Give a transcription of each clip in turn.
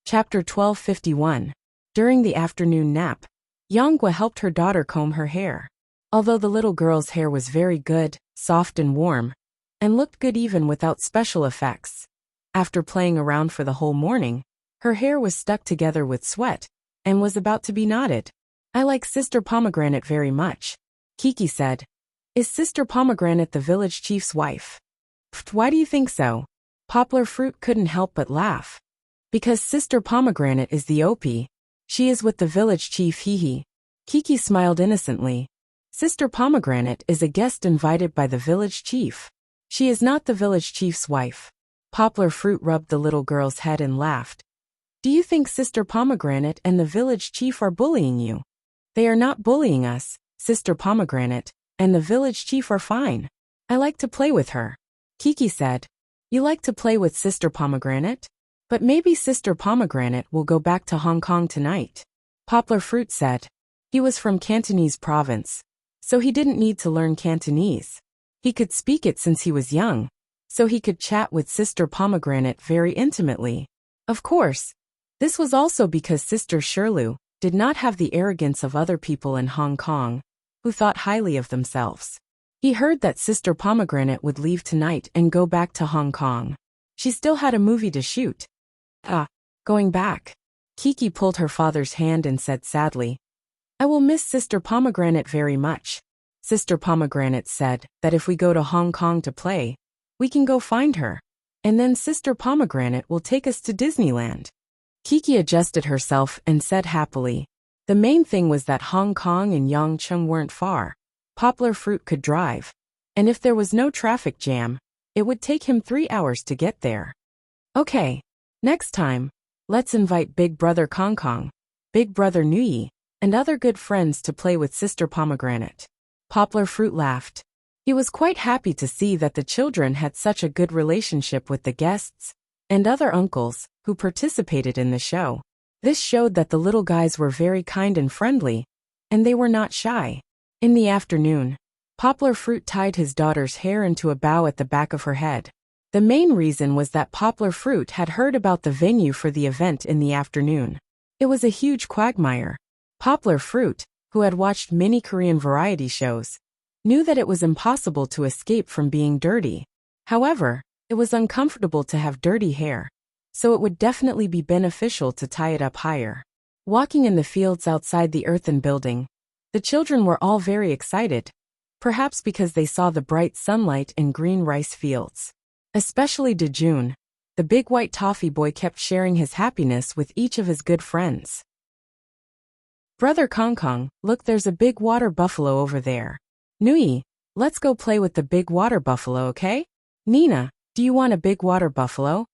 Chapter 1251. During the afternoon nap, Yonghua helped her daughter comb her hair. Although the little girl's hair was very good, soft and warm, and looked good even without special effects. After playing around for the whole morning, her hair was stuck together with sweat, and was about to be knotted. I like Sister Pomegranate very much, Kiki said. Is Sister Pomegranate the village chief's wife? Pfft, why do you think so? Poplar Fruit couldn't help but laugh. Because Sister Pomegranate is the OP. She is with the village chief, hee. Kiki smiled innocently. Sister Pomegranate is a guest invited by the village chief. She is not the village chief's wife. Poplar Fruit rubbed the little girl's head and laughed. Do you think Sister Pomegranate and the village chief are bullying you? They are not bullying us, Sister Pomegranate, and the village chief are fine. I like to play with her. Kiki said. You like to play with Sister Pomegranate? But maybe Sister Pomegranate will go back to Hong Kong tonight. Poplar Fruit said. He was from Cantonese province, so he didn't need to learn Cantonese. He could speak it since he was young, so he could chat with Sister Pomegranate very intimately. Of course, this was also because Sister Shirley did not have the arrogance of other people in Hong Kong, who thought highly of themselves. He heard that Sister Pomegranate would leave tonight and go back to Hong Kong. She still had a movie to shoot. Going back. Kiki pulled her father's hand and said sadly, I will miss Sister Pomegranate very much. Sister Pomegranate said that if we go to Hong Kong to play, we can go find her, and then Sister Pomegranate will take us to Disneyland. Kiki adjusted herself and said happily. The main thing was that Hong Kong and Yangcheng weren't far. Poplar Fruit could drive, and if there was no traffic jam, it would take him 3 hours to get there. Okay, next time, let's invite Big Brother Kong Kong, Big Brother Nui, and other good friends to play with Sister Pomegranate. Poplar Fruit laughed. He was quite happy to see that the children had such a good relationship with the guests and other uncles who participated in the show. This showed that the little guys were very kind and friendly, and they were not shy. In the afternoon, Poplar Fruit tied his daughter's hair into a bow at the back of her head. The main reason was that Poplar Fruit had heard about the venue for the event in the afternoon. It was a huge quagmire. Poplar Fruit, who had watched many Korean variety shows, knew that it was impossible to escape from being dirty. However, it was uncomfortable to have dirty hair, so it would definitely be beneficial to tie it up higher. Walking in the fields outside the earthen building, the children were all very excited, perhaps because they saw the bright sunlight and green rice fields. Especially Dejun, the big white toffee boy, kept sharing his happiness with each of his good friends. Brother Kong Kong, look, there's a big water buffalo over there. Nui, let's go play with the big water buffalo, okay? Nina, do you want a big water buffalo?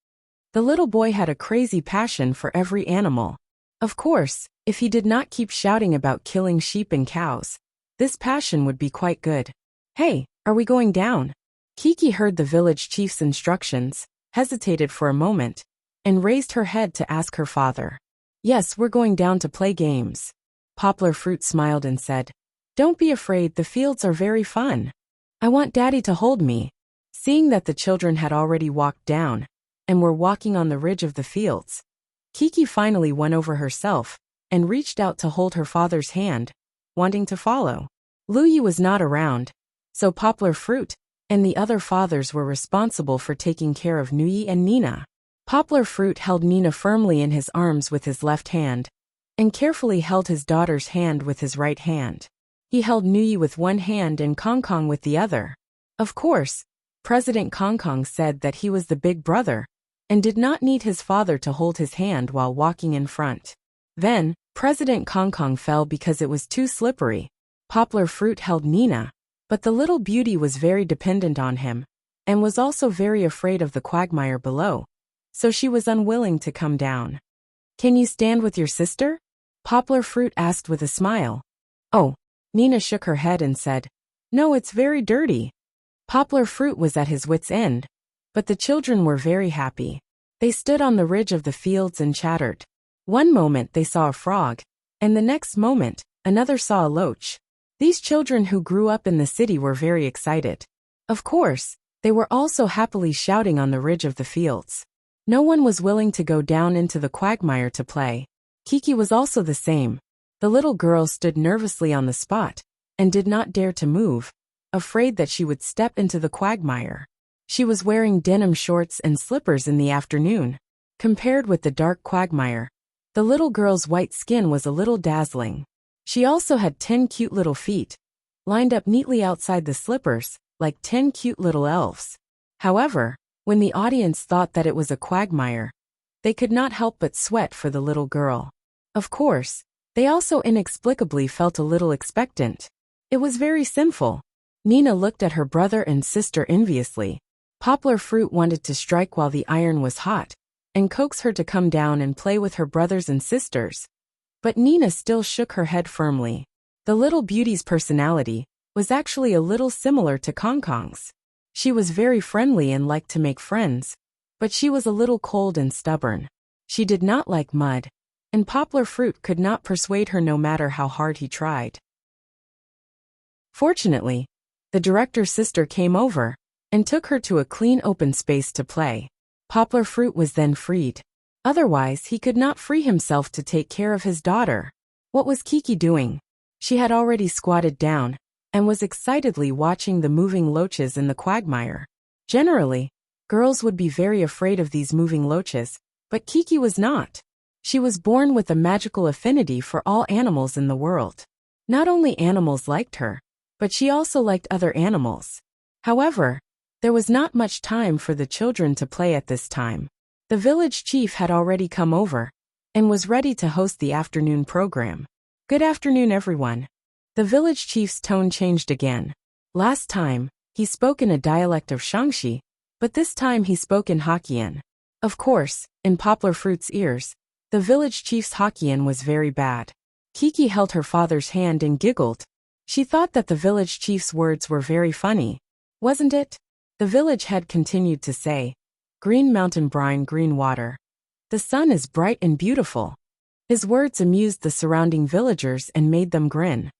The little boy had a crazy passion for every animal. Of course, if he did not keep shouting about killing sheep and cows, this passion would be quite good. Hey, are we going down? Kiki heard the village chief's instructions, hesitated for a moment, and raised her head to ask her father. Yes, we're going down to play games. Poplar Fruit smiled and said, Don't be afraid, the fields are very fun. I want Daddy to hold me. Seeing that the children had already walked down, and were walking on the ridge of the fields, Kiki finally won over herself, and reached out to hold her father's hand, wanting to follow. Luyi was not around, so Poplar Fruit and the other fathers were responsible for taking care of Nui and Nina. Poplar Fruit held Nina firmly in his arms with his left hand, and carefully held his daughter's hand with his right hand. He held Nui with one hand and Kong Kong with the other. Of course, President Kong Kong said that he was the big brother, and did not need his father to hold his hand while walking in front. Then, President Kong Kong fell because it was too slippery. Poplar Fruit held Nina, but the little beauty was very dependent on him, and was also very afraid of the quagmire below, so she was unwilling to come down. Can you stand with your sister? Poplar Fruit asked with a smile. Oh, Nina shook her head and said, No, it's very dirty. Poplar Fruit was at his wit's end, but the children were very happy. They stood on the ridge of the fields and chattered. One moment they saw a frog, and the next moment, another saw a loach. These children who grew up in the city were very excited. Of course, they were also happily shouting on the ridge of the fields. No one was willing to go down into the quagmire to play. Kiki was also the same. The little girl stood nervously on the spot and did not dare to move, afraid that she would step into the quagmire. She was wearing denim shorts and slippers in the afternoon. Compared with the dark quagmire, the little girl's white skin was a little dazzling. She also had 10 cute little feet, lined up neatly outside the slippers, like 10 cute little elves. However, when the audience thought that it was a quagmire, they could not help but sweat for the little girl. Of course, they also inexplicably felt a little expectant. It was very sinful. Nina looked at her brother and sister enviously. Poplar Fruit wanted to strike while the iron was hot, and coax her to come down and play with her brothers and sisters. But Nina still shook her head firmly. The little beauty's personality was actually a little similar to Kong Kong's. She was very friendly and liked to make friends, but she was a little cold and stubborn. She did not like mud, and Poplar Fruit could not persuade her no matter how hard he tried. Fortunately, the director's sister came over and took her to a clean open space to play. Poplar Fruit was then freed. Otherwise, he could not free himself to take care of his daughter. What was Kiki doing? She had already squatted down and was excitedly watching the moving loaches in the quagmire. Generally, girls would be very afraid of these moving loaches, but Kiki was not. She was born with a magical affinity for all animals in the world. Not only animals liked her, but she also liked other animals. However, there was not much time for the children to play at this time. The village chief had already come over and was ready to host the afternoon program. Good afternoon, everyone. The village chief's tone changed again. Last time, he spoke in a dialect of Shaanxi, but this time he spoke in Hokkien. Of course, in Poplar Fruit's ears, the village chief's Hokkien was very bad. Kiki held her father's hand and giggled. She thought that the village chief's words were very funny. Wasn't it? The village head continued to say, "Green mountain brine, green water. The sun is bright and beautiful." His words amused the surrounding villagers and made them grin.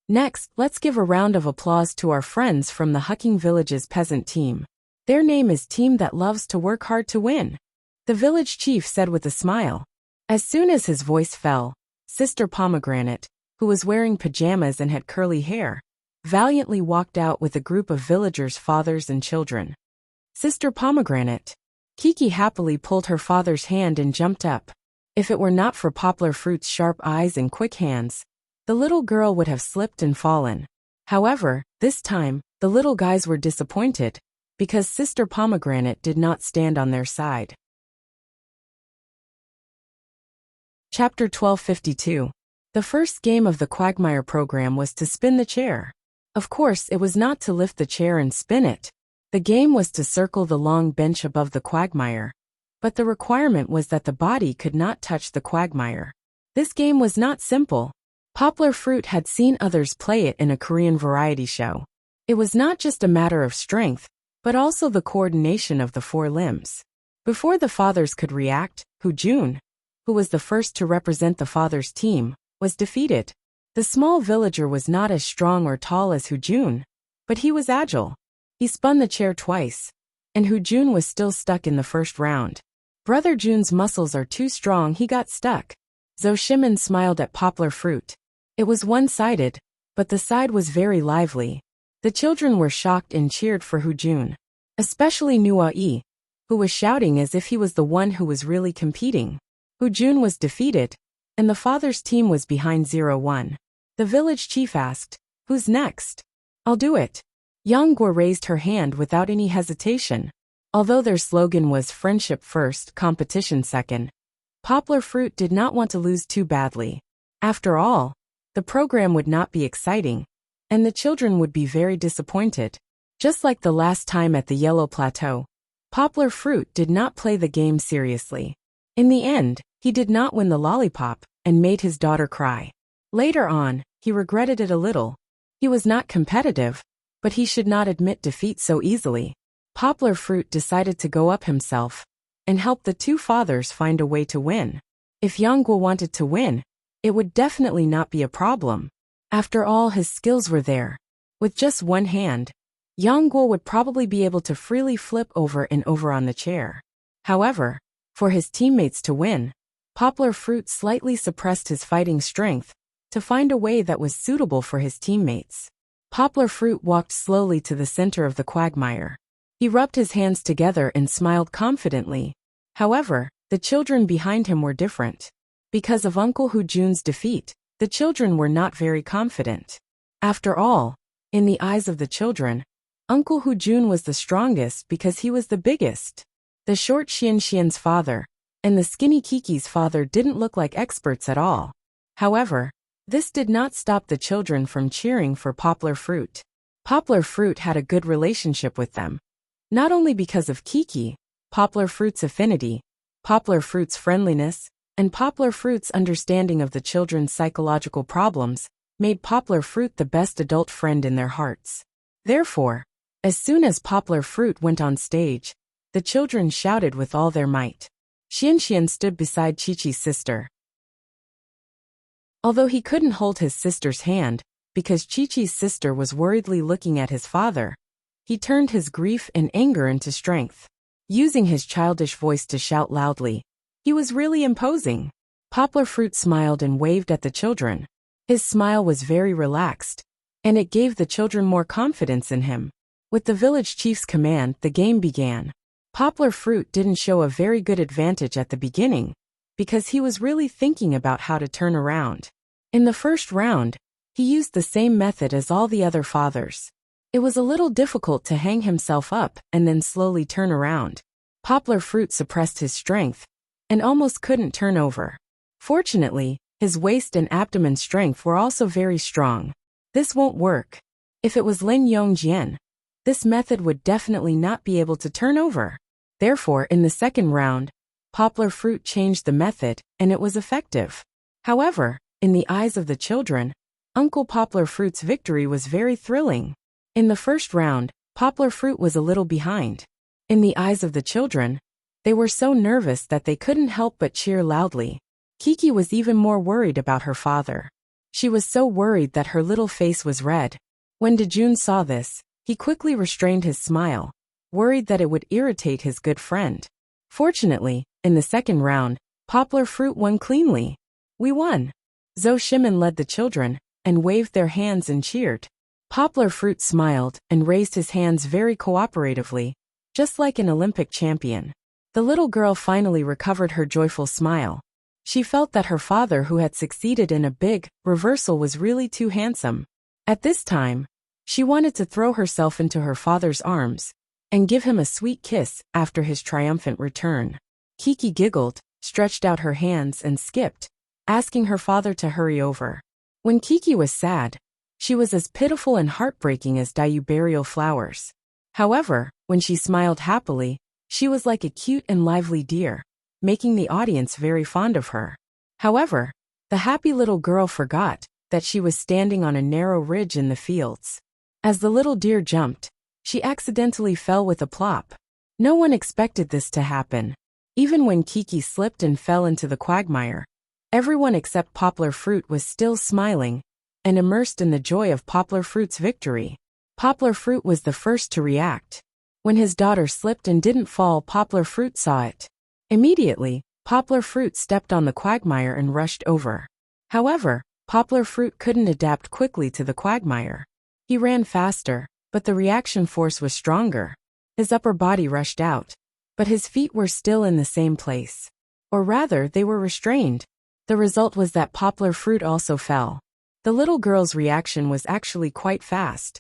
Next, let's give a round of applause to our friends from the Hucking Village's peasant team. Their name is Team That Loves to Work Hard to Win. The village chief said with a smile. As soon as his voice fell, Sister Pomegranate, who was wearing pajamas and had curly hair, valiantly walked out with a group of villagers' fathers and children. Sister Pomegranate. Kiki happily pulled her father's hand and jumped up. If it were not for Poplar Fruit's sharp eyes and quick hands, the little girl would have slipped and fallen. However, this time, the little guys were disappointed, because Sister Pomegranate did not stand on their side. Chapter 1252. The first game of the Quagmire program was to spin the chair. Of course, it was not to lift the chair and spin it. The game was to circle the long bench above the quagmire, but the requirement was that the body could not touch the quagmire. This game was not simple. Poplar Fruit had seen others play it in a Korean variety show. It was not just a matter of strength, but also the coordination of the four limbs. Before the fathers could react, Jun, who was the first to represent the father's team, was defeated. The small villager was not as strong or tall as Jun, but he was agile. He spun the chair twice, and Jun was still stuck in the first round. Brother Jun's muscles are too strong, he got stuck. Zhou Shimin smiled at Poplar Fruit. It was one-sided, but the side was very lively. The children were shocked and cheered for Jun, especially Nua Yi, who was shouting as if he was the one who was really competing. Jun was defeated, and the father's team was behind 0-1. The village chief asked, "Who's next?" "I'll do it." Yang Guo raised her hand without any hesitation. Although their slogan was friendship first, competition second, Poplar Fruit did not want to lose too badly. After all, the program would not be exciting, and the children would be very disappointed. Just like the last time at the Yellow Plateau, Poplar Fruit did not play the game seriously. In the end, he did not win the lollipop and made his daughter cry. Later on, he regretted it a little. He was not competitive, but he should not admit defeat so easily. Poplar Fruit decided to go up himself and help the two fathers find a way to win. If Yang Guo wanted to win, it would definitely not be a problem. After all, his skills were there. With just one hand, Yang Guo would probably be able to freely flip over and over on the chair. However, For his teammates to win, Poplar Fruit slightly suppressed his fighting strength to find a way that was suitable for his teammates. Poplar Fruit walked slowly to the center of the quagmire. He rubbed his hands together and smiled confidently. However, the children behind him were different. Because of Uncle Hu Jun's defeat, the children were not very confident. After all, in the eyes of the children, Uncle Hu Jun was the strongest because he was the biggest. The short Xian Xian's father and the skinny Kiki's father didn't look like experts at all. However, this did not stop the children from cheering for Poplar Fruit. Poplar Fruit had a good relationship with them. Not only because of Kiki, Poplar Fruit's affinity, Poplar Fruit's friendliness, and Poplar Fruit's understanding of the children's psychological problems made Poplar Fruit the best adult friend in their hearts. Therefore, as soon as Poplar Fruit went on stage, the children shouted with all their might. Xian Xian stood beside Chi-Chi's sister. Although he couldn't hold his sister's hand, because Chi-Chi's sister was worriedly looking at his father, he turned his grief and anger into strength. Using his childish voice to shout loudly, he was really imposing. Poplar Fruit smiled and waved at the children. His smile was very relaxed, and it gave the children more confidence in him. With the village chief's command, the game began. Poplar Fruit didn't show a very good advantage at the beginning, because he was really thinking about how to turn around. In the first round, he used the same method as all the other fathers. It was a little difficult to hang himself up and then slowly turn around. Poplar Fruit suppressed his strength and almost couldn't turn over. Fortunately, his waist and abdomen strength were also very strong. This won't work. If it was Lin Yongjian, this method would definitely not be able to turn over. Therefore, in the second round, Poplar Fruit changed the method, and it was effective. However, in the eyes of the children, Uncle Poplar Fruit's victory was very thrilling. In the first round, Poplar Fruit was a little behind. In the eyes of the children, they were so nervous that they couldn't help but cheer loudly. Kiki was even more worried about her father. She was so worried that her little face was red. When Dejun saw this, he quickly restrained his smile, worried that it would irritate his good friend. Fortunately, in the second round, Poplar Fruit won cleanly. We won. Zhou Shimin led the children and waved their hands and cheered. Poplar Fruit smiled and raised his hands very cooperatively, just like an Olympic champion. The little girl finally recovered her joyful smile. She felt that her father, who had succeeded in a big reversal, was really too handsome. At this time, she wanted to throw herself into her father's arms and give him a sweet kiss after his triumphant return. Kiki giggled, stretched out her hands and skipped, asking her father to hurry over. When Kiki was sad, she was as pitiful and heartbreaking as diuberial flowers. However, when she smiled happily, she was like a cute and lively deer, making the audience very fond of her. However, the happy little girl forgot that she was standing on a narrow ridge in the fields. As the little deer jumped, she accidentally fell with a plop. No one expected this to happen. Even when Kiki slipped and fell into the quagmire, everyone except Poplar Fruit was still smiling and immersed in the joy of Poplar Fruit's victory. Poplar Fruit was the first to react. When his daughter slipped and didn't fall, Poplar Fruit saw it. Immediately, Poplar Fruit stepped on the quagmire and rushed over. However, Poplar Fruit couldn't adapt quickly to the quagmire. He ran faster, but the reaction force was stronger. His upper body rushed out, but his feet were still in the same place. Or rather, they were restrained. The result was that Poplar Fruit also fell. The little girl's reaction was actually quite fast.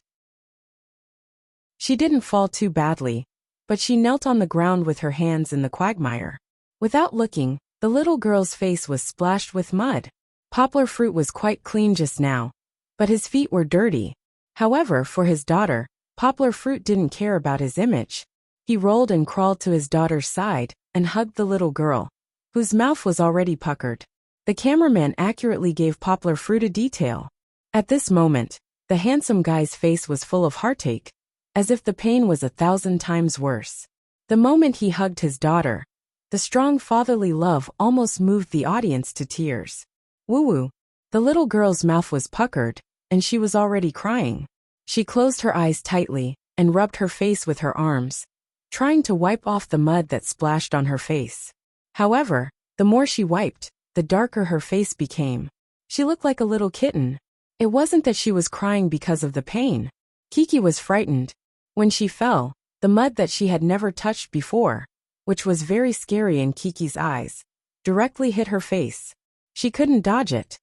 She didn't fall too badly, but she knelt on the ground with her hands in the quagmire. Without looking, the little girl's face was splashed with mud. Poplar Fruit was quite clean just now, but his feet were dirty. However, for his daughter, Poplar Fruit didn't care about his image. He rolled and crawled to his daughter's side and hugged the little girl, whose mouth was already puckered. The cameraman accurately gave Poplar Fruit a detail. At this moment, the handsome guy's face was full of heartache, as if the pain was 1,000 times worse. The moment he hugged his daughter, the strong fatherly love almost moved the audience to tears. Woo-woo. The little girl's mouth was puckered, and she was already crying. She closed her eyes tightly and rubbed her face with her arms, trying to wipe off the mud that splashed on her face. However, the more she wiped, the darker her face became. She looked like a little kitten. It wasn't that she was crying because of the pain. Kiki was frightened. When she fell, the mud that she had never touched before, which was very scary in Kiki's eyes, directly hit her face. She couldn't dodge it.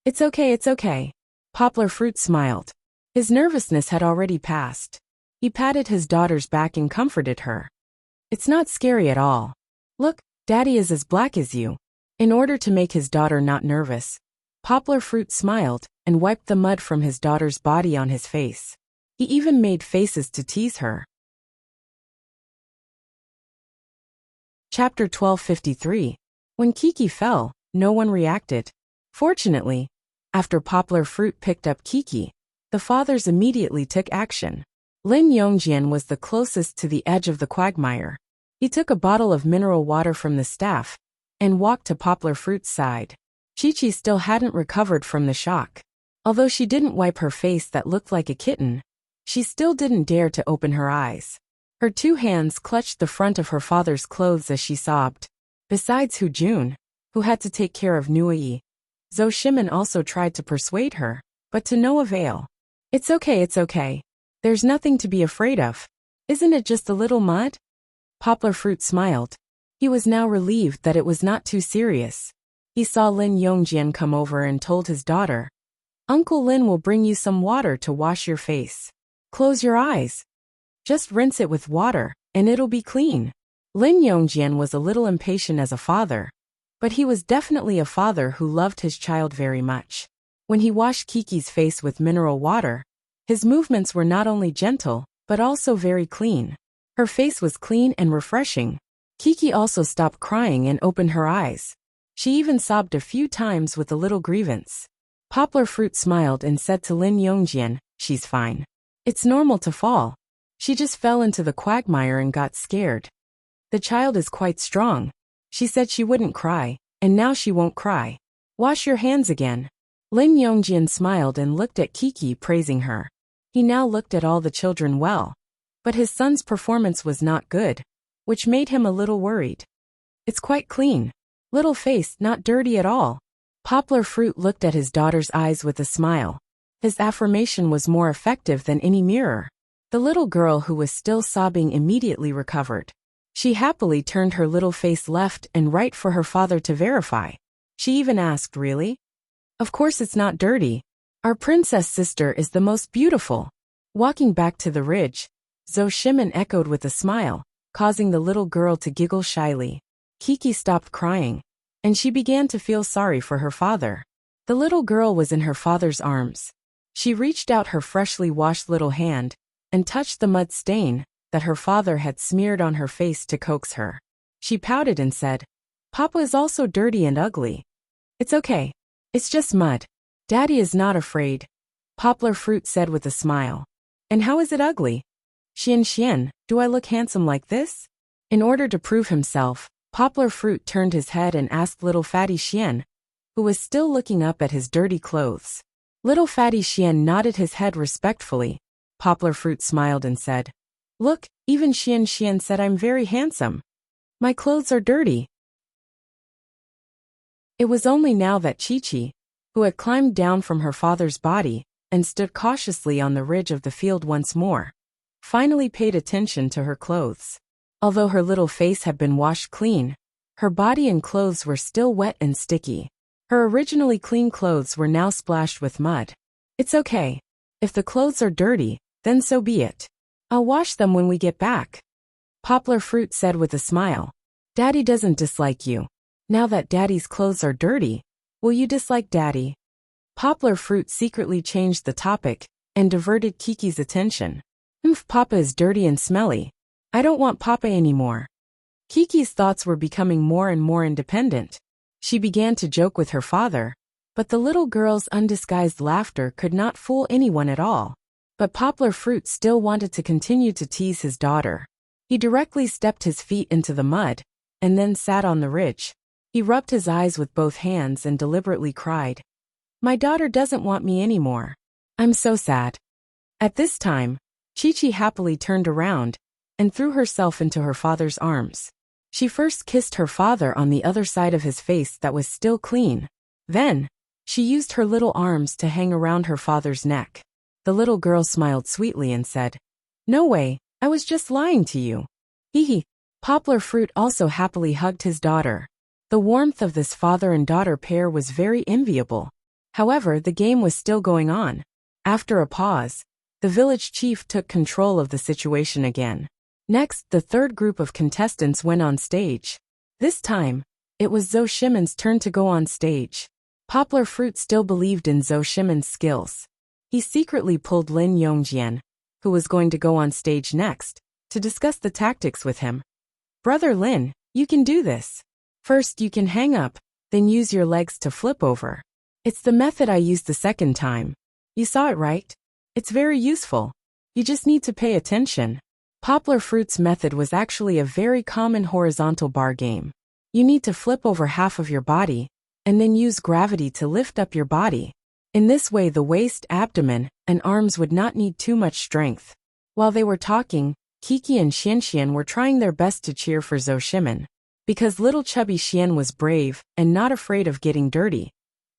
It's okay. Poplar Fruit smiled. His nervousness had already passed. He patted his daughter's back and comforted her. It's not scary at all. Look, Daddy is as black as you. In order to make his daughter not nervous, Poplar Fruit smiled and wiped the mud from his daughter's body on his face. He even made faces to tease her. Chapter 1253. When Kiki fell, no one reacted. Fortunately, after Poplar Fruit picked up Kiki, the fathers immediately took action. Lin Yongjian was the closest to the edge of the quagmire. He took a bottle of mineral water from the staff and walked to Poplar Fruit's side. Chi-Chi still hadn't recovered from the shock. Although she didn't wipe her face that looked like a kitten, she still didn't dare to open her eyes. Her two hands clutched the front of her father's clothes as she sobbed. Besides Hu Jun, who had to take care of Nui, Zhou Shimin also tried to persuade her, but to no avail. It's okay. There's nothing to be afraid of. Isn't it just a little mud? Poplar Fruit smiled. He was now relieved that it was not too serious. He saw Lin Yongjian come over and told his daughter, Uncle Lin will bring you some water to wash your face. Close your eyes. Just rinse it with water, and it'll be clean. Lin Yongjian was a little impatient as a father, but he was definitely a father who loved his child very much. When he washed Kiki's face with mineral water, his movements were not only gentle, but also very clean. Her face was clean and refreshing. Kiki also stopped crying and opened her eyes. She even sobbed a few times with a little grievance. Poplar Fruit smiled and said to Lin Yongjian, She's fine. It's normal to fall. She just fell into the quagmire and got scared. The child is quite strong. She said she wouldn't cry, and now she won't cry. Wash your hands again. Lin Yongjian smiled and looked at Kiki, praising her. He now looked at all the children well, but his son's performance was not good, which made him a little worried. It's quite clean. Little face, not dirty at all. Poplar Fruit looked at his daughter's eyes with a smile. His affirmation was more effective than any mirror. The little girl who was still sobbing immediately recovered. She happily turned her little face left and right for her father to verify. She even asked, Really? Of course it's not dirty. Our princess sister is the most beautiful. Walking back to the ridge, Zhou Shimin echoed with a smile, causing the little girl to giggle shyly. Kiki stopped crying, and she began to feel sorry for her father. The little girl was in her father's arms. She reached out her freshly washed little hand and touched the mud stain that her father had smeared on her face to coax her. She pouted and said, Papa is also dirty and ugly. It's okay. It's just mud. Daddy is not afraid, Poplar Fruit said with a smile. And how is it ugly? Xian, do I look handsome like this? In order to prove himself, Poplar Fruit turned his head and asked little fatty Xian, who was still looking up at his dirty clothes. Little fatty Xian nodded his head respectfully. Poplar Fruit smiled and said, Look, even Xian said I'm very handsome. My clothes are dirty. It was only now that Chi-Chi, who had climbed down from her father's body and stood cautiously on the ridge of the field once more, finally paid attention to her clothes. Although her little face had been washed clean, her body and clothes were still wet and sticky. Her originally clean clothes were now splashed with mud. It's okay. If the clothes are dirty, then so be it. I'll wash them when we get back. Poplar Fruit said with a smile. Daddy doesn't dislike you. Now that Daddy's clothes are dirty, will you dislike Daddy? Poplar Fruit secretly changed the topic and diverted Kiki's attention. Papa is dirty and smelly. I don't want Papa anymore. Kiki's thoughts were becoming more and more independent. She began to joke with her father, but the little girl's undisguised laughter could not fool anyone at all. But Poplar Fruit still wanted to continue to tease his daughter. He directly stepped his feet into the mud, and then sat on the ridge. He rubbed his eyes with both hands and deliberately cried. My daughter doesn't want me anymore. I'm so sad. At this time, Chi-Chi happily turned around and threw herself into her father's arms. She first kissed her father on the other side of his face that was still clean. Then, she used her little arms to hang around her father's neck. The little girl smiled sweetly and said, "No way, I was just lying to you." Hee hee. Poplar Fruit also happily hugged his daughter. The warmth of this father and daughter pair was very enviable. However, the game was still going on. After a pause, the village chief took control of the situation again. Next, the third group of contestants went on stage. This time, it was Zhou Shimon's turn to go on stage. Poplar Fruit still believed in Zhou Shimon's skills. He secretly pulled Lin Yongjian, who was going to go on stage next, to discuss the tactics with him. "Brother Lin, you can do this. First you can hang up, then use your legs to flip over. It's the method I used the second time. You saw it, right? It's very useful. You just need to pay attention." Poplar Fruit's method was actually a very common horizontal bar game. You need to flip over half of your body, and then use gravity to lift up your body. In this way the waist, abdomen, and arms would not need too much strength. While they were talking, Kiki and Xianxian were trying their best to cheer for Zhou Shimon. Because little chubby Xian was brave and not afraid of getting dirty,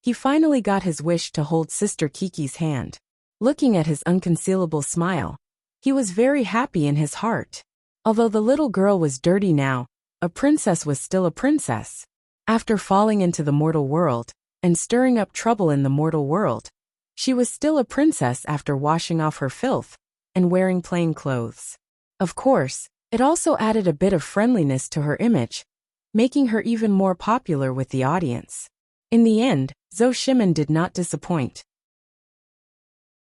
he finally got his wish to hold sister Kiki's hand. Looking at his unconcealable smile, he was very happy in his heart. Although the little girl was dirty now, a princess was still a princess. After falling into the mortal world, and stirring up trouble in the mortal world, she was still a princess after washing off her filth, and wearing plain clothes. Of course, it also added a bit of friendliness to her image, making her even more popular with the audience. In the end, Zhou Shimon did not disappoint.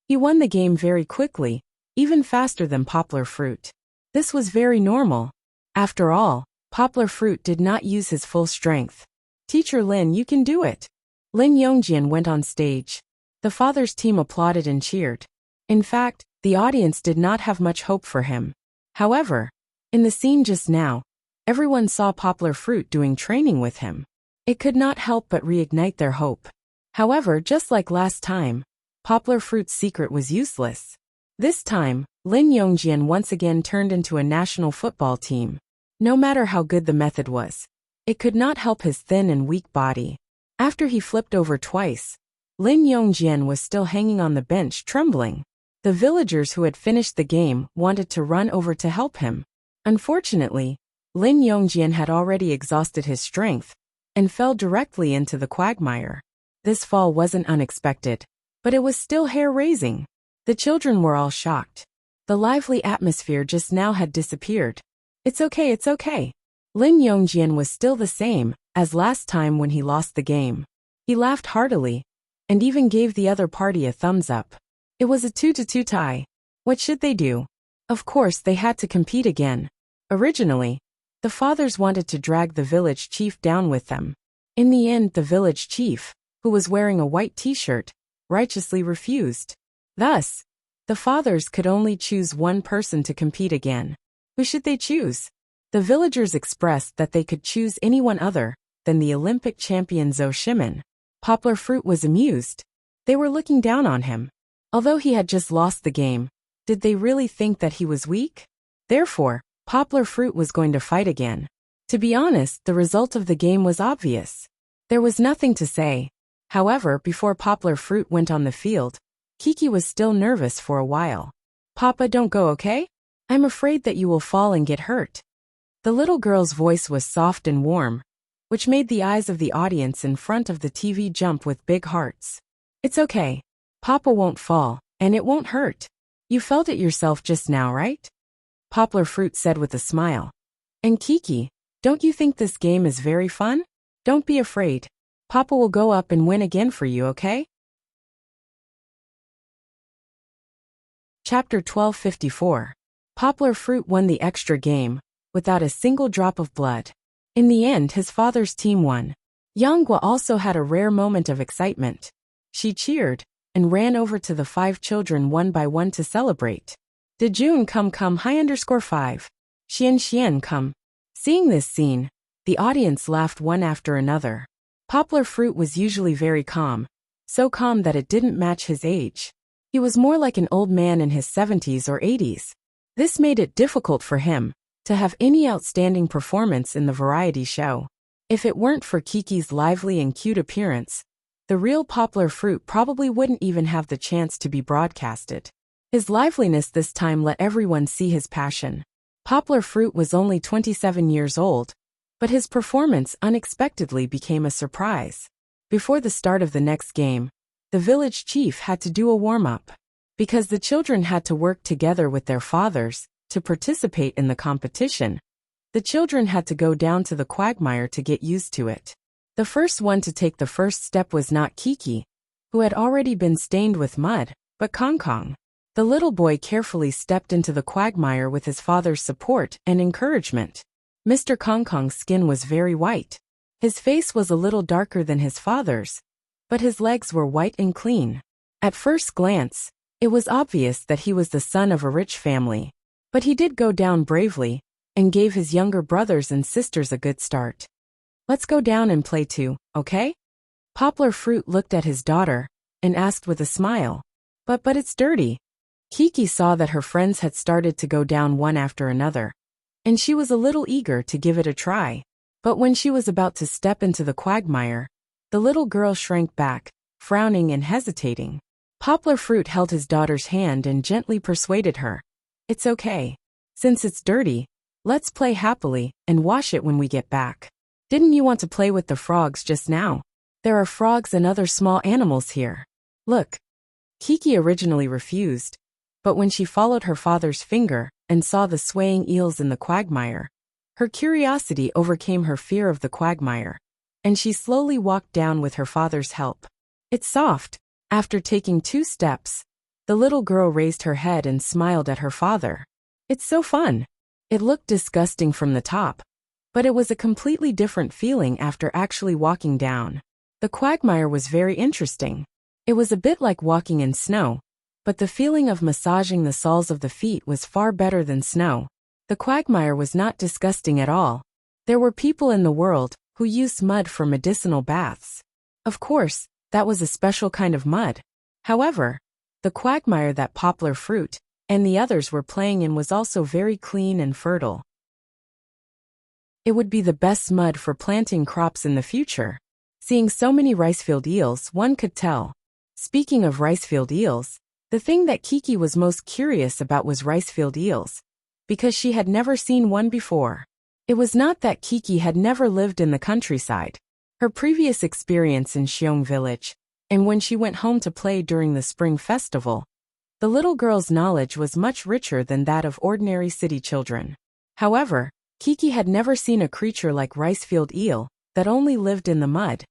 He won the game very quickly, even faster than Poplar Fruit. This was very normal. After all, Poplar Fruit did not use his full strength. "Teacher Lin, you can do it." Lin Yongjian went on stage. The father's team applauded and cheered. In fact, the audience did not have much hope for him. However, in the scene just now, everyone saw Poplar Fruit doing training with him. It could not help but reignite their hope. However, just like last time, Poplar Fruit's secret was useless. This time, Lin Yongjian once again turned into a national football team. No matter how good the method was, it could not help his thin and weak body. After he flipped over twice, Lin Yongjian was still hanging on the bench, trembling. The villagers who had finished the game wanted to run over to help him. Unfortunately, Lin Yongjian had already exhausted his strength and fell directly into the quagmire. This fall wasn't unexpected, but it was still hair-raising. The children were all shocked. The lively atmosphere just now had disappeared. It's okay. Lin Yongjian was still the same as last time when he lost the game. He laughed heartily, and even gave the other party a thumbs up. It was a 2-2 tie. What should they do? Of course they had to compete again. Originally, the fathers wanted to drag the village chief down with them. In the end, the village chief, who was wearing a white t-shirt, righteously refused. Thus, the fathers could only choose one person to compete again. Who should they choose? The villagers expressed that they could choose anyone other than the Olympic champion Zhou Shimon. Poplar Fruit was amused. They were looking down on him. Although he had just lost the game, did they really think that he was weak? Therefore, Poplar Fruit was going to fight again. To be honest, the result of the game was obvious. There was nothing to say. However, before Poplar Fruit went on the field, Kiki was still nervous for a while. "Papa, don't go, okay? I'm afraid that you will fall and get hurt." The little girl's voice was soft and warm, which made the eyes of the audience in front of the TV jump with big hearts. "It's okay. Papa won't fall, and it won't hurt. You felt it yourself just now, right?" Poplar Fruit said with a smile. "And Kiki, don't you think this game is very fun? Don't be afraid. Papa will go up and win again for you, okay?" Chapter 1254. Poplar Fruit won the extra game, without a single drop of blood. In the end, his father's team won. Yanghua also had a rare moment of excitement. She cheered, and ran over to the 5 children one by one to celebrate. Dejun come high_5. Xian come. Seeing this scene, the audience laughed one after another. Poplar Fruit was usually very calm, so calm that it didn't match his age. He was more like an old man in his 70s or 80s. This made it difficult for him, to have any outstanding performance in the variety show. If it weren't for Kiki's lively and cute appearance, the real Poplar Fruit probably wouldn't even have the chance to be broadcasted. His liveliness this time let everyone see his passion. Poplar Fruit was only 27 years old, but his performance unexpectedly became a surprise. Before the start of the next game, the village chief had to do a warm-up. Because the children had to work together with their fathers to participate in the competition, the children had to go down to the quagmire to get used to it. The first one to take the first step was not Kiki, who had already been stained with mud, but Kong Kong. The little boy carefully stepped into the quagmire with his father's support and encouragement. Mr. Kong Kong's skin was very white. His face was a little darker than his father's, but his legs were white and clean. At first glance, it was obvious that he was the son of a rich family, but he did go down bravely and gave his younger brothers and sisters a good start. Let's go down and play too, okay? Poplar Fruit looked at his daughter and asked with a smile. But it's dirty. Kiki saw that her friends had started to go down one after another, and she was a little eager to give it a try. But when she was about to step into the quagmire, the little girl shrank back, frowning and hesitating. Poplar Fruit held his daughter's hand and gently persuaded her. It's okay. Since it's dirty, let's play happily and wash it when we get back. Didn't you want to play with the frogs just now? There are frogs and other small animals here. Look. Kiki originally refused, but when she followed her father's finger and saw the swaying eels in the quagmire, her curiosity overcame her fear of the quagmire, and she slowly walked down with her father's help. It's soft. After taking 2 steps, the little girl raised her head and smiled at her father. It's so fun. It looked disgusting from the top, but it was a completely different feeling after actually walking down. The quagmire was very interesting. It was a bit like walking in snow, but the feeling of massaging the soles of the feet was far better than snow. The quagmire was not disgusting at all. There were people in the world who used mud for medicinal baths. Of course, that was a special kind of mud. However, the quagmire that Poplar Fruit and the others were playing in was also very clean and fertile. It would be the best mud for planting crops in the future. Seeing so many ricefield eels, one could tell. Speaking of ricefield eels, the thing that Kiki was most curious about was ricefield eels, because she had never seen one before. It was not that Kiki had never lived in the countryside. Her previous experience in Xiong village, and when she went home to play during the spring festival, the little girl's knowledge was much richer than that of ordinary city children. However, Kiki had never seen a creature like ricefield eel that only lived in the mud.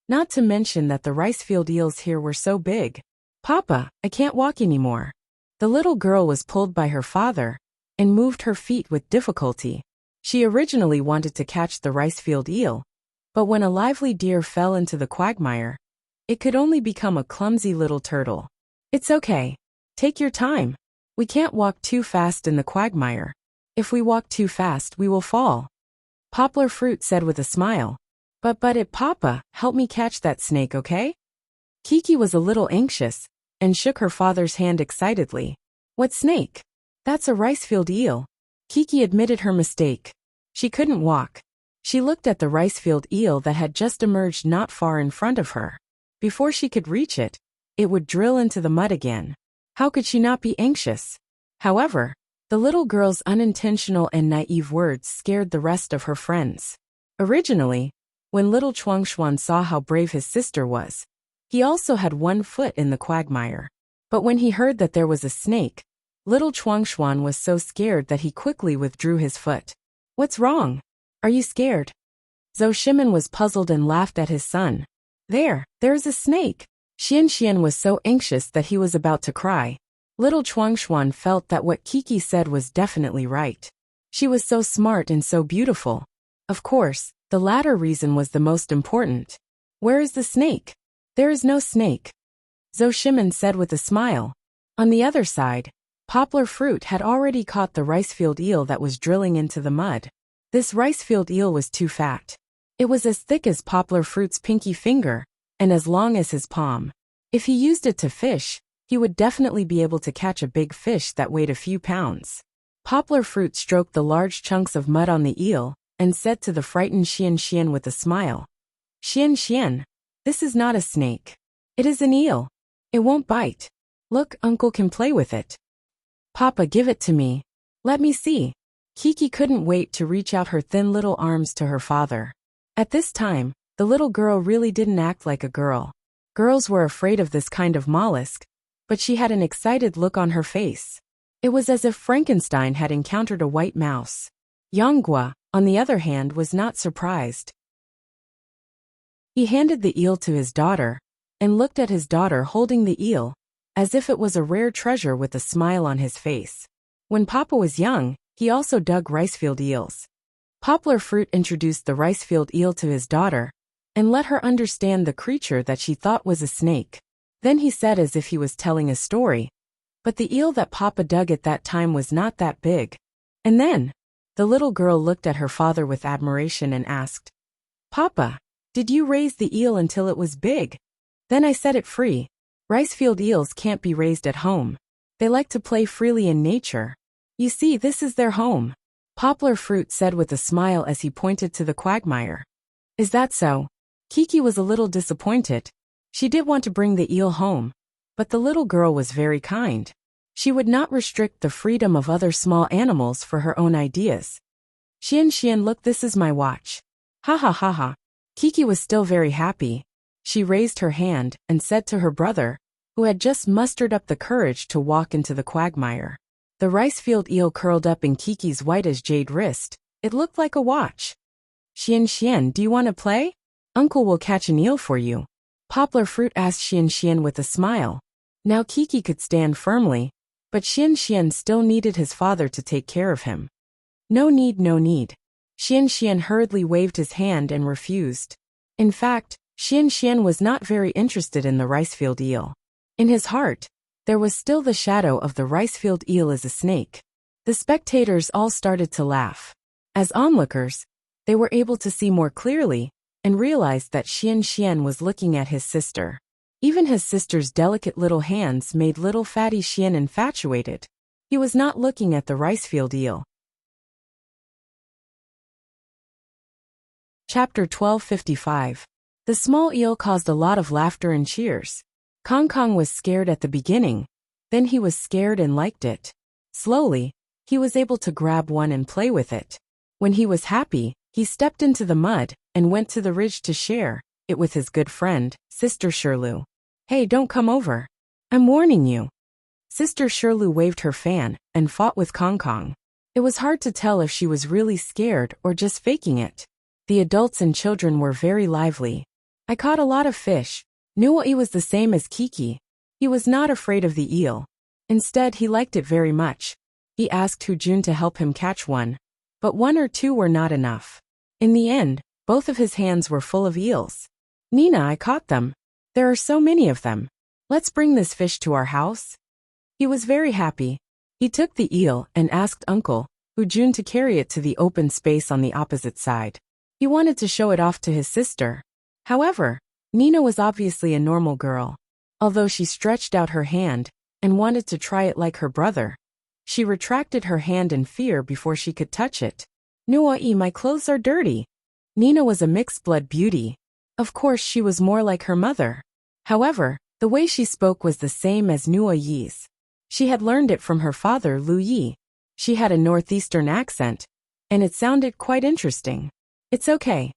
Not to mention that the ricefield eels here were so big. Papa, I can't walk anymore. The little girl was pulled by her father and moved her feet with difficulty. She originally wanted to catch the ricefield eel, but when a lively deer fell into the quagmire, it could only become a clumsy little turtle. It's okay. Take your time. We can't walk too fast in the quagmire. If we walk too fast, we will fall. Poplar Fruit said with a smile. But Papa, help me catch that snake, okay? Kiki was a little anxious and shook her father's hand excitedly. What snake? That's a ricefield eel. Kiki admitted her mistake. She couldn't walk. She looked at the ricefield eel that had just emerged not far in front of her. Before she could reach it, it would drill into the mud again. How could she not be anxious? However, the little girl's unintentional and naive words scared the rest of her friends. Originally, when little Chuangshuan saw how brave his sister was, he also had 1 foot in the quagmire. But when he heard that there was a snake, little Chuangshuan was so scared that he quickly withdrew his foot. What's wrong? Are you scared? Zhou Shimin was puzzled and laughed at his son. There's a snake. Xian was so anxious that he was about to cry. Little Chuangshuan felt that what Kiki said was definitely right. She was so smart and so beautiful. Of course, the latter reason was the most important. Where is the snake? There is no snake, Zhou Shimin said with a smile. On the other side, Poplar Fruit had already caught the ricefield eel that was drilling into the mud. This ricefield eel was too fat. It was as thick as Poplar Fruit's pinky finger, and as long as his palm. If he used it to fish, he would definitely be able to catch a big fish that weighed a few pounds. Poplar Fruit stroked the large chunks of mud on the eel, and said to the frightened Xian with a smile, Xian, this is not a snake. It is an eel. It won't bite. Look, Uncle can play with it. Papa, give it to me. Let me see. Kiki couldn't wait to reach out her thin little arms to her father. At this time, the little girl really didn't act like a girl. Girls were afraid of this kind of mollusk, but she had an excited look on her face. It was as if Frankenstein had encountered a white mouse. Yanghua, on the other hand, was not surprised. He handed the eel to his daughter, and looked at his daughter holding the eel, as if it was a rare treasure with a smile on his face. When Papa was young, he also dug ricefield eels. Poplar Fruit introduced the ricefield eel to his daughter, and let her understand the creature that she thought was a snake. Then he said as if he was telling a story, but the eel that Papa dug at that time was not that big. And then, the little girl looked at her father with admiration and asked, Papa, did you raise the eel until it was big? Then I set it free. Ricefield eels can't be raised at home. They like to play freely in nature. You see, this is their home. Poplar Fruit said with a smile as he pointed to the quagmire. Is that so? Kiki was a little disappointed. She did want to bring the eel home, but the little girl was very kind. She would not restrict the freedom of other small animals for her own ideas. Xian, look, this is my watch. Ha ha ha ha. Kiki was still very happy. She raised her hand and said to her brother, who had just mustered up the courage to walk into the quagmire. The ricefield eel curled up in Kiki's white as jade wrist. It looked like a watch. Xian, do you want to play? Uncle will catch an eel for you. Poplar Fruit asked Xian with a smile. Now Kiki could stand firmly, but Xian still needed his father to take care of him. No need. Xian hurriedly waved his hand and refused. In fact, Xian was not very interested in the ricefield eel. In his heart, there was still the shadow of the ricefield eel as a snake. The spectators all started to laugh. As onlookers, they were able to see more clearly, and realized that Xian was looking at his sister. Even his sister's delicate little hands made little fatty Xian infatuated. He was not looking at the ricefield eel. Chapter 1255. The small eel caused a lot of laughter and cheers. Kong was scared at the beginning, then he was scared and liked it. Slowly, he was able to grab one and play with it. When he was happy, he stepped into the mud and went to the ridge to share it with his good friend, Sister Shirlu. Hey, don't come over. I'm warning you. Sister Shirlu waved her fan and fought with Kong. It was hard to tell if she was really scared or just faking it. The adults and children were very lively. I caught a lot of fish. Nuoi was the same as Kiki. He was not afraid of the eel. Instead, he liked it very much. He asked Hujun to help him catch one, but one or two were not enough. In the end, both of his hands were full of eels. Nina, I caught them. There are so many of them. Let's bring this fish to our house. He was very happy. He took the eel and asked Uncle Hujun to carry it to the open space on the opposite side. He wanted to show it off to his sister. However, Nina was obviously a normal girl. Although she stretched out her hand and wanted to try it like her brother, she retracted her hand in fear before she could touch it. Nuoi, my clothes are dirty. Nina was a mixed-blood beauty. Of course, she was more like her mother. However, the way she spoke was the same as Nuoyi's. She had learned it from her father, Lu Yi. She had a northeastern accent, and it sounded quite interesting. It's okay.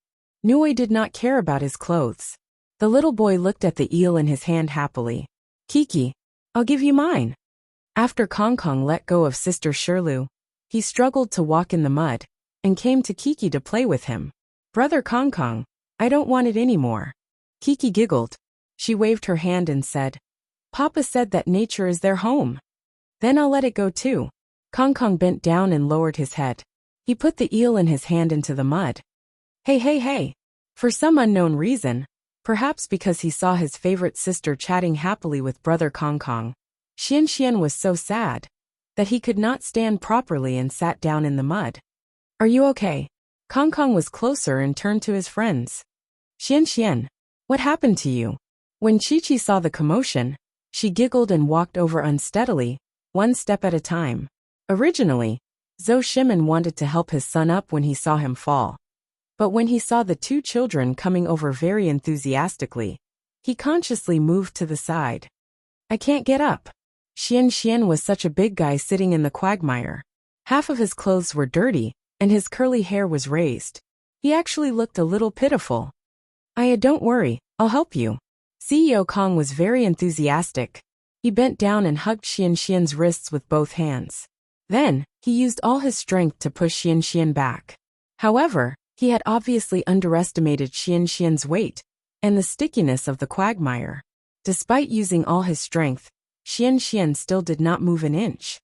Nuoi did not care about his clothes. The little boy looked at the eel in his hand happily. Kiki, I'll give you mine. After Kong let go of Sister Shirlu, he struggled to walk in the mud, and came to Kiki to play with him. Brother Kong, I don't want it anymore. Kiki giggled. She waved her hand and said, Papa said that nature is their home. Then I'll let it go too. Kong bent down and lowered his head. He put the eel in his hand into the mud. Hey. For some unknown reason, perhaps because he saw his favorite sister chatting happily with brother Kong, Xian was so sad that he could not stand properly and sat down in the mud. Are you okay? Kong was closer and turned to his friends. Xian, what happened to you? When Chi saw the commotion, she giggled and walked over unsteadily, one step at a time. Originally, Zhou Shimin wanted to help his son up when he saw him fall. But when he saw the two children coming over very enthusiastically, he consciously moved to the side. I can't get up. Xian was such a big guy sitting in the quagmire. Half of his clothes were dirty, and his curly hair was raised. He actually looked a little pitiful. Don't worry, I'll help you. CEO Kong was very enthusiastic. He bent down and hugged Xian's wrists with both hands. Then, he used all his strength to push Xian back. However, he had obviously underestimated Xian's weight and the stickiness of the quagmire. Despite using all his strength, Xian still did not move an inch.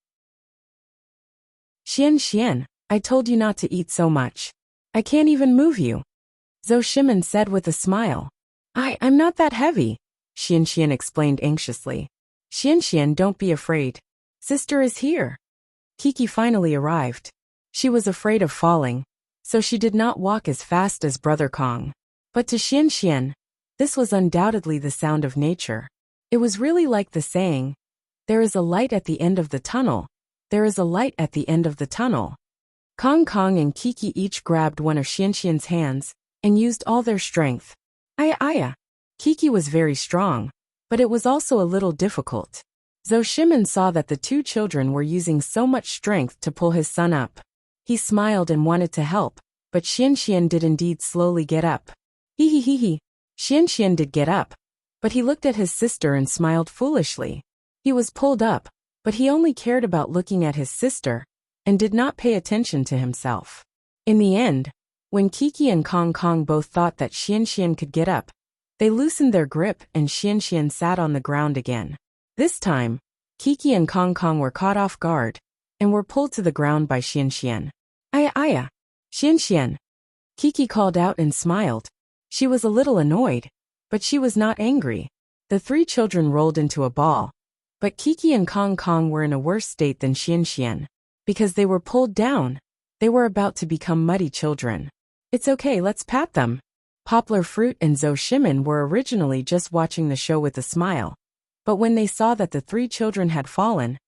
Xian, I told you not to eat so much. I can't even move you. Zhou Shimin said with a smile. I'm not that heavy, Xian explained anxiously. Xian, don't be afraid. Sister is here. Kiki finally arrived. She was afraid of falling, so she did not walk as fast as Brother Kong. But to Xian, this was undoubtedly the sound of nature. It was really like the saying, there is a light at the end of the tunnel. There is a light at the end of the tunnel. Kong and Kiki each grabbed one of Xian's hands and used all their strength. Aya. Kiki was very strong, but it was also a little difficult. Zhou Shimin saw that the two children were using so much strength to pull his son up. He smiled and wanted to help, but Xian did indeed slowly get up. He. Xian did get up, but he looked at his sister and smiled foolishly. He was pulled up, but he only cared about looking at his sister and did not pay attention to himself. In the end, when Kiki and Kong both thought that Xian could get up, they loosened their grip and Xian sat on the ground again. This time, Kiki and Kong were caught off guard and were pulled to the ground by Xian. Aya. Xian. Kiki called out and smiled. She was a little annoyed, but she was not angry. The three children rolled into a ball, but Kiki and Kong were in a worse state than Xian. Because they were pulled down, they were about to become muddy children. It's okay, let's pat them. Poplar Fruit and Zhou Shimin were originally just watching the show with a smile, but when they saw that the three children had fallen,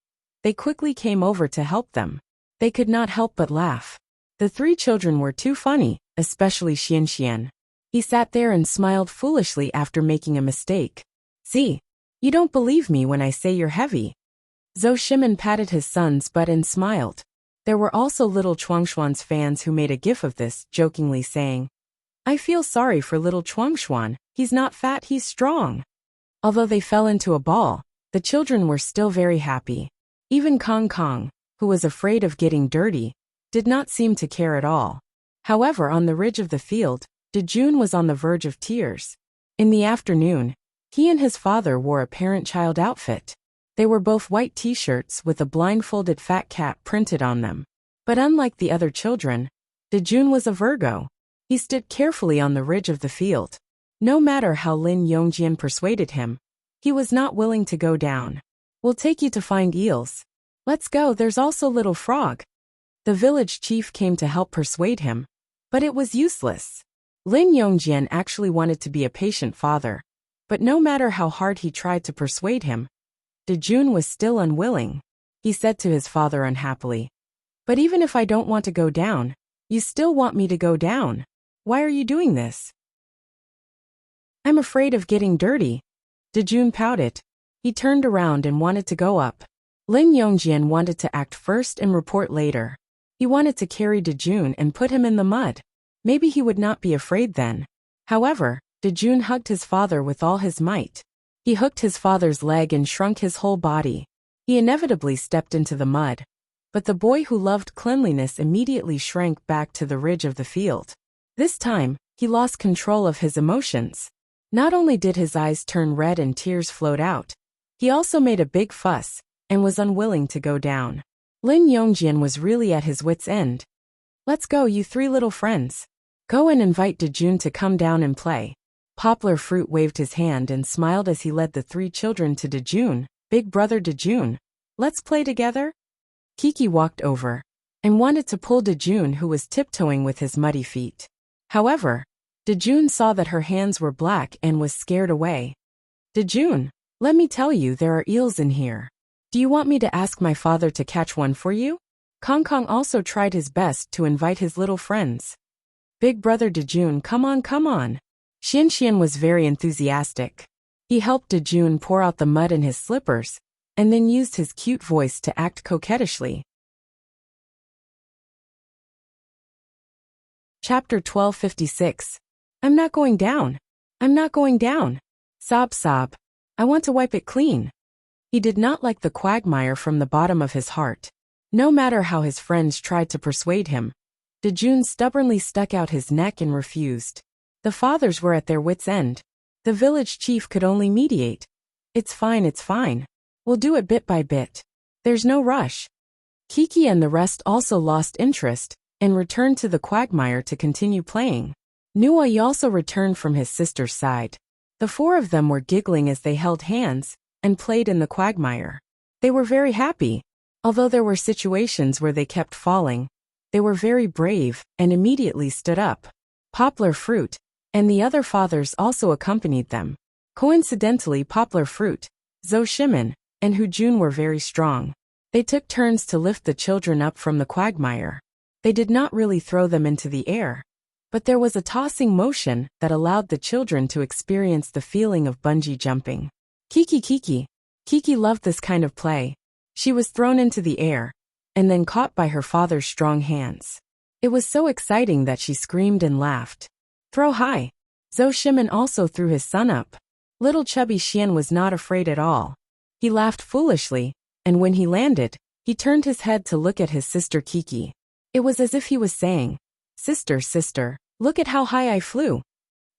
they quickly came over to help them. They could not help but laugh. The three children were too funny, especially Xian. He sat there and smiled foolishly after making a mistake. See, you don't believe me when I say you're heavy. Zhou Shimin patted his son's butt and smiled. There were also little Chuangshuan's fans who made a gif of this, jokingly saying, I feel sorry for little Chuangshuan, he's not fat, he's strong. Although they fell into a ball, the children were still very happy. Even Kong, who was afraid of getting dirty, did not seem to care at all. However, on the ridge of the field, Dejun was on the verge of tears. In the afternoon, he and his father wore a parent-child outfit. They were both white t-shirts with a blindfolded fat cat printed on them. But unlike the other children, Dejun was a Virgo. He stood carefully on the ridge of the field. No matter how Lin Yongjian persuaded him, he was not willing to go down. We'll take you to find eels. Let's go, there's also Little Frog. The village chief came to help persuade him, but it was useless. Lin Yongjian actually wanted to be a patient father, but no matter how hard he tried to persuade him, Dejun was still unwilling. He said to his father unhappily, But even if I don't want to go down, you still want me to go down. Why are you doing this? I'm afraid of getting dirty. Dejun pouted. He turned around and wanted to go up. Lin Yongjian wanted to act first and report later. He wanted to carry Dejun and put him in the mud. Maybe he would not be afraid then. However, Dejun hugged his father with all his might. He hooked his father's leg and shrunk his whole body. He inevitably stepped into the mud. But the boy who loved cleanliness immediately shrank back to the ridge of the field. This time, he lost control of his emotions. Not only did his eyes turn red and tears float out, he also made a big fuss and was unwilling to go down. Lin Yongjian was really at his wit's end. Let's go, you three little friends. Go and invite Dejun to come down and play. Poplar Fruit waved his hand and smiled as he led the three children to Dejun. Big brother Dejun, let's play together? Kiki walked over and wanted to pull Dejun, who was tiptoeing with his muddy feet. However, Dejun saw that her hands were black and was scared away. Dejun, let me tell you, there are eels in here. Do you want me to ask my father to catch one for you? Kong Kong also tried his best to invite his little friends. Big brother Dejun, come on, come on. Xian Xian was very enthusiastic. He helped Dejun pour out the mud in his slippers, and then used his cute voice to act coquettishly. Chapter 1256. I'm not going down. I'm not going down. Sob sob. I want to wipe it clean. He did not like the quagmire from the bottom of his heart. No matter how his friends tried to persuade him, Dejun stubbornly stuck out his neck and refused. The fathers were at their wits' end. The village chief could only mediate. It's fine, it's fine. We'll do it bit by bit. There's no rush. Kiki and the rest also lost interest and returned to the quagmire to continue playing. Nuai also returned from his sister's side. The four of them were giggling as they held hands and played in the quagmire. They were very happy. Although there were situations where they kept falling, they were very brave and immediately stood up. Poplar Fruit and the other fathers also accompanied them. Coincidentally, Poplar Fruit, Zhou Shimin, and Hu Jun were very strong. They took turns to lift the children up from the quagmire. They did not really throw them into the air, but there was a tossing motion that allowed the children to experience the feeling of bungee jumping. Kiki loved this kind of play. She was thrown into the air, and then caught by her father's strong hands. It was so exciting that she screamed and laughed. Throw high. Zhou Shimin also threw his son up. Little chubby Xian was not afraid at all. He laughed foolishly, and when he landed, he turned his head to look at his sister Kiki. It was as if he was saying, Sister, sister, look at how high I flew.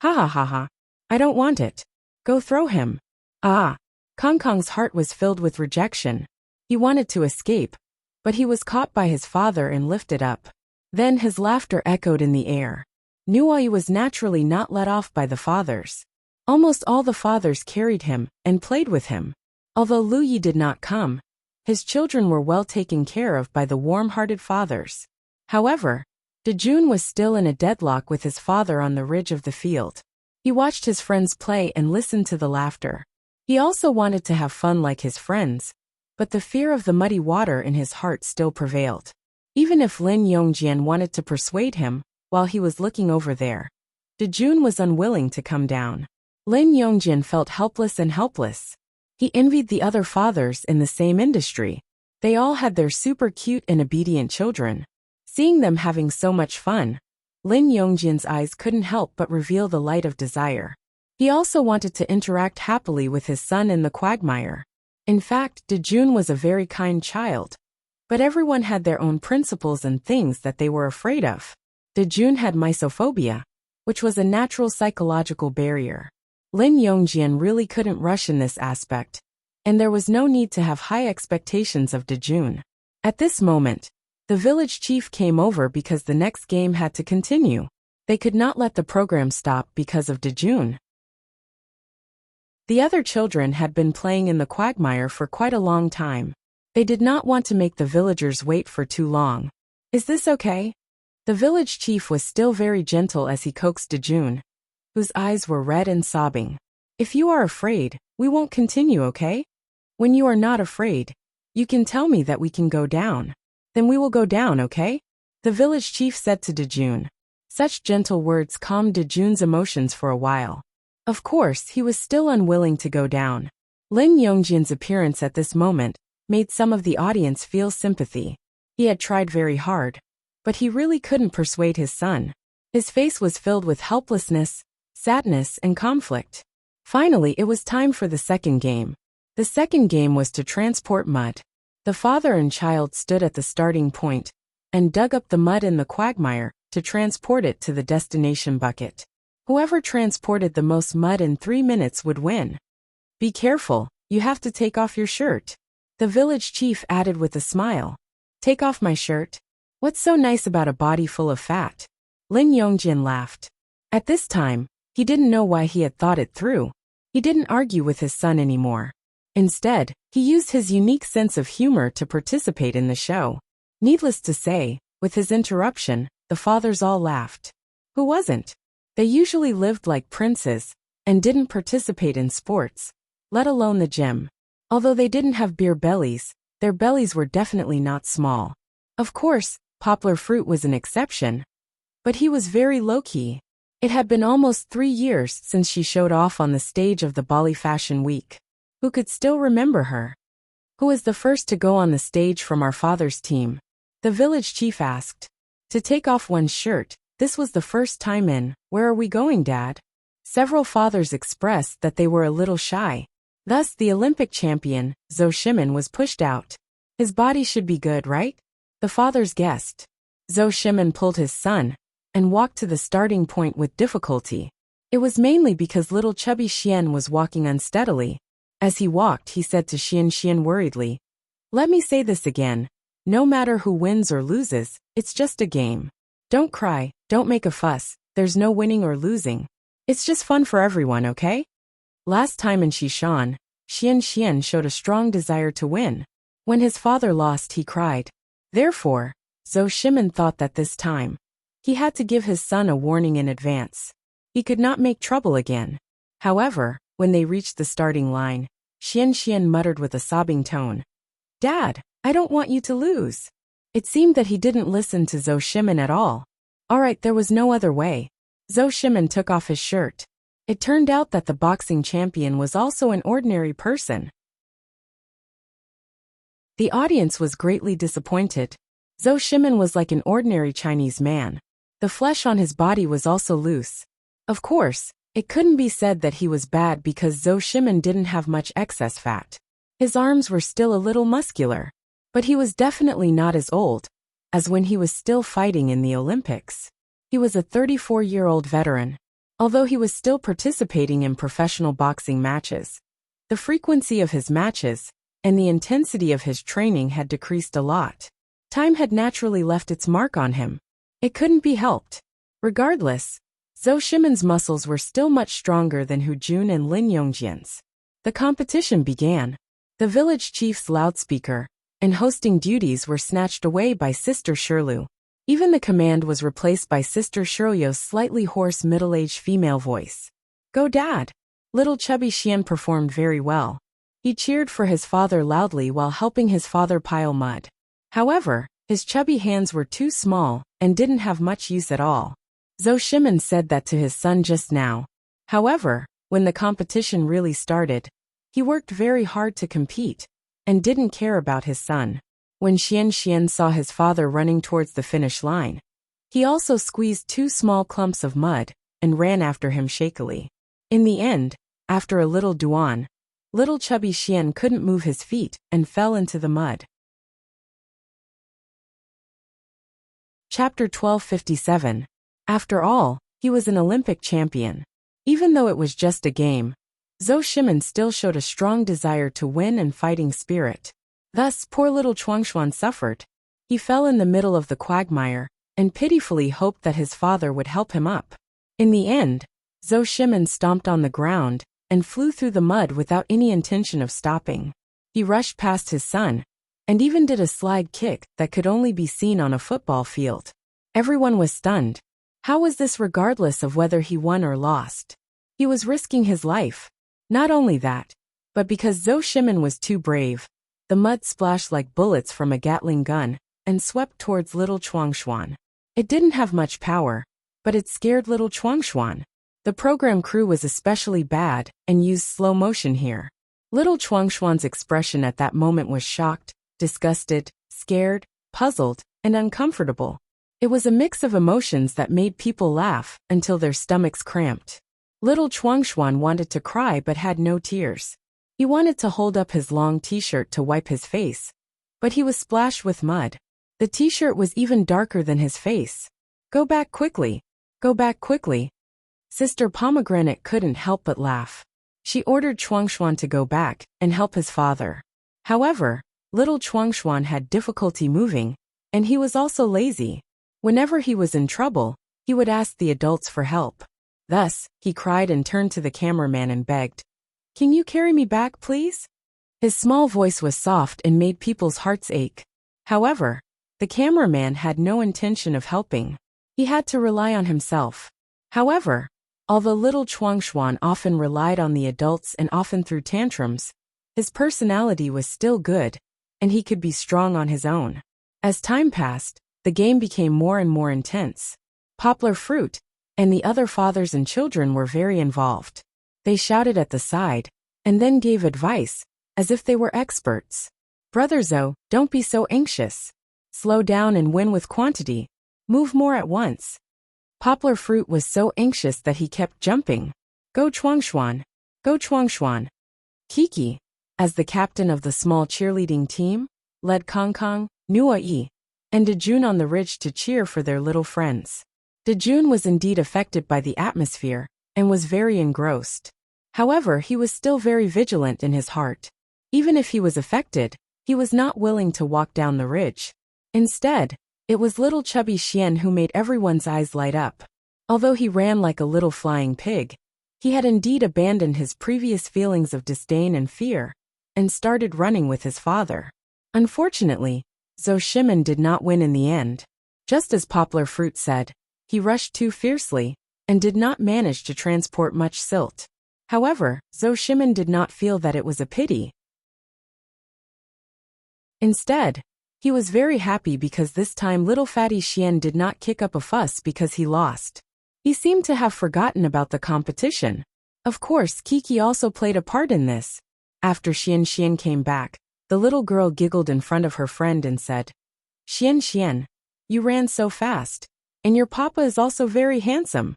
Ha ha ha ha. I don't want it. Go throw him. Ah. Kong Kong's heart was filled with rejection. He wanted to escape, but he was caught by his father and lifted up. Then his laughter echoed in the air. Nuai was naturally not let off by the fathers. Almost all the fathers carried him and played with him. Although Lu Yi did not come, his children were well taken care of by the warm-hearted fathers. However, Dejun was still in a deadlock with his father on the ridge of the field. He watched his friends play and listened to the laughter. He also wanted to have fun like his friends, but the fear of the muddy water in his heart still prevailed. Even if Lin Yongjian wanted to persuade him while he was looking over there, Dejun was unwilling to come down. Lin Yongjian felt helpless and helpless. He envied the other fathers in the same industry. They all had their super cute and obedient children. Seeing them having so much fun, Lin Yongjian's eyes couldn't help but reveal the light of desire. He also wanted to interact happily with his son in the quagmire. In fact, Dejun was a very kind child. But everyone had their own principles and things that they were afraid of. Dejun had misophobia, which was a natural psychological barrier. Lin Yongjian really couldn't rush in this aspect, and there was no need to have high expectations of Dejun. At this moment, the village chief came over because the next game had to continue. They could not let the program stop because of Dejun. The other children had been playing in the quagmire for quite a long time. They did not want to make the villagers wait for too long. Is this okay? The village chief was still very gentle as he coaxed Dejun, whose eyes were red and sobbing. If you are afraid, we won't continue, okay? When you are not afraid, you can tell me that we can go down. Then we will go down, okay? The village chief said to Dejun. Such gentle words calmed Dejun's emotions for a while. Of course, he was still unwilling to go down. Lin Yongjian's appearance at this moment made some of the audience feel sympathy. He had tried very hard, but he really couldn't persuade his son. His face was filled with helplessness, sadness, and conflict. Finally, it was time for the second game. The second game was to transport mud. The father and child stood at the starting point and dug up the mud in the quagmire to transport it to the destination bucket. Whoever transported the most mud in 3 minutes would win. Be careful, you have to take off your shirt. The village chief added with a smile. Take off my shirt? What's so nice about a body full of fat? Lin Yongjian laughed. At this time, he didn't know why he had thought it through. He didn't argue with his son anymore. Instead, he used his unique sense of humor to participate in the show. Needless to say, with his interruption, the fathers all laughed. Who wasn't? They usually lived like princes and didn't participate in sports, let alone the gym. Although they didn't have beer bellies, their bellies were definitely not small. Of course, poplar fruit was an exception, but he was very low-key. It had been almost 3 years since she showed off on the stage of the Bali Fashion Week. Who could still remember her? Who was the first to go on the stage from our father's team? The village chief asked. To take off one's shirt, this was the first time in, "Where are we going, Dad?" Several fathers expressed that they were a little shy. Thus the Olympic champion, Zhou Shimin, was pushed out. His body should be good, right? The fathers guessed. Zhou Shimin pulled his son and walked to the starting point with difficulty. It was mainly because little chubby Xian was walking unsteadily. As he walked, he said to Xian worriedly, "Let me say this again. No matter who wins or loses, it's just a game. Don't cry, don't make a fuss, there's no winning or losing. It's just fun for everyone, okay?" Last time in Xishan, Xian showed a strong desire to win. When his father lost, he cried. Therefore, Zhou Shimin thought that this time, he had to give his son a warning in advance. He could not make trouble again. However, when they reached the starting line, Xian muttered with a sobbing tone, "Dad, I don't want you to lose." It seemed that he didn't listen to Zhou Shimin at all. Alright, there was no other way. Zhou Shimin took off his shirt. It turned out that the boxing champion was also an ordinary person. The audience was greatly disappointed. Zhou Shimin was like an ordinary Chinese man. The flesh on his body was also loose. Of course, it couldn't be said that he was bad because Zhou Shimin didn't have much excess fat. His arms were still a little muscular, but he was definitely not as old as when he was still fighting in the Olympics. He was a 34-year-old veteran. Although he was still participating in professional boxing matches, the frequency of his matches and the intensity of his training had decreased a lot. Time had naturally left its mark on him. It couldn't be helped. Regardless, Zhou Shimin's muscles were still much stronger than Hu Jun and Lin Yongjian's. The competition began. The village chief's loudspeaker and hosting duties were snatched away by Sister Shirlu. Even the command was replaced by Sister Shirlyo's slightly hoarse middle-aged female voice. "Go, Dad!" Little chubby Xian performed very well. He cheered for his father loudly while helping his father pile mud. However, his chubby hands were too small and didn't have much use at all. Zhou Shimin said that to his son just now. However, when the competition really started, he worked very hard to compete and didn't care about his son. When Xian saw his father running towards the finish line, he also squeezed 2 small clumps of mud and ran after him shakily. In the end, after a little duan, little chubby Xian couldn't move his feet and fell into the mud. Chapter 1257. After all, he was an Olympic champion. Even though it was just a game, Zhou Shimin still showed a strong desire to win and fighting spirit. Thus, poor little Chuangshuan suffered. He fell in the middle of the quagmire and pitifully hoped that his father would help him up. In the end, Zhou Shimin stomped on the ground and flew through the mud without any intention of stopping. He rushed past his son and even did a slide kick that could only be seen on a football field. Everyone was stunned. How was this regardless of whether he won or lost? He was risking his life. Not only that, but because Zhou Shimin was too brave, the mud splashed like bullets from a Gatling gun and swept towards little Chuangshuan. It didn't have much power, but it scared little Chuangshuan. The program crew was especially bad and used slow motion here. Little Chuangshuan's expression at that moment was shocked, disgusted, scared, puzzled, and uncomfortable. It was a mix of emotions that made people laugh until their stomachs cramped. Little Chuangshuan wanted to cry but had no tears. He wanted to hold up his long t-shirt to wipe his face, but he was splashed with mud. The t-shirt was even darker than his face. "Go back quickly. Go back quickly." Sister Pomegranate couldn't help but laugh. She ordered Chuangshuan to go back and help his father. However, little Chuangshuan had difficulty moving, and he was also lazy. Whenever he was in trouble, he would ask the adults for help. Thus, he cried and turned to the cameraman and begged, "Can you carry me back, please?" His small voice was soft and made people's hearts ache. However, the cameraman had no intention of helping. He had to rely on himself. However, although little Chuangshuan often relied on the adults and often threw tantrums, his personality was still good, and he could be strong on his own. As time passed, the game became more and more intense. Poplar Fruit and the other fathers and children were very involved. They shouted at the side, and then gave advice, as if they were experts. Brother Zo, don't be so anxious. Slow down and win with quantity. Move more at once. Poplar Fruit was so anxious that he kept jumping. Go Chuangshuan. Go Chuangshuan. Kiki, as the captain of the small cheerleading team, led Kong Kong, Nua and Dejun on the ridge to cheer for their little friends. Dejun was indeed affected by the atmosphere, and was very engrossed. However, he was still very vigilant in his heart. Even if he was affected, he was not willing to walk down the ridge. Instead, it was little chubby Xian who made everyone's eyes light up. Although he ran like a little flying pig, he had indeed abandoned his previous feelings of disdain and fear, and started running with his father. Unfortunately, Zhou Shimin did not win in the end. Just as Poplar Fruit said, he rushed too fiercely, and did not manage to transport much silt. However, Zhou Shimin did not feel that it was a pity. Instead, he was very happy because this time little fatty Xian did not kick up a fuss because he lost. He seemed to have forgotten about the competition. Of course, Kiki also played a part in this. After Xian came back, the little girl giggled in front of her friend and said, Xian, you ran so fast. And your papa is also very handsome.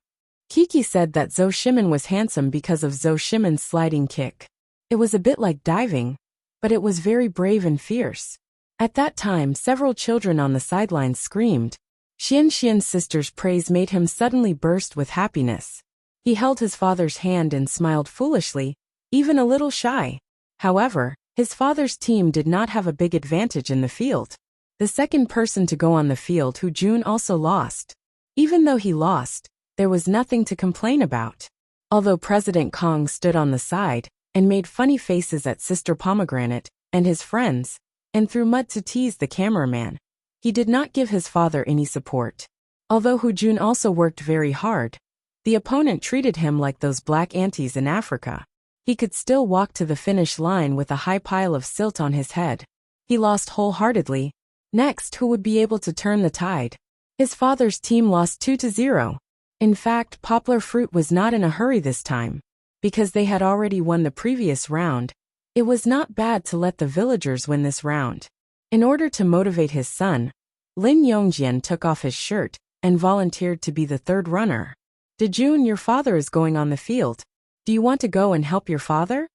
Kiki said that Zhou Shimin was handsome because of Zhou Shimin's sliding kick. It was a bit like diving, but it was very brave and fierce. At that time, several children on the sidelines screamed. Xian's sister's praise made him suddenly burst with happiness. He held his father's hand and smiled foolishly, even a little shy. However, his father's team did not have a big advantage in the field. The second person to go on the field, Hu Jun, also lost. Even though he lost, there was nothing to complain about. Although President Kong stood on the side and made funny faces at Sister Pomegranate and his friends, and threw mud to tease the cameraman, he did not give his father any support. Although Hu Jun also worked very hard, the opponent treated him like those black aunties in Africa. He could still walk to the finish line with a high pile of silt on his head. He lost wholeheartedly. Next, who would be able to turn the tide? His father's team lost 2-0. In fact, Poplar Fruit was not in a hurry this time. Because they had already won the previous round, it was not bad to let the villagers win this round. In order to motivate his son, Lin Yongjian took off his shirt and volunteered to be the third runner. Dejun, your father is going on the field. Do you want to go and help your father?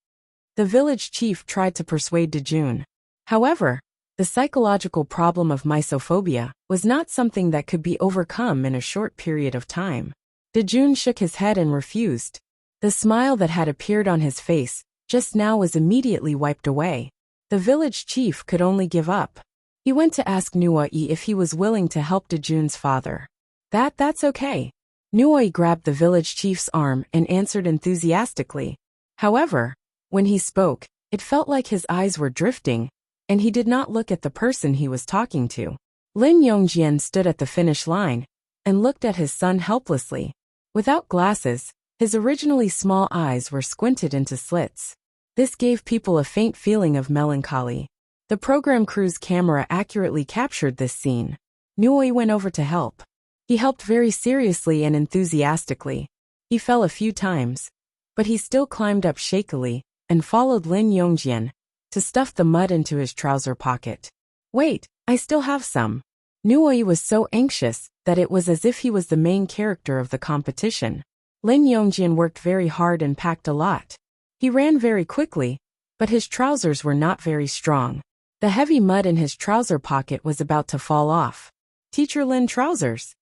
The village chief tried to persuade Dejun. However, the psychological problem of mysophobia was not something that could be overcome in a short period of time. Dejun shook his head and refused. The smile that had appeared on his face just now was immediately wiped away. The village chief could only give up. He went to ask Nuoi if he was willing to help Dejun's father. That's okay. Nuoi grabbed the village chief's arm and answered enthusiastically. However, when he spoke, it felt like his eyes were drifting, and he did not look at the person he was talking to. Lin Yongjian stood at the finish line and looked at his son helplessly. Without glasses, his originally small eyes were squinted into slits. This gave people a faint feeling of melancholy. The program crew's camera accurately captured this scene. Nuoi went over to help. He helped very seriously and enthusiastically. He fell a few times, but he still climbed up shakily and followed Lin Yongjian to stuff the mud into his trouser pocket. Wait, I still have some. Nuoi was so anxious that it was as if he was the main character of the competition. Lin Yongjian worked very hard and packed a lot. He ran very quickly, but his trousers were not very strong. The heavy mud in his trouser pocket was about to fall off. Teacher Lin, trousers.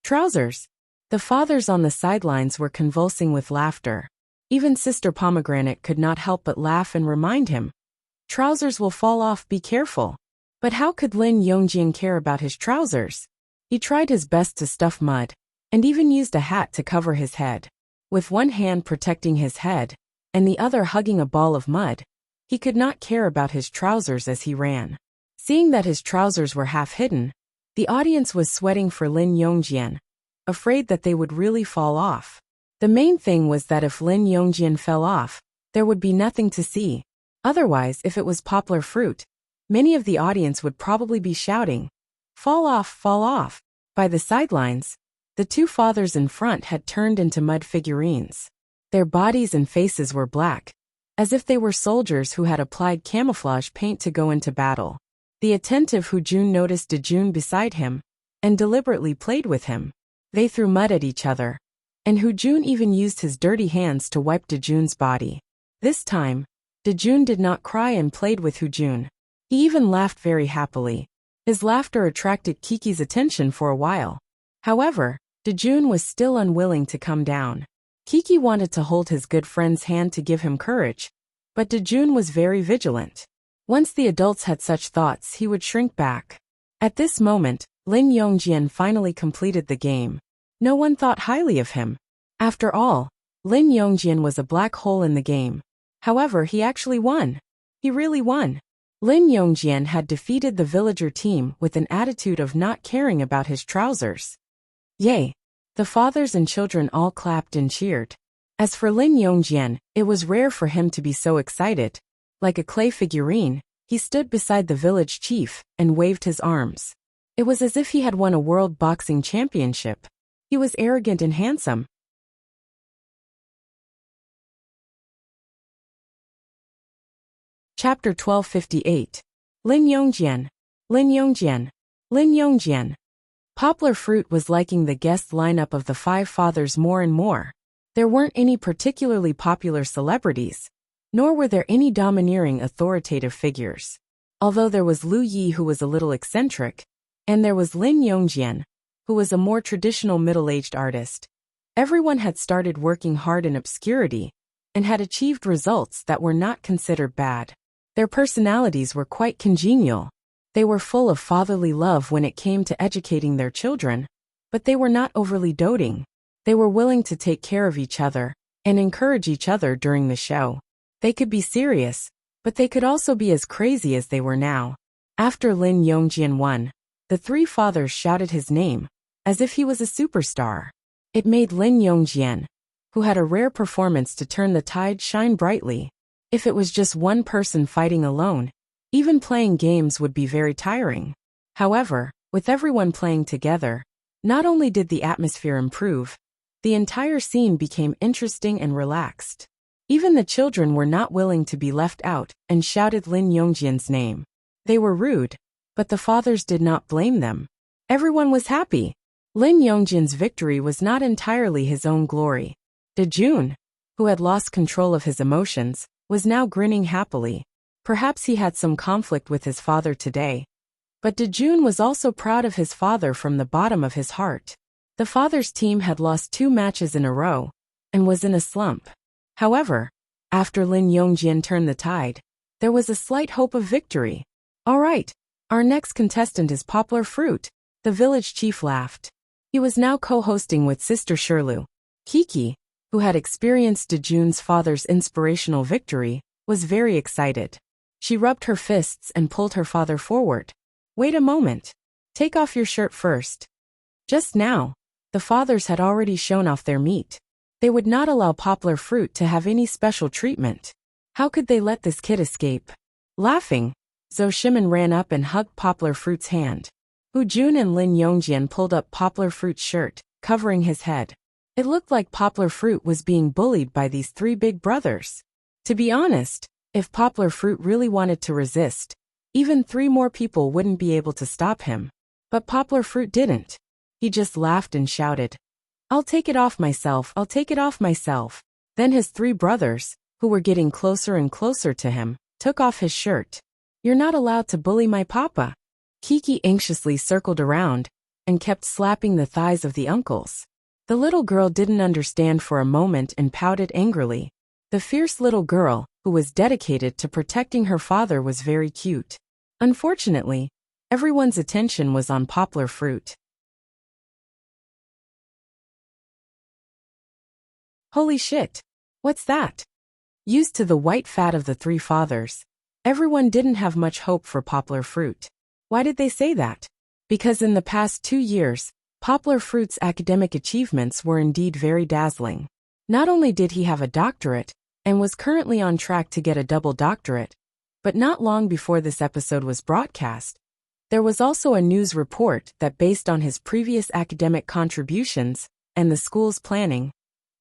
Trousers. The fathers on the sidelines were convulsing with laughter. Even Sister Pomegranate could not help but laugh and remind him. Trousers will fall off, be careful. But how could Lin Yongjian care about his trousers? He tried his best to stuff mud, and even used a hat to cover his head. With one hand protecting his head, and the other hugging a ball of mud, he could not care about his trousers as he ran. Seeing that his trousers were half hidden, the audience was sweating for Lin Yongjian, afraid that they would really fall off. The main thing was that if Lin Yongjian fell off, there would be nothing to see. Otherwise, if it was Poplar Fruit, Many of the audience would probably be shouting, "Fall off, fall off." By the sidelines, the two fathers in front had turned into mud figurines. Their bodies and faces were black, as if they were soldiers who had applied camouflage paint to go into battle. The attentive Jun noticed Jun beside him, and deliberately played with him. They threw mud at each other, and Jun even used his dirty hands to wipe Jun's body. This time, Jun did not cry and played with Jun. He even laughed very happily. His laughter attracted Kiki's attention for a while. However, Jun was still unwilling to come down. Kiki wanted to hold his good friend's hand to give him courage, but Jun was very vigilant. Once the adults had such thoughts, he would shrink back. At this moment, Lin Yongjian finally completed the game. No one thought highly of him. After all, Lin Yongjian was a black hole in the game. However, he actually won. He really won. Lin Yongjian had defeated the villager team with an attitude of not caring about his trousers. Yay! The fathers and children all clapped and cheered. As for Lin Yongjian, it was rare for him to be so excited. Like a clay figurine, he stood beside the village chief and waved his arms. It was as if he had won a world boxing championship. He was arrogant and handsome. Chapter 1258. Lin Yongjian. Lin Yongjian. Lin Yongjian. Poplar Fruit was liking the guest lineup of the five fathers more and more. There weren't any particularly popular celebrities, nor were there any domineering authoritative figures. Although there was Lu Yi, who was a little eccentric, and there was Lin Yongjian, who was a more traditional middle-aged artist. Everyone had started working hard in obscurity and had achieved results that were not considered bad. Their personalities were quite congenial. They were full of fatherly love when it came to educating their children, but they were not overly doting. They were willing to take care of each other and encourage each other during the show. They could be serious, but they could also be as crazy as they were now. After Lin Yongjian won, the three fathers shouted his name, as if he was a superstar. It made Lin Yongjian, who had a rare performance to turn the tide, shine brightly. If it was just one person fighting alone, even playing games would be very tiring. However, with everyone playing together, not only did the atmosphere improve, the entire scene became interesting and relaxed. Even the children were not willing to be left out and shouted Lin Yongjian's name. They were rude, but the fathers did not blame them. Everyone was happy. Lin Yongjian's victory was not entirely his own glory. Jun, who had lost control of his emotions, was now grinning happily. Perhaps he had some conflict with his father today. But Jun was also proud of his father from the bottom of his heart. The father's team had lost 2 matches in a row and was in a slump. However, after Lin Yongjian turned the tide, there was a slight hope of victory. All right, our next contestant is Poplar Fruit. The village chief laughed. He was now co-hosting with Sister Shirlu. Kiki, who had experienced Jun's father's inspirational victory, was very excited. She rubbed her fists and pulled her father forward. Wait a moment. Take off your shirt first. Just now, the fathers had already shown off their meat. They would not allow Poplar Fruit to have any special treatment. How could they let this kid escape? Laughing, Zhou Shimin ran up and hugged Poplar Fruit's hand. Jun and Lin Yongjian pulled up Poplar Fruit's shirt, covering his head. It looked like Poplar Fruit was being bullied by these 3 big brothers. To be honest, if Poplar Fruit really wanted to resist, even 3 more people wouldn't be able to stop him. But Poplar Fruit didn't. He just laughed and shouted, "I'll take it off myself, I'll take it off myself." Then his 3 brothers, who were getting closer and closer to him, took off his shirt. "You're not allowed to bully my papa." Kiki anxiously circled around and kept slapping the thighs of the uncles. The little girl didn't understand for a moment and pouted angrily. The fierce little girl, who was dedicated to protecting her father, was very cute. Unfortunately, everyone's attention was on Poplar Fruit. Holy shit! What's that? Used to the white fat of the 3 fathers, everyone didn't have much hope for Poplar Fruit. Why did they say that? Because in the past 2 years, Poplar Fruit's academic achievements were indeed very dazzling. Not only did he have a doctorate, and was currently on track to get a double doctorate, But not long before this episode was broadcast, there was also a news report that based on his previous academic contributions and the school's planning,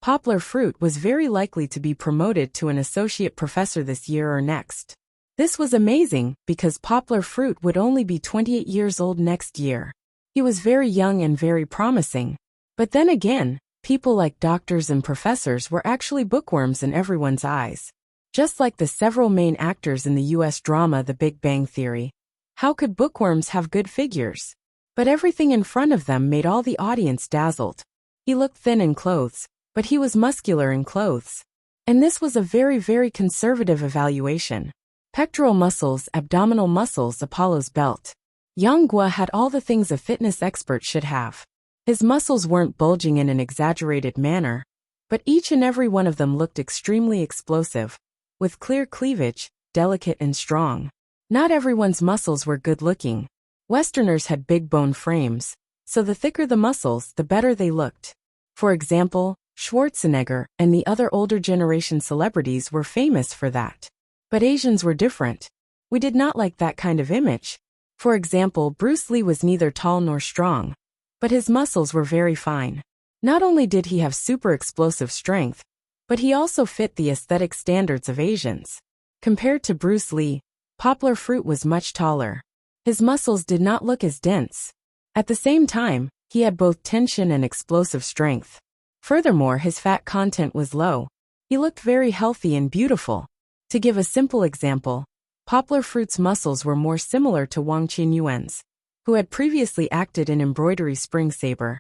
Poplar Fruit was very likely to be promoted to an associate professor this year or next. This was amazing because Poplar Fruit would only be 28 years old next year. He was very young and very promising. But then again, people like doctors and professors were actually bookworms in everyone's eyes. Just like the several main actors in the US drama The Big Bang Theory. How could bookworms have good figures? But everything in front of them made all the audience dazzled. He looked thin in clothes, but he was muscular in clothes. And this was a very, very conservative evaluation. Pectoral muscles, abdominal muscles, Apollo's belt. Yang Guo had all the things a fitness expert should have. His muscles weren't bulging in an exaggerated manner, but each and every one of them looked extremely explosive, with clear cleavage, delicate and strong. Not everyone's muscles were good-looking. Westerners had big bone frames, so the thicker the muscles, the better they looked. For example, Schwarzenegger and the other older generation celebrities were famous for that. But Asians were different. We did not like that kind of image. For example, Bruce Lee was neither tall nor strong, but his muscles were very fine. Not only did he have super explosive strength, but he also fit the aesthetic standards of Asians. Compared to Bruce Lee, Poplar Fruit was much taller. His muscles did not look as dense. At the same time, he had both tension and explosive strength. Furthermore, his fat content was low. He looked very healthy and beautiful. To give a simple example, Poplar Fruit's muscles were more similar to Wang Qinyuan's, who had previously acted in Embroidery Spring Saber,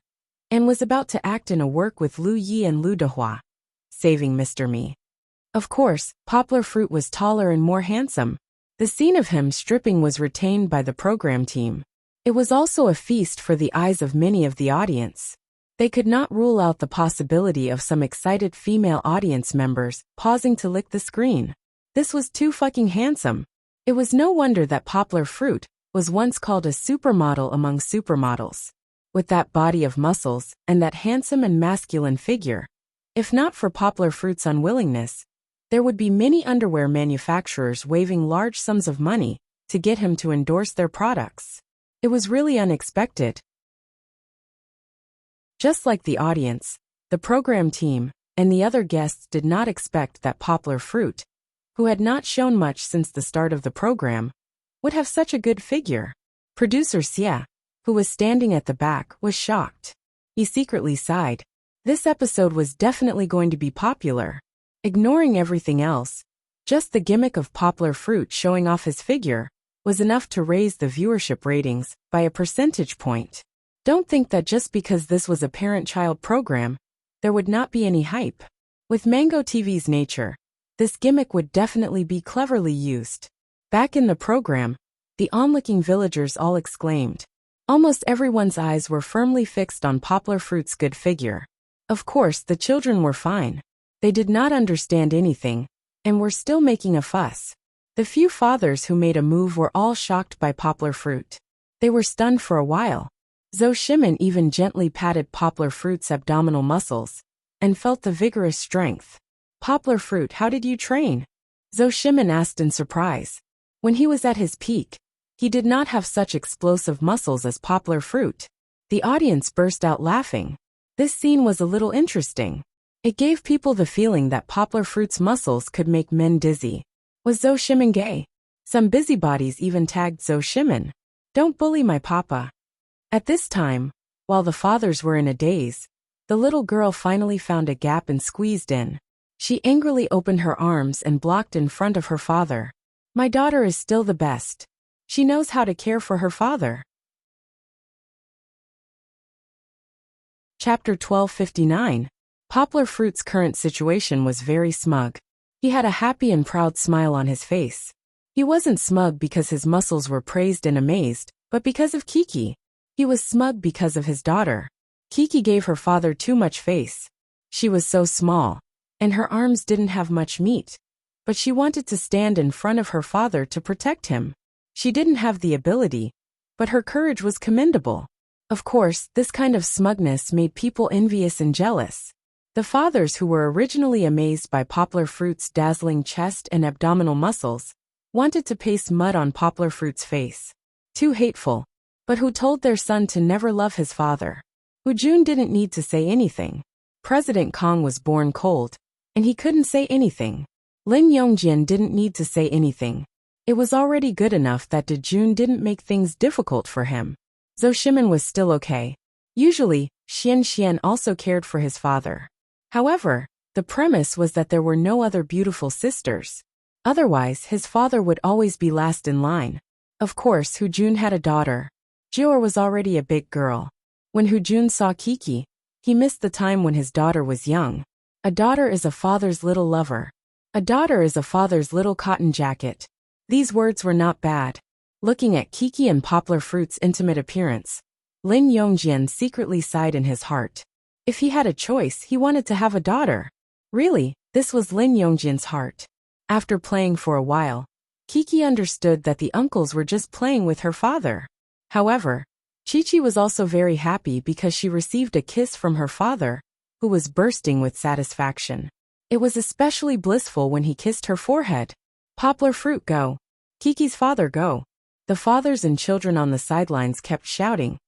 and was about to act in a work with Lu Yi and Lu Dehua, Saving Mr. Me. Of course, Poplar Fruit was taller and more handsome. The scene of him stripping was retained by the program team. It was also a feast for the eyes of many of the audience. They could not rule out the possibility of some excited female audience members pausing to lick the screen. This was too fucking handsome. It was no wonder that Poplar Fruit was once called a supermodel among supermodels. With that body of muscles and that handsome and masculine figure, if not for Poplar Fruit's unwillingness, there would be many underwear manufacturers waving large sums of money to get him to endorse their products. It was really unexpected. Just like the audience, the program team, and the other guests did not expect that Poplar Fruit, who had not shown much since the start of the program, would have such a good figure. Producer Xia, who was standing at the back, was shocked. He secretly sighed. This episode was definitely going to be popular. Ignoring everything else, just the gimmick of Poplar Fruit showing off his figure was enough to raise the viewership ratings by a percentage point. Don't think that just because this was a parent-child program, there would not be any hype. With Mango TV's nature, this gimmick would definitely be cleverly used. Back in the program, the onlooking villagers all exclaimed. Almost everyone's eyes were firmly fixed on Poplar Fruit's good figure. Of course, the children were fine. They did not understand anything, and were still making a fuss. The few fathers who made a move were all shocked by Poplar Fruit. They were stunned for a while. Zhou Shimin even gently patted Poplar Fruit's abdominal muscles, and felt the vigorous strength. Poplar Fruit, how did you train? Zhou Shimin asked in surprise. When he was at his peak, he did not have such explosive muscles as Poplar Fruit. The audience burst out laughing. This scene was a little interesting. It gave people the feeling that Poplar Fruit's muscles could make men dizzy. Was Zhou Shimin gay? Some busybodies even tagged Zhou Shimin. Don't bully my papa. At this time, while the fathers were in a daze, the little girl finally found a gap and squeezed in. She angrily opened her arms and blocked in front of her father. My daughter is still the best. She knows how to care for her father. Chapter 1259. Poplar Fruit's current situation was very smug. He had a happy and proud smile on his face. He wasn't smug because his muscles were praised and amazed, but because of Kiki. He was smug because of his daughter. Kiki gave her father too much face. She was so small, and her arms didn't have much meat. But she wanted to stand in front of her father to protect him. She didn't have the ability, but her courage was commendable. Of course, this kind of smugness made people envious and jealous. The fathers who were originally amazed by Poplar Fruit's dazzling chest and abdominal muscles wanted to paste mud on Poplar Fruit's face. Too hateful. But who told their son to never love his father? Jun didn't need to say anything. President Kong was born cold, and he couldn't say anything. Lin Yongjian didn't need to say anything. It was already good enough that Jun didn't make things difficult for him. Zhou Shimin was still okay. Usually, Xian also cared for his father. However, the premise was that there were no other beautiful sisters. Otherwise, his father would always be last in line. Of course, Jun had a daughter. Jior was already a big girl. When Jun saw Kiki, he missed the time when his daughter was young. A daughter is a father's little lover. A daughter is a father's little cotton jacket. These words were not bad. Looking at Kiki and Poplar Fruit's intimate appearance, Lin Yongjian secretly sighed in his heart. If he had a choice, he wanted to have a daughter. Really, this was Lin Yongjian's heart. After playing for a while, Kiki understood that the uncles were just playing with her father. However, Chi-Chi was also very happy because she received a kiss from her father, who was bursting with satisfaction. It was especially blissful when he kissed her forehead. Poplar Fruit go. Kiki's father go. The fathers and children on the sidelines kept shouting,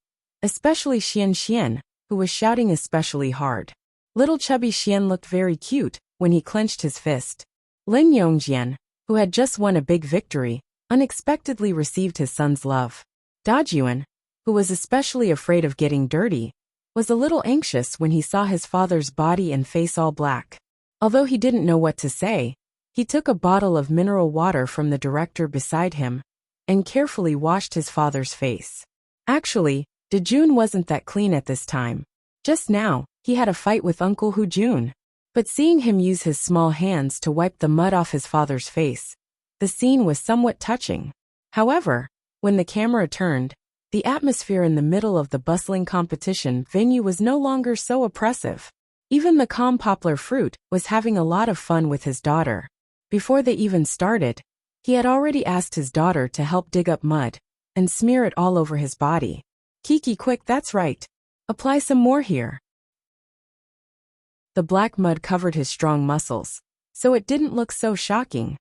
especially Xian, who was shouting especially hard. Little chubby Xian looked very cute when he clenched his fist. Lin Yongjian, who had just won a big victory, unexpectedly received his son's love. Dajuan, who was especially afraid of getting dirty, was a little anxious when he saw his father's body and face all black. Although he didn't know what to say, he took a bottle of mineral water from the director beside him and carefully washed his father's face. Actually, Jun wasn't that clean at this time. Just now, he had a fight with Uncle Jun. But seeing him use his small hands to wipe the mud off his father's face, the scene was somewhat touching. However, when the camera turned, the atmosphere in the middle of the bustling competition venue was no longer so oppressive. Even the calm Poplar Fruit was having a lot of fun with his daughter. Before they even started, he had already asked his daughter to help dig up mud and smear it all over his body. Kiki, quick, that's right. Apply some more here. The black mud covered his strong muscles, so it didn't look so shocking.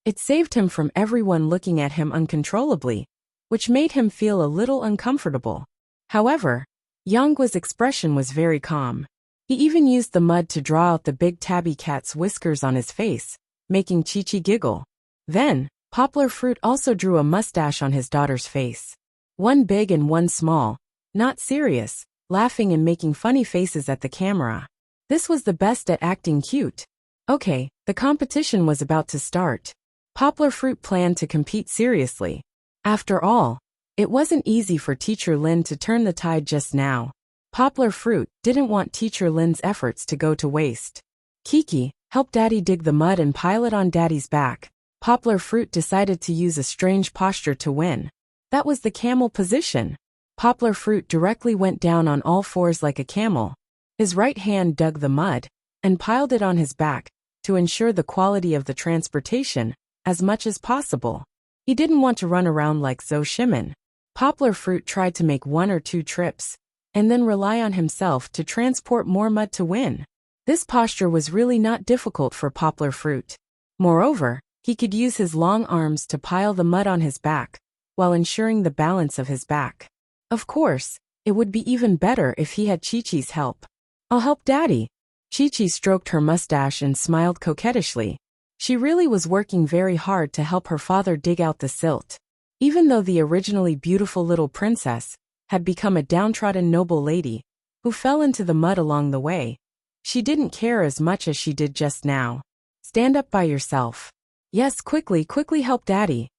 It saved him from everyone looking at him uncontrollably, which made him feel a little uncomfortable. However, Yanggua's expression was very calm. He even used the mud to draw out the big tabby cat's whiskers on his face, making Chi-Chi giggle. Then, Poplar Fruit also drew a mustache on his daughter's face. One big and one small, not serious, laughing and making funny faces at the camera. This was the best at acting cute. Okay, the competition was about to start. Poplar Fruit planned to compete seriously. After all, it wasn't easy for Teacher Lin to turn the tide just now. Poplar Fruit didn't want Teacher Lin's efforts to go to waste. Kiki, help Daddy dig the mud and pile it on Daddy's back. Poplar Fruit decided to use a strange posture to win. That was the camel position. Poplar Fruit directly went down on all fours like a camel. His right hand dug the mud and piled it on his back to ensure the quality of the transportation as much as possible. He didn't want to run around like Zhou Shimin. Poplar Fruit tried to make 1 or 2 trips and then rely on himself to transport more mud to win. This posture was really not difficult for Poplar Fruit. Moreover, he could use his long arms to pile the mud on his back, while ensuring the balance of his back. Of course, it would be even better if he had Chi-Chi's help. I'll help Daddy. Chi-Chi stroked her mustache and smiled coquettishly. She really was working very hard to help her father dig out the silt. Even though the originally beautiful little princess had become a downtrodden noble lady who fell into the mud along the way, she didn't care as much as she did just now. Stand up by yourself. Yes, quickly help Daddy.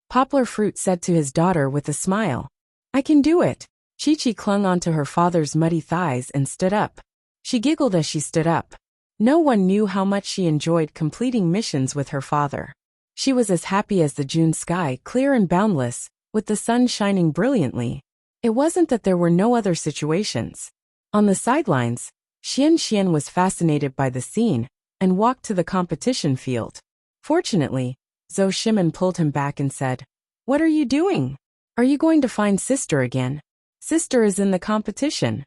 Poplar Fruit said to his daughter with a smile. I can do it. Chi-Chi clung onto her father's muddy thighs and stood up. She giggled as she stood up. No one knew how much she enjoyed completing missions with her father. She was as happy as the June sky, clear and boundless, with the sun shining brilliantly. It wasn't that there were no other situations. On the sidelines, Xian was fascinated by the scene and walked to the competition field. Fortunately, Zhou Shimin pulled him back and said, What are you doing? Are you going to find Sister again? Sister is in the competition.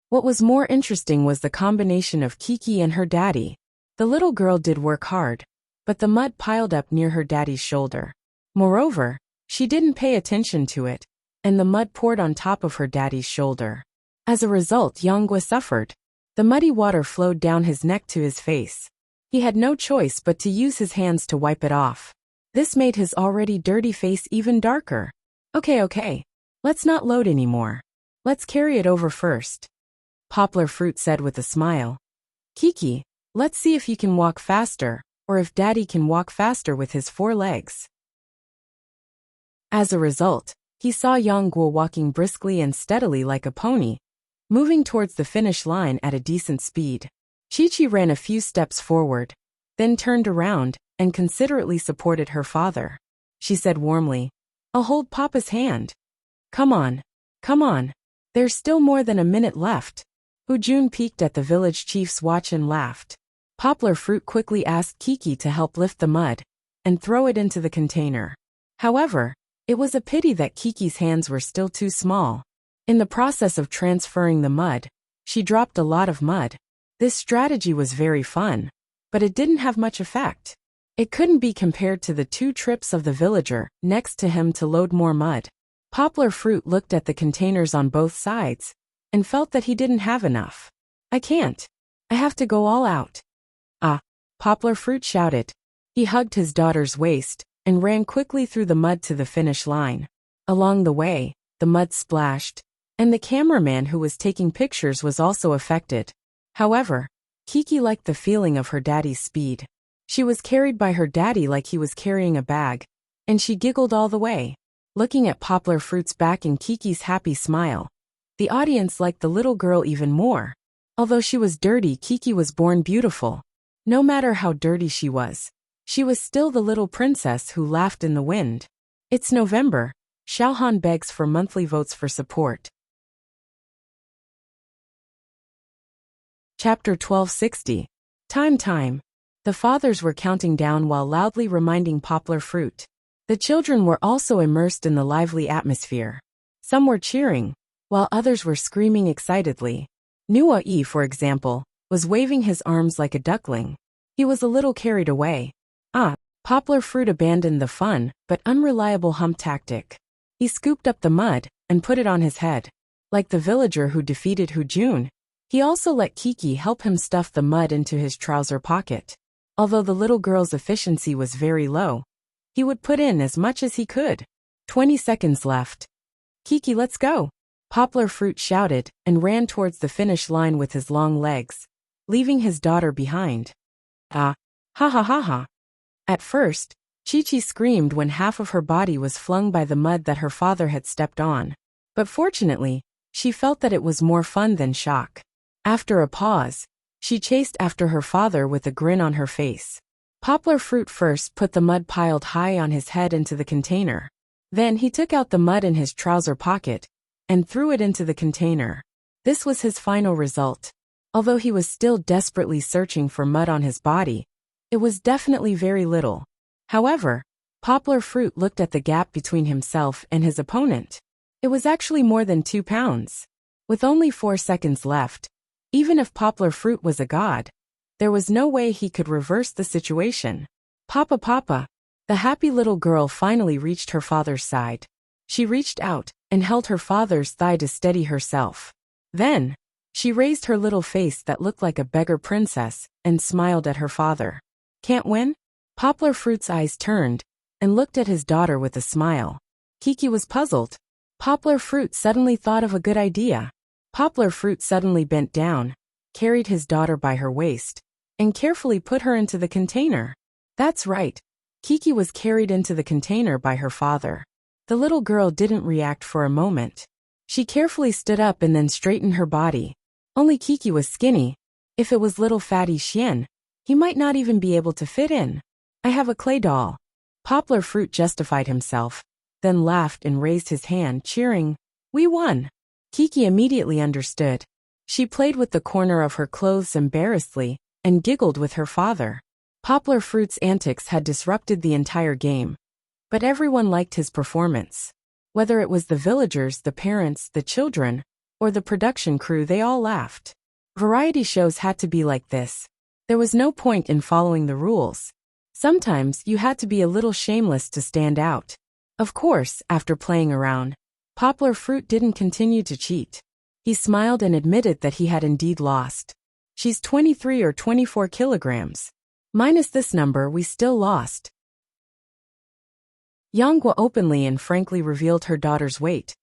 What was more interesting was the combination of Kiki and her daddy. The little girl did work hard, but the mud piled up near her daddy's shoulder. Moreover, she didn't pay attention to it, and the mud poured on top of her daddy's shoulder. As a result, Yonggwa suffered. The muddy water flowed down his neck to his face. He had no choice but to use his hands to wipe it off. This made his already dirty face even darker. Okay. Let's not load anymore. Let's carry it over first. Poplar Fruit said with a smile. Kiki, let's see if you can walk faster, or if Daddy can walk faster with his 4 legs. As a result, he saw Yonggwa walking briskly and steadily like a pony, moving towards the finish line at a decent speed. Chi-Chi ran a few steps forward, then turned around and considerately supported her father. She said warmly, "I'll hold Papa's hand. Come on. There's still more than a minute left." Hu-Jun peeked at the village chief's watch and laughed. Poplar Fruit quickly asked Kiki to help lift the mud and throw it into the container. However, it was a pity that Kiki's hands were still too small. In the process of transferring the mud, she dropped a lot of mud. This strategy was very fun, but it didn't have much effect. It couldn't be compared to the 2 trips of the villager next to him to load more mud. Poplar Fruit looked at the containers on both sides and felt that he didn't have enough. "I can't. I have to go all out." "Ah," Poplar Fruit shouted. He hugged his daughter's waist and ran quickly through the mud to the finish line. Along the way, the mud splashed, and the cameraman who was taking pictures was also affected. However, Kiki liked the feeling of her daddy's speed. She was carried by her daddy like he was carrying a bag, and she giggled all the way. Looking at Poplar Fruit's back and Kiki's happy smile, the audience liked the little girl even more. Although she was dirty, Kiki was born beautiful. No matter how dirty she was still the little princess who laughed in the wind. It's November. Xiaohan begs for monthly votes for support. Chapter 1260. Time. The fathers were counting down while loudly reminding Poplar Fruit. The children were also immersed in the lively atmosphere. Some were cheering, while others were screaming excitedly. Nua, for example, was waving his arms like a duckling. He was a little carried away. Poplar Fruit abandoned the fun but unreliable hump tactic. He scooped up the mud and put it on his head. Like the villager who defeated Hu-Jun, he also let Kiki help him stuff the mud into his trouser pocket. Although the little girl's efficiency was very low, he would put in as much as he could. 20 seconds left. "Kiki, let's go," Poplar Fruit shouted and ran towards the finish line with his long legs, leaving his daughter behind. Ha. At first, Chi-Chi screamed when half of her body was flung by the mud that her father had stepped on. But fortunately, she felt that it was more fun than shock. After a pause, she chased after her father with a grin on her face. Poplar Fruit first put the mud piled high on his head into the container. Then he took out the mud in his trouser pocket and threw it into the container. This was his final result. Although he was still desperately searching for mud on his body, it was definitely very little. However, Poplar Fruit looked at the gap between himself and his opponent. It was actually more than 2 pounds. With only 4 seconds left, even if Poplar Fruit was a god, there was no way he could reverse the situation. Papa. The happy little girl finally reached her father's side. She reached out and held her father's thigh to steady herself. Then, she raised her little face that looked like a beggar princess and smiled at her father. "Can't win?" Poplar Fruit's eyes turned and looked at his daughter with a smile. Kiki was puzzled. Poplar Fruit suddenly thought of a good idea. Poplar Fruit suddenly bent down, carried his daughter by her waist, and carefully put her into the container. That's right. Kiki was carried into the container by her father. The little girl didn't react for a moment. She carefully stood up and then straightened her body. Only Kiki was skinny. If it was little fatty Xian, he might not even be able to fit in. "I have a clay doll." Poplar Fruit justified himself, then laughed and raised his hand, cheering, "We won." Kiki immediately understood. She played with the corner of her clothes embarrassedly and giggled with her father. Poplar Fruit's antics had disrupted the entire game, but everyone liked his performance. Whether it was the villagers, the parents, the children, or the production crew, they all laughed. Variety shows had to be like this. There was no point in following the rules. Sometimes you had to be a little shameless to stand out. Of course, after playing around, Poplar Fruit didn't continue to cheat. He smiled and admitted that he had indeed lost. She's 23 or 24 kilograms. Minus this number, we still lost. Yanghua openly and frankly revealed her daughter's weight.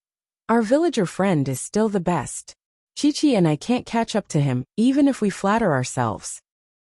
Our villager friend is still the best. Chi-Chi and I can't catch up to him, even if we flatter ourselves.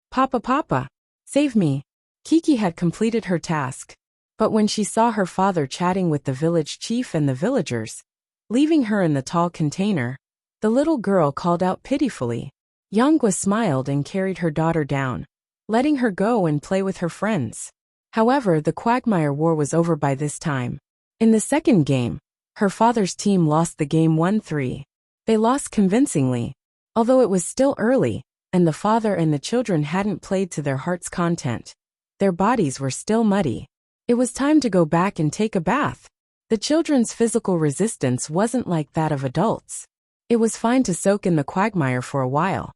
Papa, save me. Kiki had completed her task. But when she saw her father chatting with the village chief and the villagers, leaving her in the tall container, the little girl called out pitifully. Yanghua smiled and carried her daughter down, letting her go and play with her friends. However, the Quagmire War was over by this time. In the second game, her father's team lost the game 1-3. They lost convincingly, although it was still early, and the father and the children hadn't played to their heart's content. Their bodies were still muddy. It was time to go back and take a bath. The children's physical resistance wasn't like that of adults. It was fine to soak in the quagmire for a while.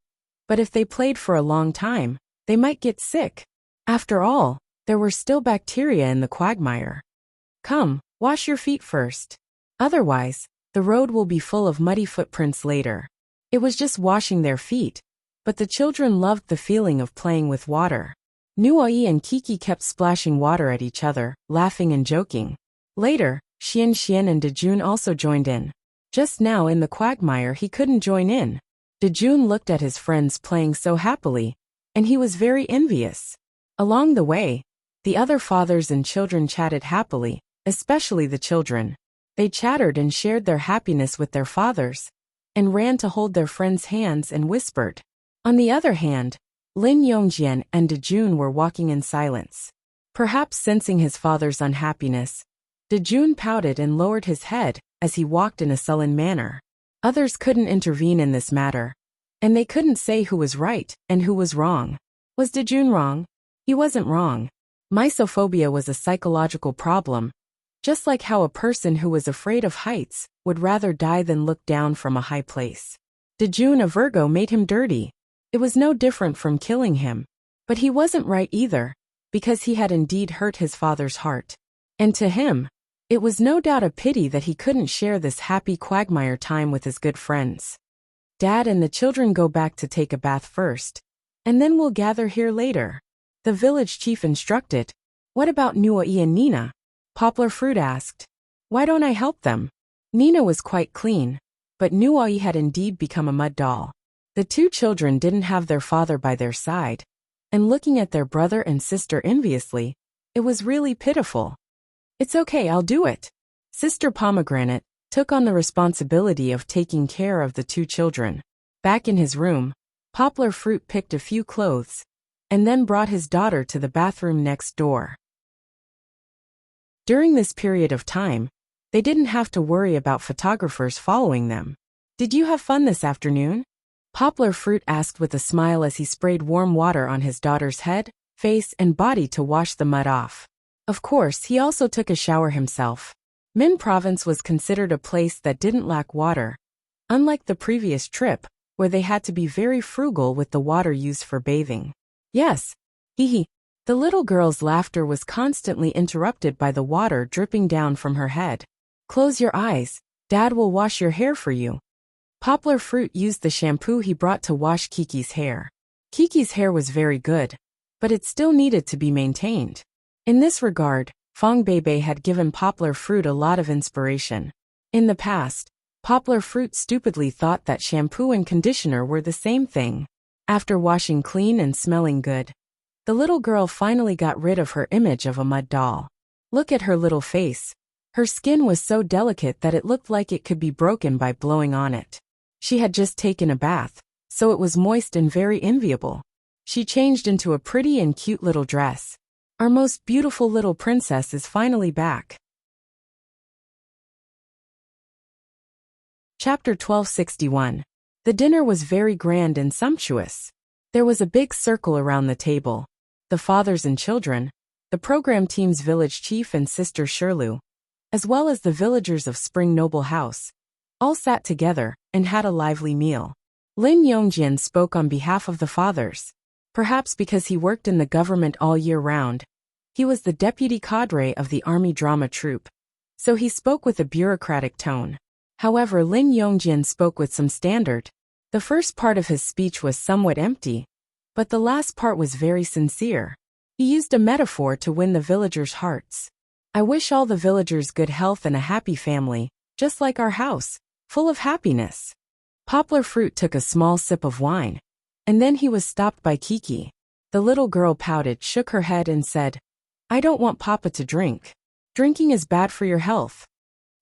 But if they played for a long time, they might get sick. After all, there were still bacteria in the quagmire. Come, wash your feet first. Otherwise, the road will be full of muddy footprints later. It was just washing their feet, but the children loved the feeling of playing with water. Nuoi and Kiki kept splashing water at each other, laughing and joking. Later, Xian and Dejun also joined in. Just now in the quagmire he couldn't join in. Dejun looked at his friends playing so happily, and he was very envious. Along the way, the other fathers and children chatted happily, especially the children. They chattered and shared their happiness with their fathers, and ran to hold their friends' hands and whispered. On the other hand, Lin Yongjian and Dejun were walking in silence. Perhaps sensing his father's unhappiness, Dejun pouted and lowered his head as he walked in a sullen manner. Others couldn't intervene in this matter, and they couldn't say who was right and who was wrong. Was Dejun wrong? He wasn't wrong. Mysophobia was a psychological problem, just like how a person who was afraid of heights would rather die than look down from a high place. Dejun, a Virgo, made him dirty. It was no different from killing him. But he wasn't right either, because he had indeed hurt his father's heart. And to him, it was no doubt a pity that he couldn't share this happy quagmire time with his good friends. Dad and the children go back to take a bath first, and then we'll gather here later. The village chief instructed. What about Nuoi and Nina? Poplar Fruit asked. Why don't I help them? Nina was quite clean, but Nuoi had indeed become a mud doll. The two children didn't have their father by their side, and looking at their brother and sister enviously, it was really pitiful. It's okay, I'll do it. Sister Pomegranate took on the responsibility of taking care of the two children. Back in his room, Poplar Fruit picked a few clothes, and then brought his daughter to the bathroom next door. During this period of time, they didn't have to worry about photographers following them. Did you have fun this afternoon? Poplar Fruit asked with a smile as he sprayed warm water on his daughter's head, face, and body to wash the mud off. Of course, he also took a shower himself. Min Province was considered a place that didn't lack water, unlike the previous trip, where they had to be very frugal with the water used for bathing. Yes. Hee. The little girl's laughter was constantly interrupted by the water dripping down from her head. Close your eyes. Dad will wash your hair for you. Poplar Fruit used the shampoo he brought to wash Kiki's hair. Kiki's hair was very good, but it still needed to be maintained. In this regard, Fong Bebe had given Poplar Fruit a lot of inspiration. In the past, Poplar Fruit stupidly thought that shampoo and conditioner were the same thing. After washing clean and smelling good, the little girl finally got rid of her image of a mud doll. Look at her little face. Her skin was so delicate that it looked like it could be broken by blowing on it. She had just taken a bath, so it was moist and very enviable. She changed into a pretty and cute little dress. Our most beautiful little princess is finally back. Chapter 1261. The dinner was very grand and sumptuous. There was a big circle around the table. The fathers and children, the program team's village chief and sister Shirlu, as well as the villagers of Spring Noble House, all sat together and had a lively meal. Lin Yongjian spoke on behalf of the fathers. Perhaps because he worked in the government all year round, He was the deputy cadre of the army drama troupe, so he spoke with a bureaucratic tone. However, Lin Yongjian spoke with some standard. The first part of his speech was somewhat empty, but the last part was very sincere. He used a metaphor to win the villagers' hearts. I wish all the villagers good health and a happy family, just like our house, full of happiness. Poplar Fruit took a small sip of wine, and then he was stopped by Kiki. The little girl pouted, shook her head and said, "I don't want Papa to drink. Drinking is bad for your health."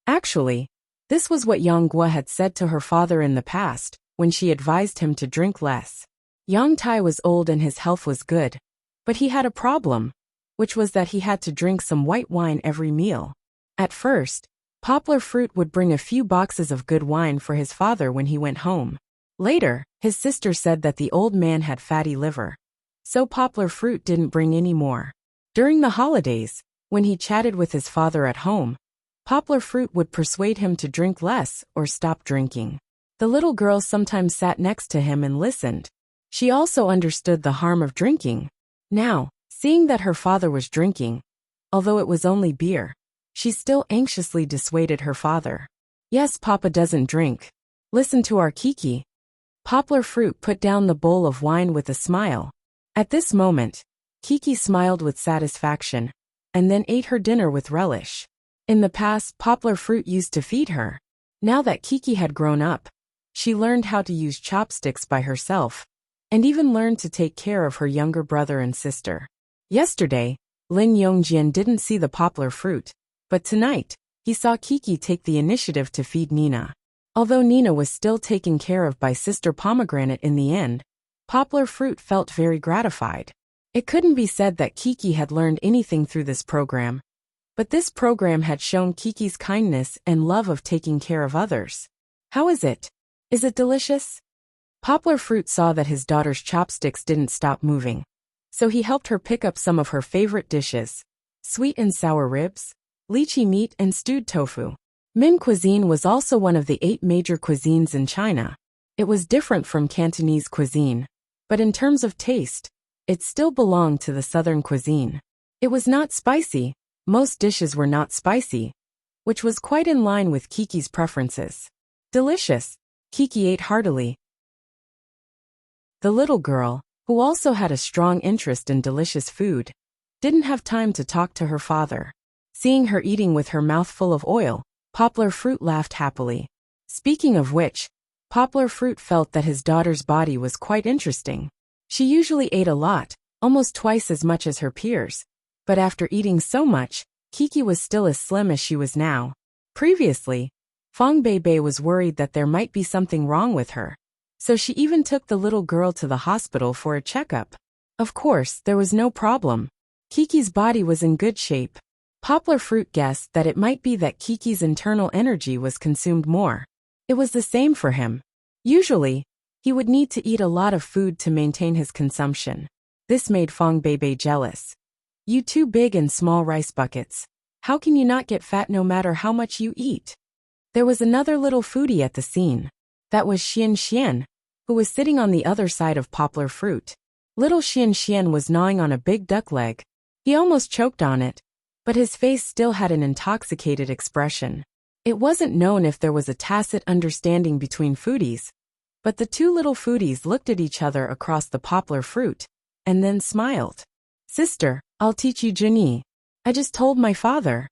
Actually, this was what Yang Guo had said to her father in the past, when she advised him to drink less. Yang Tai was old and his health was good, but he had a problem, which was that he had to drink some white wine every meal. At first, Poplar Fruit would bring a few boxes of good wine for his father when he went home. Later, his sister said that the old man had fatty liver, so Poplar Fruit didn't bring any more. During the holidays, when he chatted with his father at home, Poplar Fruit would persuade him to drink less or stop drinking. The little girl sometimes sat next to him and listened. She also understood the harm of drinking. Now, seeing that her father was drinking, although it was only beer, she still anxiously dissuaded her father. "Yes, Papa doesn't drink. Listen to our Kiki." Poplar Fruit put down the bowl of wine with a smile. At this moment, Kiki smiled with satisfaction, and then ate her dinner with relish. In the past, Poplar Fruit used to feed her. Now that Kiki had grown up, she learned how to use chopsticks by herself, and even learned to take care of her younger brother and sister. Yesterday, Lin Yongjian didn't see the Poplar Fruit, but tonight, he saw Kiki take the initiative to feed Nina. Although Nina was still taken care of by Sister Pomegranate in the end, Poplar Fruit felt very gratified. It couldn't be said that Kiki had learned anything through this program, but this program had shown Kiki's kindness and love of taking care of others. "How is it? Is it delicious?" Poplar Fruit saw that his daughter's chopsticks didn't stop moving, so he helped her pick up some of her favorite dishes: sweet and sour ribs, lychee meat, and stewed tofu. Min cuisine was also one of the 8 major cuisines in China. It was different from Cantonese cuisine, but in terms of taste, it still belonged to the southern cuisine. It was not spicy. Most dishes were not spicy, which was quite in line with Kiki's preferences. Delicious. Kiki ate heartily. The little girl, who also had a strong interest in delicious food, didn't have time to talk to her father. Seeing her eating with her mouth full of oil, Poplar Fruit laughed happily. Speaking of which, Poplar Fruit felt that his daughter's body was quite interesting. She usually ate a lot, almost twice as much as her peers, but after eating so much, Kiki was still as slim as she was now. Previously, Fong Beibei was worried that there might be something wrong with her, so she even took the little girl to the hospital for a checkup. Of course, there was no problem. Kiki's body was in good shape. Poplar Fruit guessed that it might be that Kiki's internal energy was consumed more. It was the same for him. Usually, he would need to eat a lot of food to maintain his consumption. This made Fong Beibei jealous. "You two big and small rice buckets. How can you not get fat no matter how much you eat?" There was another little foodie at the scene. That was Xian Xian, who was sitting on the other side of Poplar Fruit. Little Xian Xian was gnawing on a big duck leg. He almost choked on it, but his face still had an intoxicated expression. It wasn't known if there was a tacit understanding between foodies, but the two little foodies looked at each other across the Poplar Fruit, and then smiled. "Sister, I'll teach you Juni. I just told my father."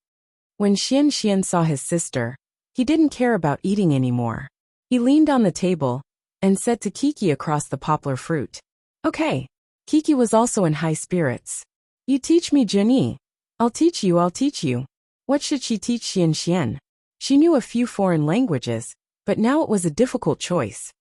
When Xian Xian saw his sister, he didn't care about eating anymore. He leaned on the table and said to Kiki across the Poplar Fruit. "Okay." Kiki was also in high spirits. "You teach me Juni. I'll teach you. What should she teach Xian Xian? She knew a few foreign languages, but now it was a difficult choice.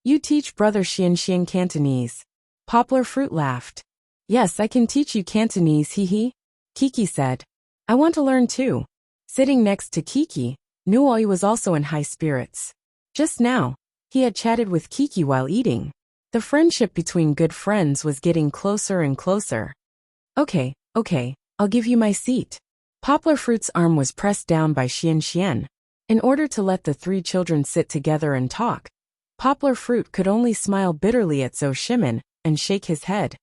"You teach brother Xian Xian Cantonese." Poplar Fruit laughed. "Yes, I can teach you Cantonese, hee." Kiki said. "I want to learn too." Sitting next to Kiki, Nuoi was also in high spirits. Just now, he had chatted with Kiki while eating. The friendship between good friends was getting closer and closer. Okay, I'll give you my seat." Poplar Fruit's arm was pressed down by Xian Xian. In order to let the 3 children sit together and talk, Poplar Fruit could only smile bitterly at Zhou Shimin and shake his head,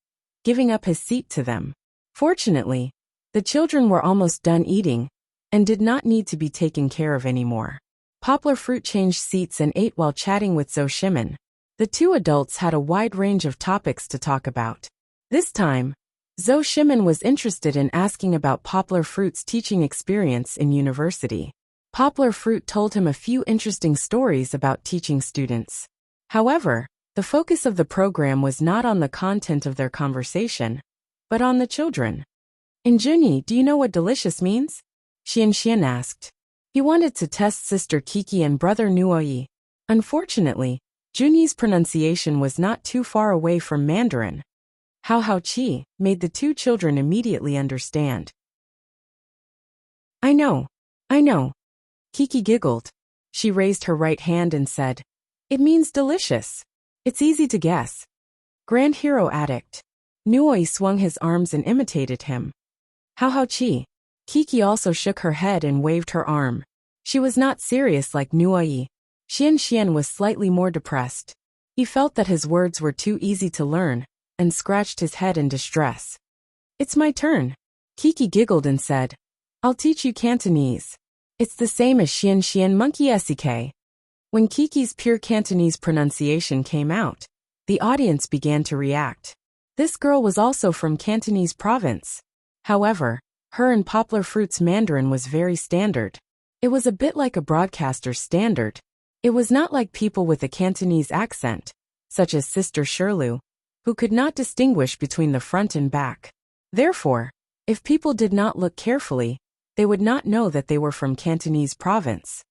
giving up his seat to them. Fortunately, The children were almost done eating and did not need to be taken care of anymore. Poplar Fruit changed seats and ate while chatting with Zhou Shimin. The two adults had a wide range of topics to talk about. This time, Zhou Shimin was interested in asking about Poplar Fruit's teaching experience in university. Poplar Fruit told him a few interesting stories about teaching students. However, the focus of the program was not on the content of their conversation, but on the children. "In Junyi, do you know what delicious means?" Xian asked. He wanted to test Sister Kiki and Brother Nuoyi. Unfortunately, Junyi's pronunciation was not too far away from Mandarin. Hao Qi made the two children immediately understand. I know. Kiki giggled. She raised her right hand and said, "It means delicious. It's easy to guess." Grand Hero Addict. Nuoi swung his arms and imitated him. Hao Qi. Kiki also shook her head and waved her arm. She was not serious like Nuoi. Xian was slightly more depressed. He felt that his words were too easy to learn, and scratched his head in distress. "It's my turn." Kiki giggled and said, "I'll teach you Cantonese. It's the same as Xian monkey sek." When Kiki's pure Cantonese pronunciation came out, the audience began to react. This girl was also from Cantonese province. However, her and Poplar Fruit's Mandarin was very standard. It was a bit like a broadcaster's standard. It was not like people with a Cantonese accent, such as Sister Shirlu, who could not distinguish between the front and back. Therefore, if people did not look carefully, they would not know that they were from Cantonese province.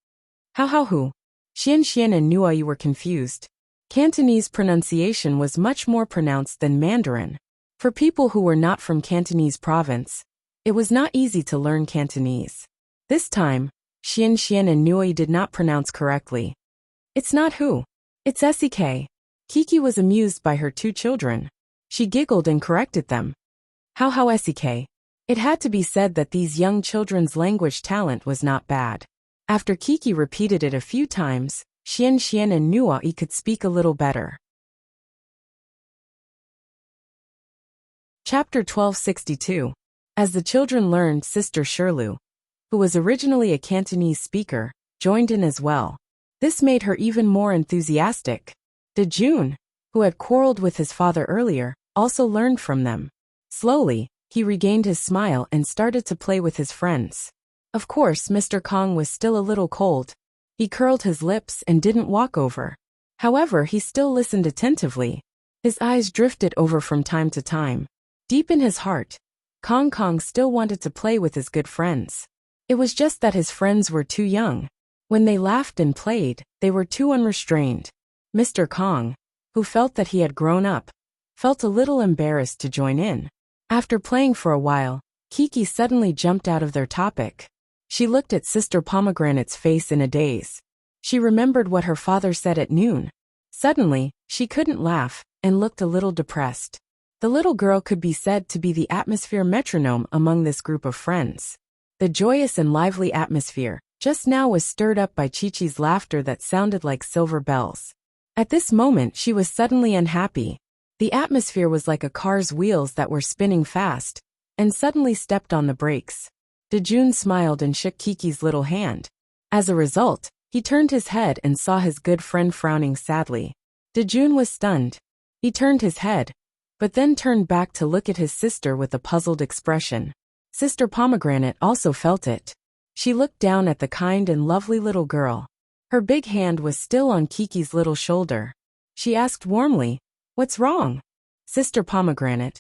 Hu. Xian and Nuai were confused. Cantonese pronunciation was much more pronounced than Mandarin. For people who were not from Cantonese province, it was not easy to learn Cantonese. This time, Xian and Nuai did not pronounce correctly. "It's not Hu. It's Sek." Kiki was amused by her two children. She giggled and corrected them. How Sek. It had to be said that these young children's language talent was not bad. After Kiki repeated it a few times, Xian and Nuai could speak a little better. Chapter 1262. As the children learned, Sister Shirlu, who was originally a Cantonese speaker, joined in as well. This made her even more enthusiastic. Dejun, who had quarreled with his father earlier, also learned from them. Slowly, he regained his smile and started to play with his friends. Of course, Mr. Kong was still a little cold. He curled his lips and didn't walk over. However, he still listened attentively. His eyes drifted over from time to time. Deep in his heart, Kong still wanted to play with his good friends. It was just that his friends were too young. When they laughed and played, they were too unrestrained. Mr. Kong, who felt that he had grown up, felt a little embarrassed to join in. After playing for a while, Kiki suddenly jumped out of their topic. She looked at Sister Pomegranate's face in a daze. She remembered what her father said at noon. Suddenly, she couldn't laugh, and looked a little depressed. The little girl could be said to be the atmosphere metronome among this group of friends. The joyous and lively atmosphere just now was stirred up by Chi-Chi's laughter that sounded like silver bells. At this moment she was suddenly unhappy. The atmosphere was like a car's wheels that were spinning fast, and suddenly stepped on the brakes. Dejun smiled and shook Kiki's little hand. As a result, he turned his head and saw his good friend frowning sadly. Dejun was stunned. He turned his head, but then turned back to look at his sister with a puzzled expression. Sister Pomegranate also felt it. She looked down at the kind and lovely little girl. Her big hand was still on Kiki's little shoulder. She asked warmly, "What's wrong?" "Sister Pomegranate,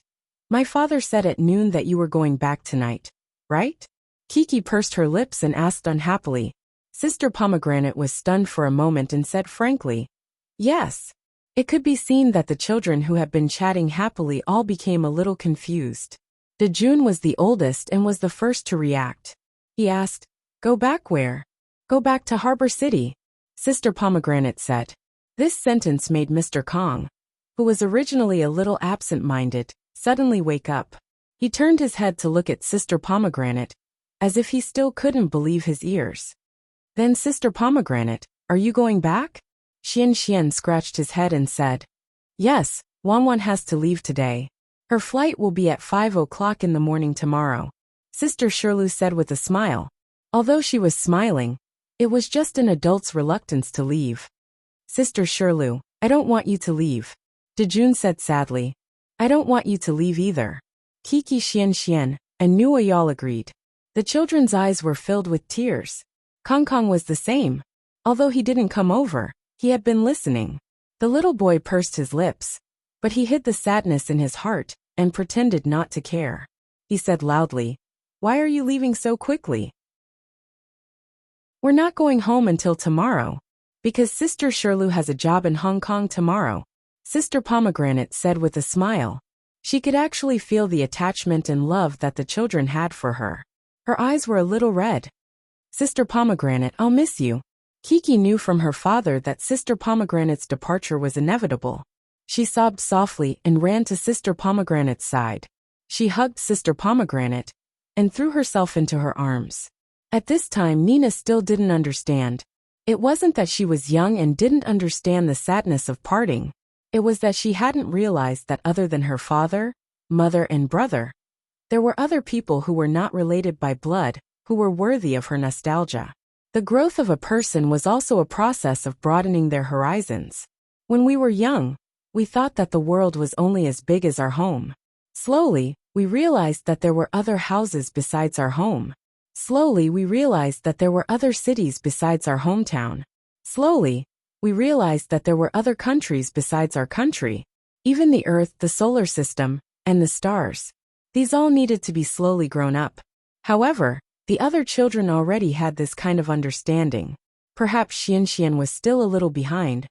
my father said at noon that you were going back tonight, right?" Kiki pursed her lips and asked unhappily. Sister Pomegranate was stunned for a moment and said frankly, "Yes." It could be seen that the children who had been chatting happily all became a little confused. Dejun was the oldest and was the first to react. He asked, "Go back where?" "Go back to Harbor City," Sister Pomegranate said. This sentence made Mr. Kong, who was originally a little absent-minded, suddenly wake up. He turned his head to look at Sister Pomegranate, as if he still couldn't believe his ears. "Then Sister Pomegranate, are you going back?" Xian scratched his head and said, "Yes, Wanwan has to leave today. Her flight will be at 5 o'clock in the morning tomorrow." Sister Shirley said with a smile. Although she was smiling, it was just an adult's reluctance to leave. Sister Shirley, I don't want you to leave. Dejun said sadly. I don't want you to leave either. Kiki Xian and Nua all agreed. The children's eyes were filled with tears. Kong Kong was the same. Although he didn't come over, he had been listening. The little boy pursed his lips, but he hid the sadness in his heart and pretended not to care. He said loudly, Why are you leaving so quickly? We're not going home until tomorrow, because Sister Shirley has a job in Hong Kong tomorrow, Sister Pomegranate said with a smile. She could actually feel the attachment and love that the children had for her. Her eyes were a little red. Sister Pomegranate, I'll miss you. Kiki knew from her father that Sister Pomegranate's departure was inevitable. She sobbed softly and ran to Sister Pomegranate's side. She hugged Sister Pomegranate and threw herself into her arms. At this time, Nina still didn't understand. It wasn't that she was young and didn't understand the sadness of parting. It was that she hadn't realized that other than her father, mother, and brother, there were other people who were not related by blood, who were worthy of her nostalgia. The growth of a person was also a process of broadening their horizons. When we were young, we thought that the world was only as big as our home. Slowly, we realized that there were other houses besides our home. Slowly, we realized that there were other cities besides our hometown. Slowly, we realized that there were other countries besides our country. Even the Earth, the solar system, and the stars. These all needed to be slowly grown up. However, the other children already had this kind of understanding. Perhaps Xian was still a little behind,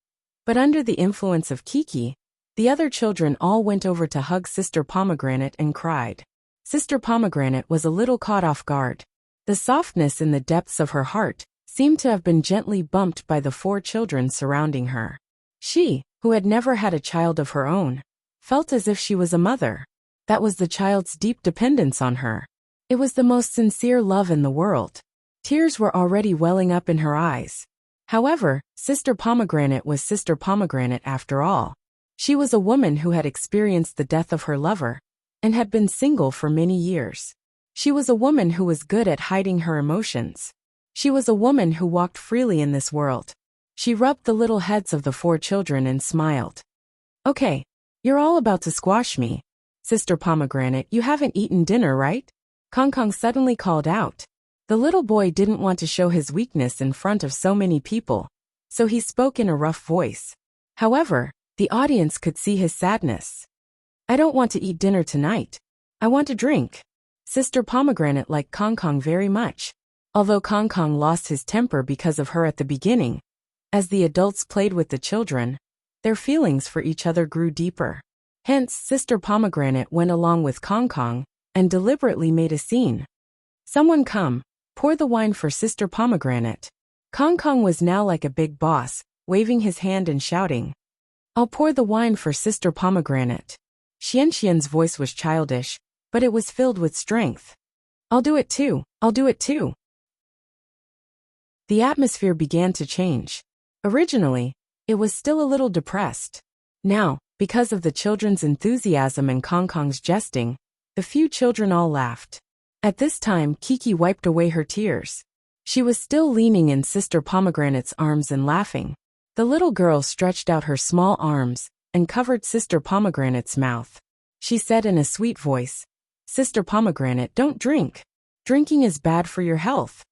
but under the influence of Kiki, the other children all went over to hug Sister Pomegranate and cried. Sister Pomegranate was a little caught off guard. The softness in the depths of her heart seemed to have been gently bumped by the 4 children surrounding her. She, who had never had a child of her own, felt as if she was a mother. That was the child's deep dependence on her. It was the most sincere love in the world. Tears were already welling up in her eyes. However, Sister Pomegranate was Sister Pomegranate after all. She was a woman who had experienced the death of her lover and had been single for many years. She was a woman who was good at hiding her emotions. She was a woman who walked freely in this world. She rubbed the little heads of the 4 children and smiled. Okay, you're all about to squash me. Sister Pomegranate, you haven't eaten dinner, right? Kong Kong suddenly called out. The little boy didn't want to show his weakness in front of so many people, so he spoke in a rough voice. However, the audience could see his sadness. I don't want to eat dinner tonight. I want to drink. Sister Pomegranate liked Kong Kong very much. Although Kong Kong lost his temper because of her at the beginning, as the adults played with the children, their feelings for each other grew deeper. Hence, Sister Pomegranate went along with Kong Kong and deliberately made a scene. Someone come, pour the wine for Sister Pomegranate. Kong Kong was now like a big boss, waving his hand and shouting, I'll pour the wine for Sister Pomegranate. Xian's voice was childish, but it was filled with strength. I'll do it too, I'll do it too. The atmosphere began to change. Originally, it was still a little depressed. Now, because of the children's enthusiasm and Kong Kong's jesting, the few children all laughed. At this time, Kiki wiped away her tears. She was still leaning in Sister Pomegranate's arms and laughing. The little girl stretched out her small arms and covered Sister Pomegranate's mouth. She said in a sweet voice, Sister Pomegranate, don't drink. Drinking is bad for your health.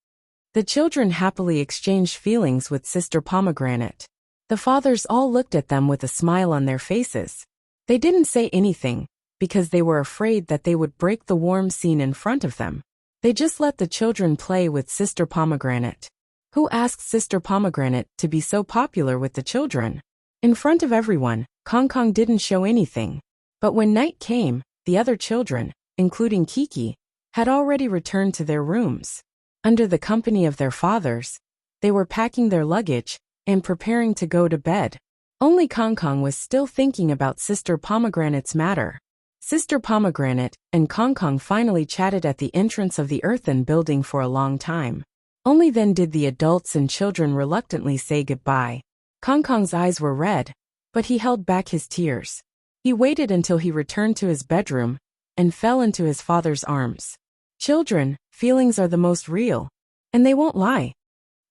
The children happily exchanged feelings with Sister Pomegranate. The fathers all looked at them with a smile on their faces. They didn't say anything, because they were afraid that they would break the warm scene in front of them. They just let the children play with Sister Pomegranate. Who asked Sister Pomegranate to be so popular with the children? In front of everyone, Kong Kong didn't show anything. But when night came, the other children, including Kiki, had already returned to their rooms. Under the company of their fathers, they were packing their luggage and preparing to go to bed. Only Kong Kong was still thinking about Sister Pomegranate's matter. Sister Pomegranate and Kong Kong finally chatted at the entrance of the earthen building for a long time. Only then did the adults and children reluctantly say goodbye. Kong Kong's eyes were red, but he held back his tears. He waited until he returned to his bedroom and fell into his father's arms. Children, feelings are the most real. And they won't lie.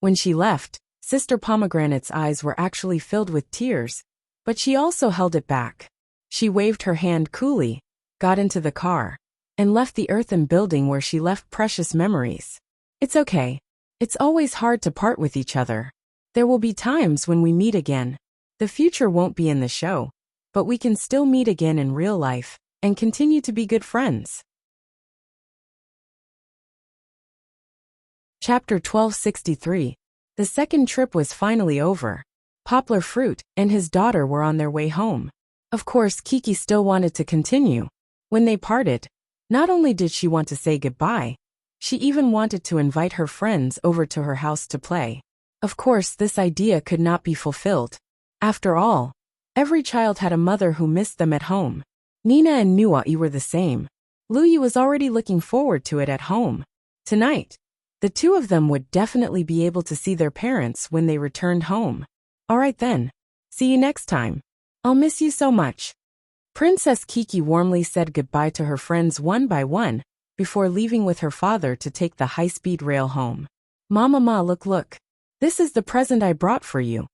When she left, Sister Pomegranate's eyes were actually filled with tears, but she also held it back. She waved her hand coolly, got into the car, and left the earthen building where she left precious memories. It's okay. It's always hard to part with each other. There will be times when we meet again. The future won't be in the show, but we can still meet again in real life and continue to be good friends. Chapter 1263. The second trip was finally over. Poplar Fruit and his daughter were on their way home. Of course, Kiki still wanted to continue. When they parted, not only did she want to say goodbye, she even wanted to invite her friends over to her house to play. Of course, this idea could not be fulfilled. After all, every child had a mother who missed them at home. Nina and Nuai were the same. Luyi was already looking forward to it at home. Tonight, the two of them would definitely be able to see their parents when they returned home. Alright then. See you next time. I'll miss you so much. Princess Kiki warmly said goodbye to her friends one by one, before leaving with her father to take the high-speed rail home. Mama, look. This is the present I brought for you.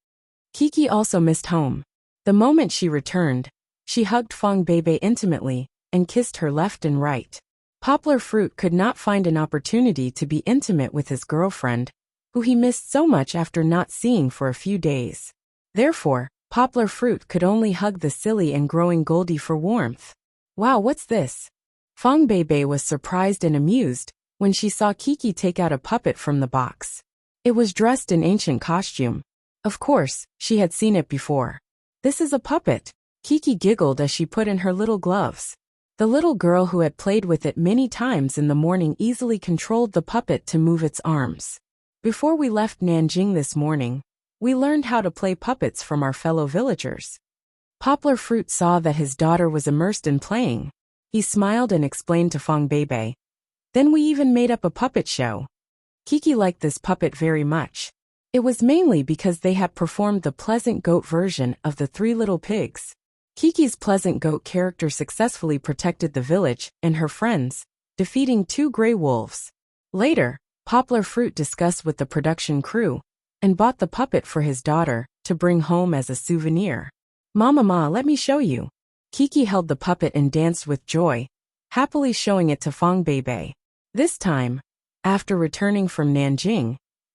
Kiki also missed home. The moment she returned, she hugged Fong Bebe intimately, and kissed her left and right. Poplar Fruit could not find an opportunity to be intimate with his girlfriend, who he missed so much after not seeing for a few days. Therefore, Poplar Fruit could only hug the silly and growing Goldie for warmth. Wow, what's this? Fong Bebe was surprised and amused when she saw Kiki take out a puppet from the box. It was dressed in ancient costume. Of course, she had seen it before. This is a puppet. Kiki giggled as she put in her little gloves. The little girl who had played with it many times in the morning easily controlled the puppet to move its arms. Before we left Nanjing this morning, we learned how to play puppets from our fellow villagers. Poplar Fruit saw that his daughter was immersed in playing. He smiled and explained to Fong Bebe. Then we even made up a puppet show. Kiki liked this puppet very much. It was mainly because they had performed the Pleasant Goat version of the Three Little Pigs. Kiki's Pleasant Goat character successfully protected the village and her friends, defeating 2 gray wolves. Later, Poplar Fruit discussed with the production crew and bought the puppet for his daughter to bring home as a souvenir. Mama, let me show you. Kiki held the puppet and danced with joy, happily showing it to Fong Bebe. This time, after returning from Nanjing,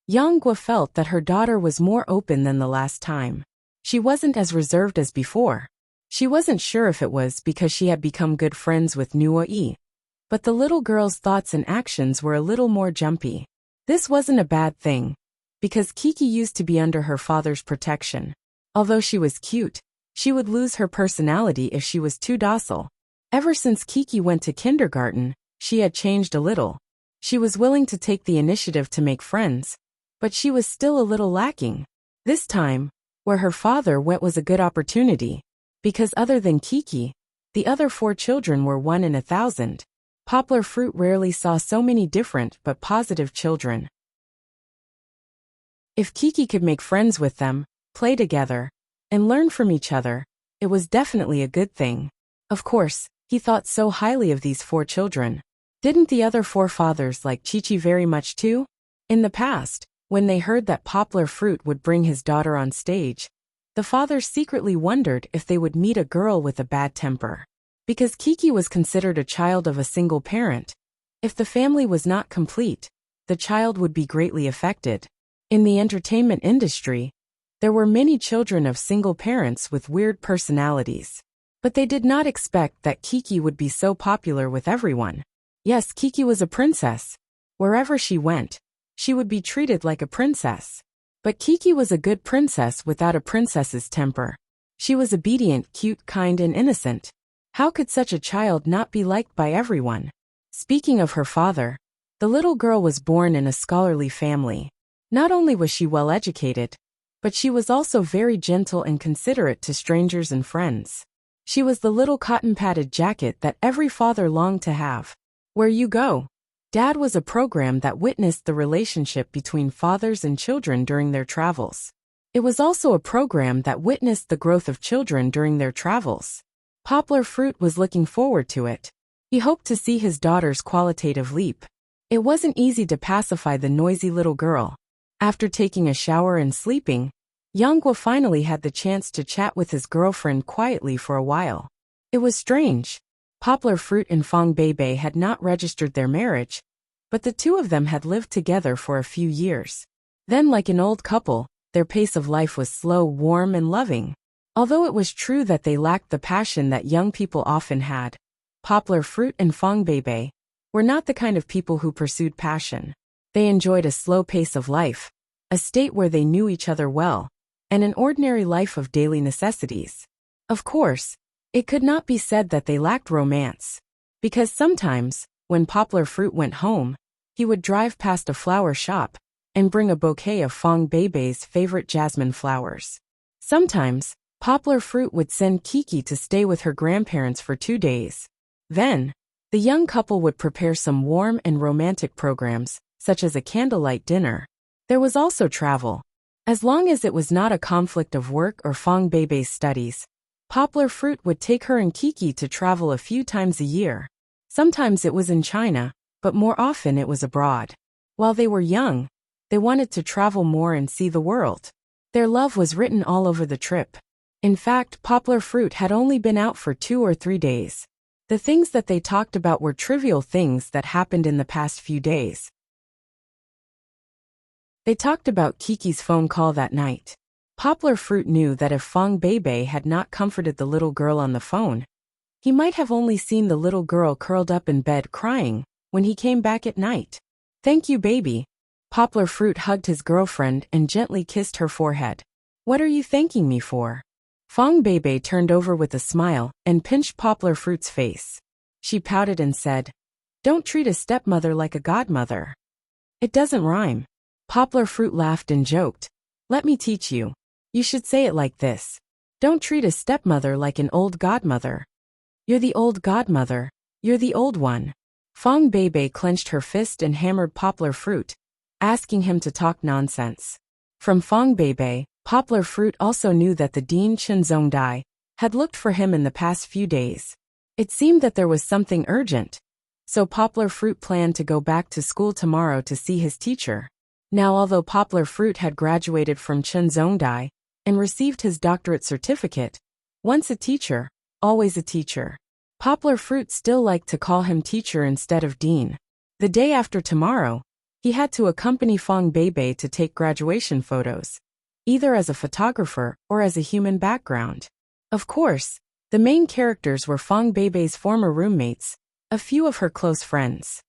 Yanghua felt that her daughter was more open than the last time. She wasn't as reserved as before. She wasn't sure if it was because she had become good friends with Nuai, but the little girl's thoughts and actions were a little more jumpy. This wasn't a bad thing, because Kiki used to be under her father's protection. Although she was cute, she would lose her personality if she was too docile. Ever since Kiki went to kindergarten, she had changed a little. She was willing to take the initiative to make friends, but she was still a little lacking. This time, where her father went was a good opportunity. Because other than Kiki, the other 4 children were 1 in 1,000. Poplar Fruit rarely saw so many different but positive children. If Kiki could make friends with them, play together, and learn from each other, it was definitely a good thing. Of course, he thought so highly of these 4 children. Didn't the other 4 fathers like Chi-Chi very much too? In the past, when they heard that Poplar Fruit would bring his daughter on stage, the fathers secretly wondered if they would meet a girl with a bad temper. Because Kiki was considered a child of a single parent, if the family was not complete, the child would be greatly affected. In the entertainment industry, there were many children of single parents with weird personalities. But they did not expect that Kiki would be so popular with everyone. Yes, Kiki was a princess. Wherever she went, she would be treated like a princess. But Kiki was a good princess without a princess's temper. She was obedient, cute, kind, and innocent. How could such a child not be liked by everyone? Speaking of her father, the little girl was born in a scholarly family. Not only was she well educated, but she was also very gentle and considerate to strangers and friends. She was the little cotton-padded jacket that every father longed to have. Where You Go, Dad was a program that witnessed the relationship between fathers and children during their travels. It was also a program that witnessed the growth of children during their travels. Poplar Fruit was looking forward to it. He hoped to see his daughter's qualitative leap. It wasn't easy to pacify the noisy little girl. After taking a shower and sleeping, Yanghua finally had the chance to chat with his girlfriend quietly for a while. It was strange. Poplar Fruit and Fong Beibei had not registered their marriage, but the two of them had lived together for a few years. Then, like an old couple, their pace of life was slow, warm, and loving. Although it was true that they lacked the passion that young people often had, Poplar Fruit and Fong Beibei were not the kind of people who pursued passion. They enjoyed a slow pace of life, a state where they knew each other well, and an ordinary life of daily necessities. Of course, it could not be said that they lacked romance, because sometimes, when Poplar Fruit went home, he would drive past a flower shop and bring a bouquet of Fong Beibei's favorite jasmine flowers. Sometimes, Poplar Fruit would send Kiki to stay with her grandparents for 2 days. Then, the young couple would prepare some warm and romantic programs, such as a candlelight dinner. There was also travel. As long as it was not a conflict of work or Fong Beibei's studies, Poplar Fruit would take her and Kiki to travel a few times a year. Sometimes it was in China, but more often it was abroad. While they were young, they wanted to travel more and see the world. Their love was written all over the trip. In fact, Poplar Fruit had only been out for 2 or 3 days. The things that they talked about were trivial things that happened in the past few days. They talked about Kiki's phone call that night. Poplar Fruit knew that if Fong Beibei had not comforted the little girl on the phone, he might have only seen the little girl curled up in bed crying when he came back at night. "Thank you, baby." Poplar Fruit hugged his girlfriend and gently kissed her forehead. "What are you thanking me for?" Fong Beibei turned over with a smile and pinched Poplar Fruit's face. She pouted and said, "Don't treat a stepmother like a godmother. It doesn't rhyme." Poplar Fruit laughed and joked, "Let me teach you. You should say it like this. Don't treat a stepmother like an old godmother. You're the old godmother. You're the old one." Fong Beibei clenched her fist and hammered Poplar Fruit, asking him to talk nonsense. From Fong Beibei, Poplar Fruit also knew that the Dean Zhongdai had looked for him in the past few days. It seemed that there was something urgent, so Poplar Fruit planned to go back to school tomorrow to see his teacher. Now, although Poplar Fruit had graduated from Zhongdai and received his doctorate certificate, once a teacher, always a teacher, Poplar Fruit still liked to call him teacher instead of dean. The day after tomorrow, he had to accompany Fong Beibei to take graduation photos, either as a photographer or as a human background. Of course, the main characters were Fong Beibei's former roommates, a few of her close friends.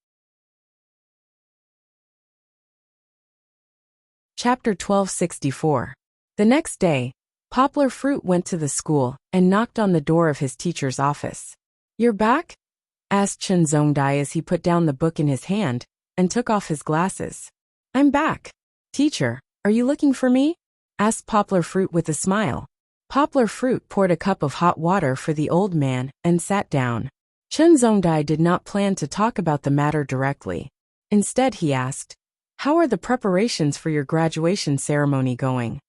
Chapter 1264. The next day, Poplar Fruit went to the school and knocked on the door of his teacher's office. "You're back?" asked Zhongdai as he put down the book in his hand and took off his glasses. "I'm back. Teacher, are you looking for me?" asked Poplar Fruit with a smile. Poplar Fruit poured a cup of hot water for the old man and sat down. Zhongdai did not plan to talk about the matter directly. Instead, he asked, "How are the preparations for your graduation ceremony going?"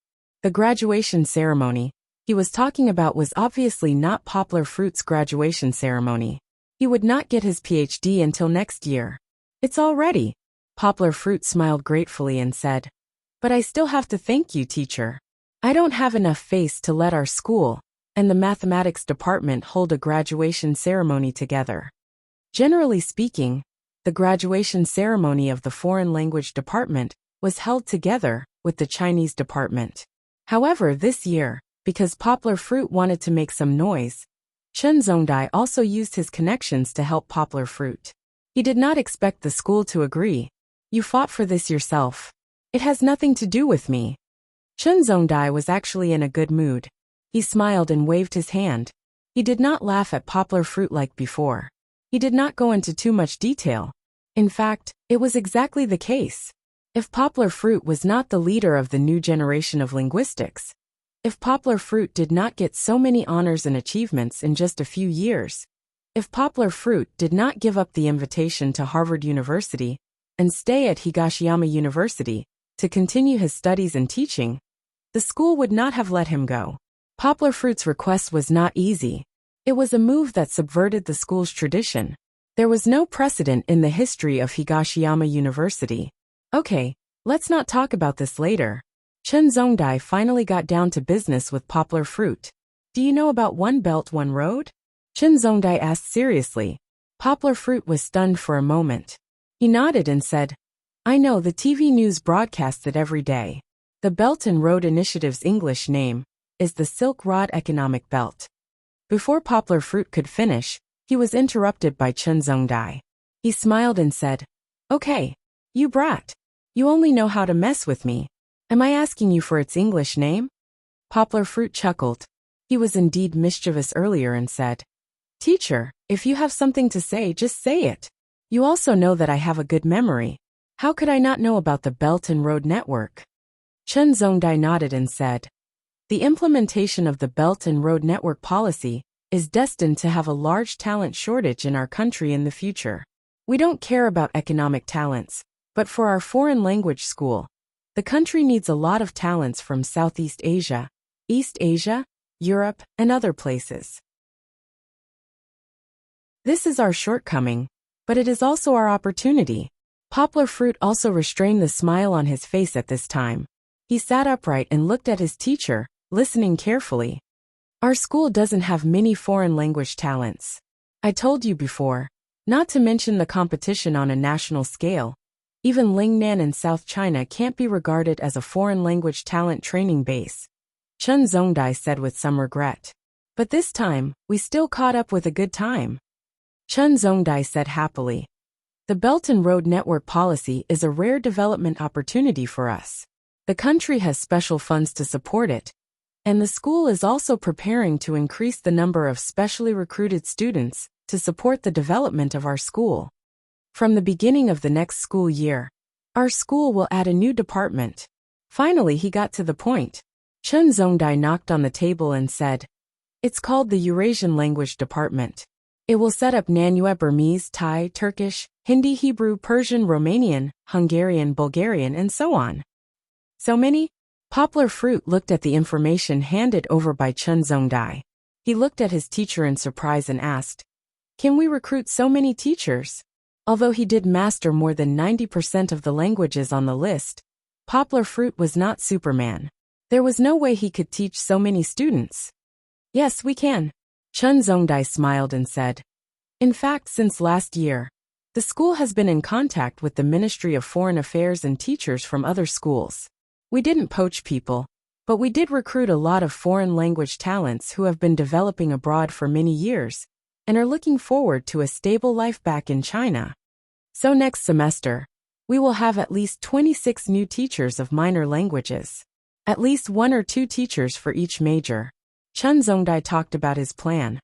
The graduation ceremony he was talking about was obviously not Poplar Fruit's graduation ceremony. He would not get his PhD until next year. "It's all ready." Poplar Fruit smiled gratefully and said, "But I still have to thank you, teacher. I don't have enough face to let our school and the mathematics department hold a graduation ceremony together." Generally speaking, the graduation ceremony of the foreign language department was held together with the Chinese department. However, this year, because Poplar Fruit wanted to make some noise, Zhongdai also used his connections to help Poplar Fruit. He did not expect the school to agree. "You fought for this yourself. It has nothing to do with me." Zhongdai was actually in a good mood. He smiled and waved his hand. He did not laugh at Poplar Fruit like before. He did not go into too much detail. In fact, it was exactly the case. If Poplar Fruit was not the leader of the new generation of linguistics, if Poplar Fruit did not get so many honors and achievements in just a few years, if Poplar Fruit did not give up the invitation to Harvard University and stay at Higashiyama University to continue his studies and teaching, the school would not have let him go. Poplar Fruit's request was not easy. It was a move that subverted the school's tradition. There was no precedent in the history of Higashiyama University. Okay, let's not talk about this later. Chen Zhongdai finally got down to business with Poplar Fruit. Do you know about One Belt, One Road? Chen Zhongdai asked seriously. Poplar Fruit was stunned for a moment. He nodded and said, I know, the TV news broadcasts it every day. The Belt and Road Initiative's English name is the Silk Road Economic Belt. Before Poplar Fruit could finish, he was interrupted by Chen Zhongdai. He smiled and said, Okay, you brat. You only know how to mess with me. Am I asking you for its English name? Poplar Fruit chuckled. He was indeed mischievous earlier and said, Teacher, if you have something to say, just say it. You also know that I have a good memory. How could I not know about the Belt and Road Network? Chen Zhongdai nodded and said, The implementation of the Belt and Road Network policy is destined to have a large talent shortage in our country in the future. We don't care about economic talents, but for our foreign language school, the country needs a lot of talents from Southeast Asia, East Asia, Europe, and other places. This is our shortcoming, but it is also our opportunity. Poplar Fruit also restrained the smile on his face at this time. He sat upright and looked at his teacher, listening carefully. Our school doesn't have many foreign language talents. I told you before, not to mention the competition on a national scale. Even Lingnan in South China can't be regarded as a foreign language talent training base. Chen Zhongdai said with some regret. But this time, we still caught up with a good time. Chen Zhongdai said happily. The Belt and Road Network policy is a rare development opportunity for us. The country has special funds to support it, and the school is also preparing to increase the number of specially recruited students to support the development of our school. From the beginning of the next school year, our school will add a new department. Finally, he got to the point. Chen Zhongdai knocked on the table and said, It's called the Eurasian Language Department. It will set up Nanue, Burmese, Thai, Turkish, Hindi, Hebrew, Persian, Romanian, Hungarian, Bulgarian, and so on. So many? Poplar Fruit looked at the information handed over by Chen Zhongdai. He looked at his teacher in surprise and asked, Can we recruit so many teachers? Although he did master more than 90% of the languages on the list, Poplar Fruit was not Superman. There was no way he could teach so many students. Yes, we can. Chen Zhongdai smiled and said, In fact, since last year, the school has been in contact with the Ministry of Foreign Affairs and teachers from other schools. We didn't poach people, but we did recruit a lot of foreign language talents who have been developing abroad for many years and are looking forward to a stable life back in China. So next semester, we will have at least 26 new teachers of minor languages. At least 1 or 2 teachers for each major. Chen Zhongdai talked about his plan.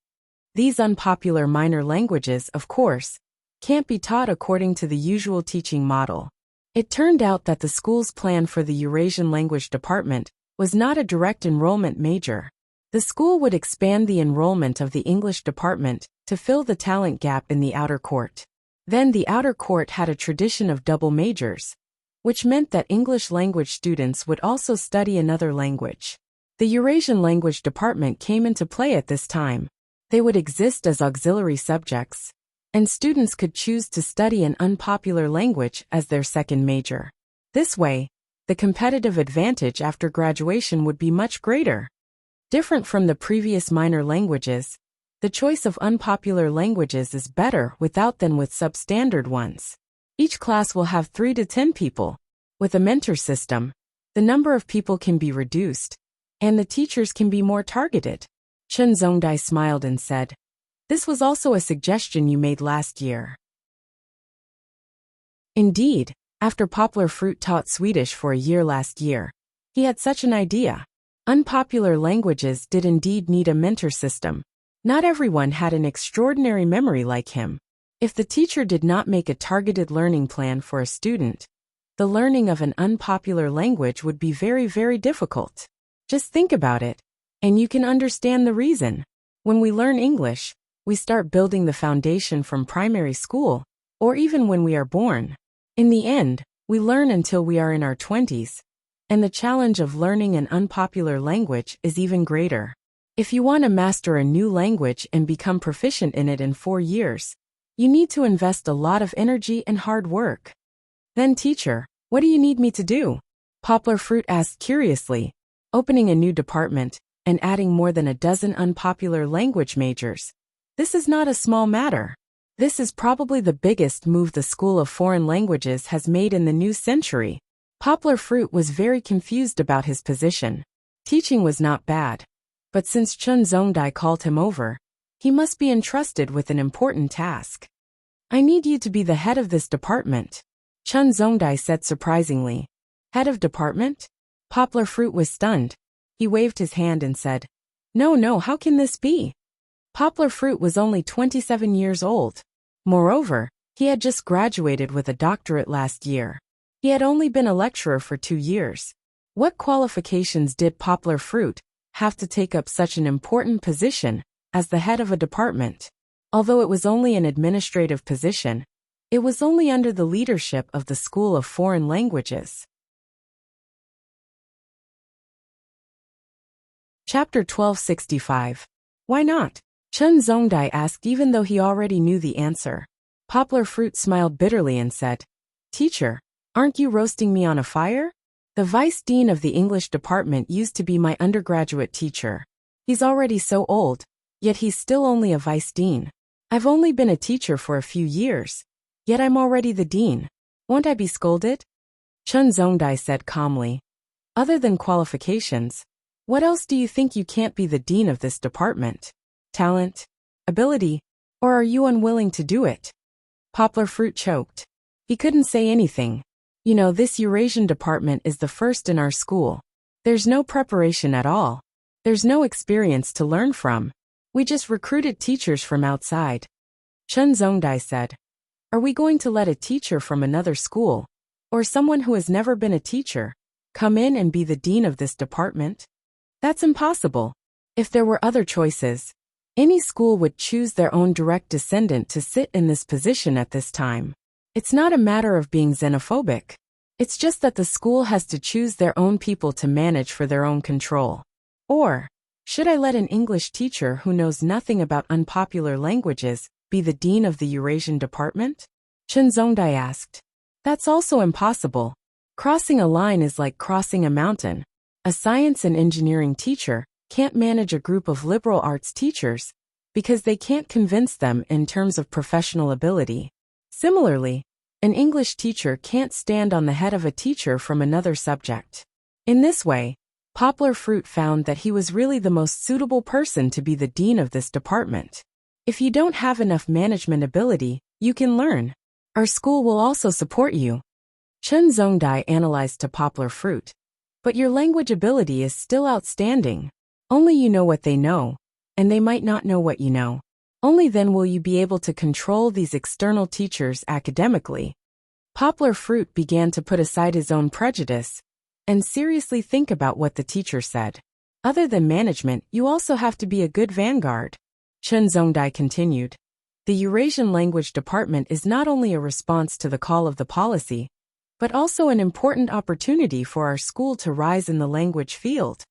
These unpopular minor languages, of course, can't be taught according to the usual teaching model. It turned out that the school's plan for the Eurasian Language Department was not a direct enrollment major. The school would expand the enrollment of the English department to fill the talent gap in the outer court. Then the outer court had a tradition of double majors, which meant that English language students would also study another language. The Eurasian Language Department came into play at this time. They would exist as auxiliary subjects, and students could choose to study an unpopular language as their second major. This way, the competitive advantage after graduation would be much greater. Different from the previous minor languages, the choice of unpopular languages is better without than with substandard ones. Each class will have 3 to 10 people. With a mentor system, the number of people can be reduced, and the teachers can be more targeted. Chen Zhongdai smiled and said, This was also a suggestion you made last year. Indeed, after Poplar Fruit taught Swedish for a year last year, he had such an idea. Unpopular languages did indeed need a mentor system. Not everyone had an extraordinary memory like him. If the teacher did not make a targeted learning plan for a student, the learning of an unpopular language would be very, very difficult. Just think about it, and you can understand the reason. When we learn English, we start building the foundation from primary school, or even when we are born. In the end, we learn until we are in our 20s, and the challenge of learning an unpopular language is even greater. If you want to master a new language and become proficient in it in 4 years, You need to invest a lot of energy and hard work. Then teacher, what do you need me to do? Poplar Fruit asked curiously, opening a new department and adding more than a dozen unpopular language majors. This is not a small matter. This is probably the biggest move the School of Foreign Languages has made in the new century. Poplar Fruit was very confused about his position. Teaching was not bad. But since Chun Zongdai called him over, he must be entrusted with an important task. I need you to be the head of this department, Chun Zongdai said surprisingly. Head of department? Poplar Fruit was stunned. He waved his hand and said, No, how can this be? Poplar Fruit was only 27 years old. Moreover, he had just graduated with a doctorate last year. He had only been a lecturer for 2 years. What qualifications did Poplar Fruit have to take up such an important position as the head of a department? Although it was only an administrative position, it was only under the leadership of the School of Foreign Languages. Chapter 1265. Why not? Chun Zongdai asked even though he already knew the answer. Poplar Fruit smiled bitterly and said, Teacher, aren't you roasting me on a fire? The vice dean of the English department used to be my undergraduate teacher. He's already so old, yet he's still only a vice dean. I've only been a teacher for a few years, yet I'm already the dean. Won't I be scolded? Chun Zongdai said calmly. Other than qualifications, what else do you think you can't be the dean of this department? Talent? Ability? Or are you unwilling to do it? Poplar Fruit choked. He couldn't say anything. You know, this Eurasian department is the first in our school. There's no preparation at all. There's no experience to learn from. We just recruited teachers from outside. Chun Zongdai said, Are we going to let a teacher from another school, or someone who has never been a teacher, come in and be the dean of this department? That's impossible. If there were other choices, any school would choose their own direct descendant to sit in this position at this time. It's not a matter of being xenophobic. It's just that the school has to choose their own people to manage for their own control. Or, should I let an English teacher who knows nothing about unpopular languages be the dean of the Eurasian department? Chun Zongdai asked. That's also impossible. Crossing a line is like crossing a mountain. A science and engineering teacher can't manage a group of liberal arts teachers because they can't convince them in terms of professional ability. Similarly, an English teacher can't stand on the head of a teacher from another subject. In this way, Poplar Fruit found that he was really the most suitable person to be the dean of this department. If you don't have enough management ability, you can learn. Our school will also support you. Chun Zongdai analyzed to Poplar Fruit. But your language ability is still outstanding. Only you know what they know, and they might not know what you know. Only then will you be able to control these external teachers academically. Poplar Fruit began to put aside his own prejudice and seriously think about what the teacher said. Other than management, you also have to be a good vanguard. Chun Zongdai continued. The Eurasian language department is not only a response to the call of the policy, but also an important opportunity for our school to rise in the language field.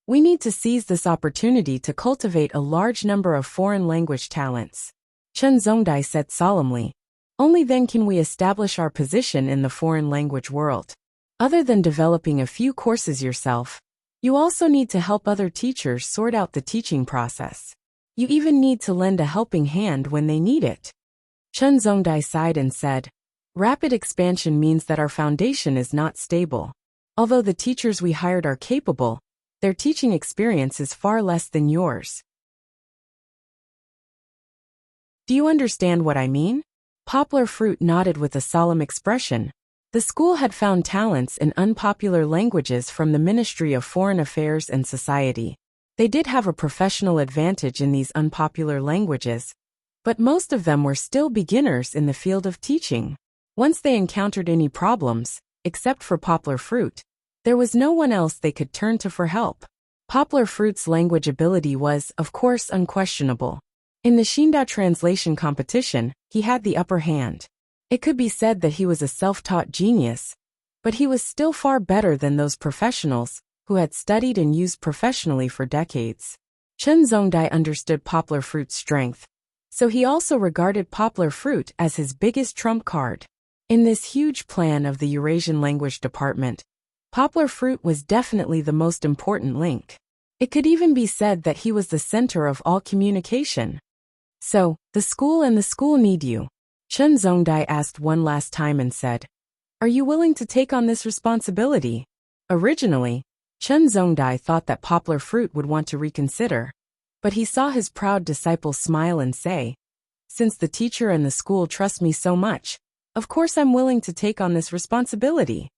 We need to seize this opportunity to cultivate a large number of foreign language talents. Chun Zongdai said solemnly. Only then can we establish our position in the foreign language world. Other than developing a few courses yourself, you also need to help other teachers sort out the teaching process. You even need to lend a helping hand when they need it. Chun Zongdai sighed and said, Rapid expansion means that our foundation is not stable. Although the teachers we hired are capable, their teaching experience is far less than yours. Do you understand what I mean? Poplar Fruit nodded with a solemn expression. The school had found talents in unpopular languages from the Ministry of Foreign Affairs and Society. They did have a professional advantage in these unpopular languages, but most of them were still beginners in the field of teaching. Once they encountered any problems, except for Poplar Fruit, there was no one else they could turn to for help. Poplar Fruit's language ability was, of course, unquestionable. In the Xindao translation competition, he had the upper hand. It could be said that he was a self-taught genius, but he was still far better than those professionals who had studied and used professionally for decades. Chun Zongdai understood Poplar Fruit's strength, So he also regarded poplar fruit as his biggest trump card. In this huge plan of the Eurasian language department, poplar fruit was definitely the most important link. It could even be said that he was the center of all communication. So, the school and the school need you. Chen Zhongdai asked one last time and said, "Are you willing to take on this responsibility?" Originally, Chen Zhongdai thought that poplar fruit would want to reconsider, but he saw his proud disciple smile and say, "Since the teacher and the school trust me so much, of course I'm willing to take on this responsibility."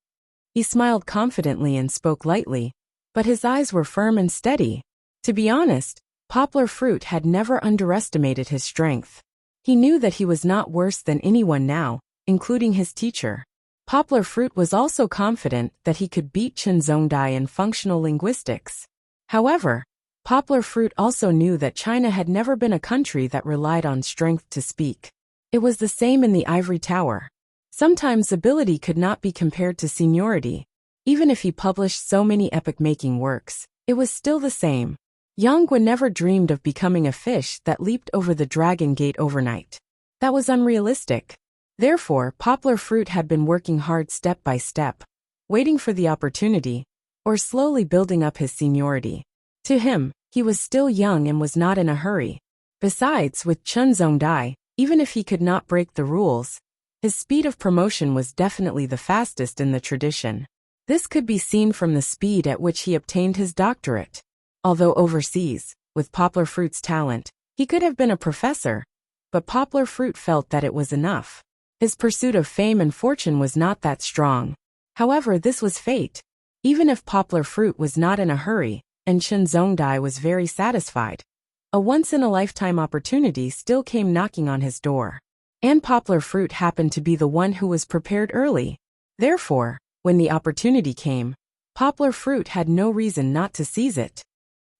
He smiled confidently and spoke lightly, but his eyes were firm and steady. To be honest, poplar fruit had never underestimated his strength. He knew that he was not worse than anyone now, including his teacher. Poplar fruit was also confident that he could beat Chen Zhongdai in functional linguistics. However, poplar fruit also knew that China had never been a country that relied on strength to speak. It was the same in the ivory tower. Sometimes ability could not be compared to seniority. Even if he published so many epic-making works, it was still the same. Yang Gui never dreamed of becoming a fish that leaped over the Dragon Gate overnight. That was unrealistic. Therefore, poplar fruit had been working hard step by step, waiting for the opportunity, or slowly building up his seniority. To him, he was still young and was not in a hurry. Besides, with Chen Zhongdai, even if he could not break the rules, his speed of promotion was definitely the fastest in the tradition. This could be seen from the speed at which he obtained his doctorate. Although overseas, with poplar fruit's talent, he could have been a professor, but poplar fruit felt that it was enough. His pursuit of fame and fortune was not that strong. However, this was fate. Even if poplar fruit was not in a hurry, and Chen Zhongdai was very satisfied, a once-in-a-lifetime opportunity still came knocking on his door. And poplar fruit happened to be the one who was prepared early. Therefore, when the opportunity came, poplar fruit had no reason not to seize it.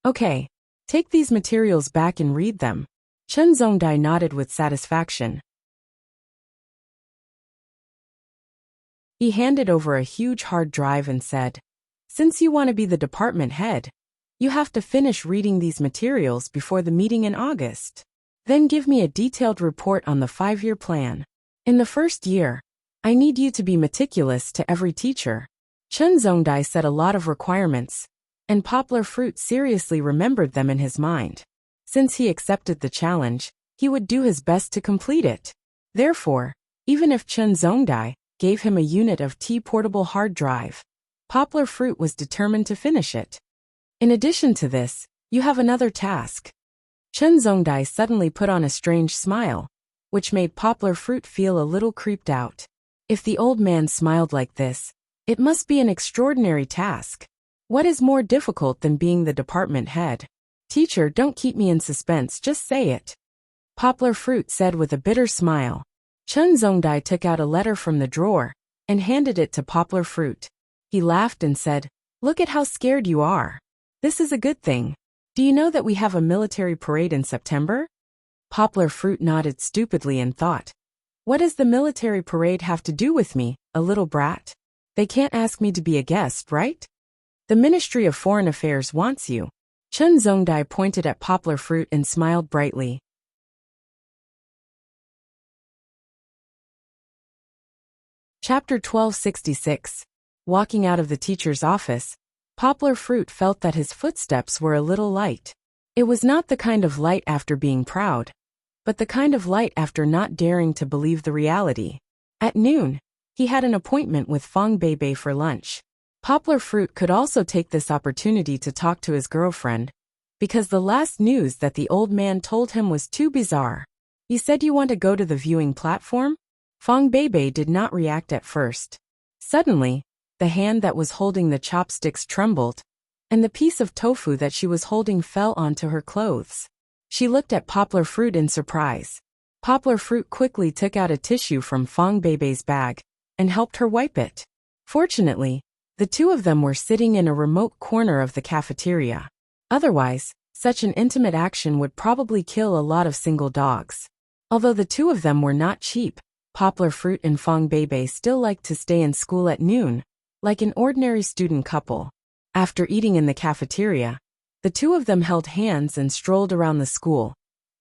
"Okay, take these materials back and read them." Chen Zhongdai nodded with satisfaction. He handed over a huge hard drive and said, "Since you want to be the department head, you have to finish reading these materials before the meeting in August. Then give me a detailed report on the 5-year plan. In the first year, I need you to be meticulous to every teacher." Chen Zhongdai set a lot of requirements, and poplar fruit seriously remembered them in his mind. Since he accepted the challenge, he would do his best to complete it. Therefore, even if Chen Zhongdai gave him a unit of T-portable hard drive, poplar fruit was determined to finish it. In addition to this, you have another task. Chen Zhongdai suddenly put on a strange smile, which made poplar fruit feel a little creeped out. If the old man smiled like this, it must be an extraordinary task. What is more difficult than being the department head? "Teacher, don't keep me in suspense, just say it," poplar fruit said with a bitter smile. Chen Zhongdai took out a letter from the drawer and handed it to poplar fruit. He laughed and said, "Look at how scared you are. This is a good thing. Do you know that we have a military parade in September?" Poplar fruit nodded stupidly and thought, "What does the military parade have to do with me, a little brat? They can't ask me to be a guest, right? The Ministry of Foreign Affairs wants you." Chen Zhongdai pointed at poplar fruit and smiled brightly. Chapter 1266. Walking out of the teacher's office, poplar fruit felt that his footsteps were a little light. It was not the kind of light after being proud, but the kind of light after not daring to believe the reality. At noon, he had an appointment with Fang Beibei for lunch. Poplar fruit could also take this opportunity to talk to his girlfriend, because the last news that the old man told him was too bizarre. "You said you want to go to the viewing platform?" Fang Beibei did not react at first. Suddenly, the hand that was holding the chopsticks trembled, and the piece of tofu that she was holding fell onto her clothes. She looked at poplar fruit in surprise. Poplar fruit quickly took out a tissue from Fang Beibei's bag and helped her wipe it. Fortunately, the two of them were sitting in a remote corner of the cafeteria. Otherwise, such an intimate action would probably kill a lot of single dogs. Although the two of them were not cheap, poplar fruit and Fang Beibei still liked to stay in school at noon, like an ordinary student couple. After eating in the cafeteria, the two of them held hands and strolled around the school,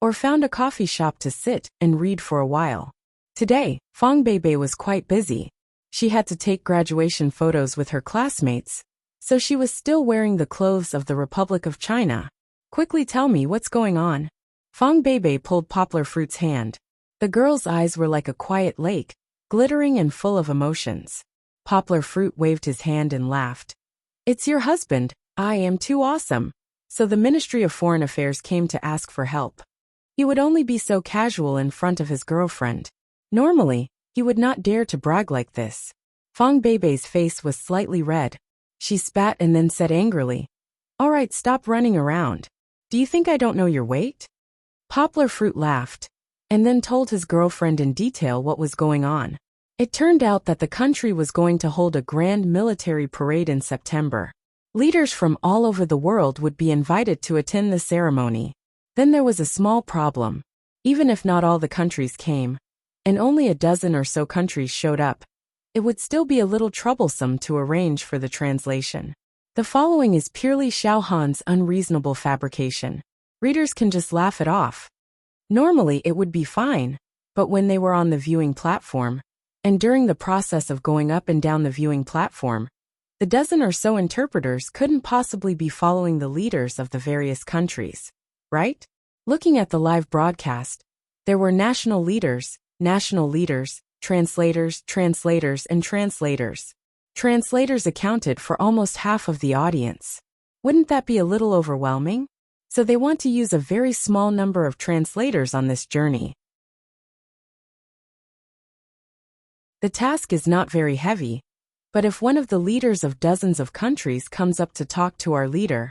or found a coffee shop to sit and read for a while. Today, Fang Beibei was quite busy. She had to take graduation photos with her classmates, so she was still wearing the clothes of the Republic of China. Quickly tell me what's going on. Fang Beibei pulled Poplar Fruit's hand. The girl's eyes were like a quiet lake, glittering and full of emotions. Poplar Fruit waved his hand and laughed. It's your husband. I am too awesome. So the Ministry of Foreign Affairs came to ask for help. He would only be so casual in front of his girlfriend. Normally, he would not dare to brag like this. Fang Beibei's face was slightly red. She spat and then said angrily, "All right, stop running around. Do you think I don't know your weight?" Poplar Fruit laughed, and then told his girlfriend in detail what was going on. It turned out that the country was going to hold a grand military parade in September. Leaders from all over the world would be invited to attend the ceremony. Then there was a small problem. Even if not all the countries came, and only a dozen or so countries showed up, it would still be a little troublesome to arrange for the translation. The following is purely Xiao Han's unreasonable fabrication. Readers can just laugh it off. Normally it would be fine, but when they were on the viewing platform, and during the process of going up and down the viewing platform, the dozen or so interpreters couldn't possibly be following the leaders of the various countries, right? Looking at the live broadcast, there were national leaders, translators, and translators. Translators accounted for almost half of the audience. Wouldn't that be a little overwhelming? So they want to use a very small number of translators on this journey. The task is not very heavy, but if one of the leaders of dozens of countries comes up to talk to our leader,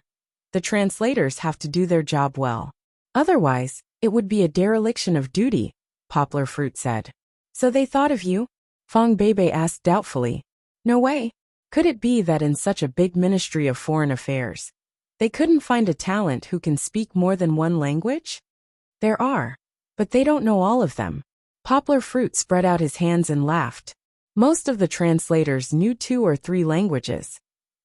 the translators have to do their job well. Otherwise, it would be a dereliction of duty, Poplar Fruit said. So they thought of you? Fang Beibei asked doubtfully. No way. Could it be that in such a big Ministry of Foreign Affairs, they couldn't find a talent who can speak more than one language? There are, but they don't know all of them. Poplar Fruit spread out his hands and laughed. Most of the translators knew 2 or 3 languages,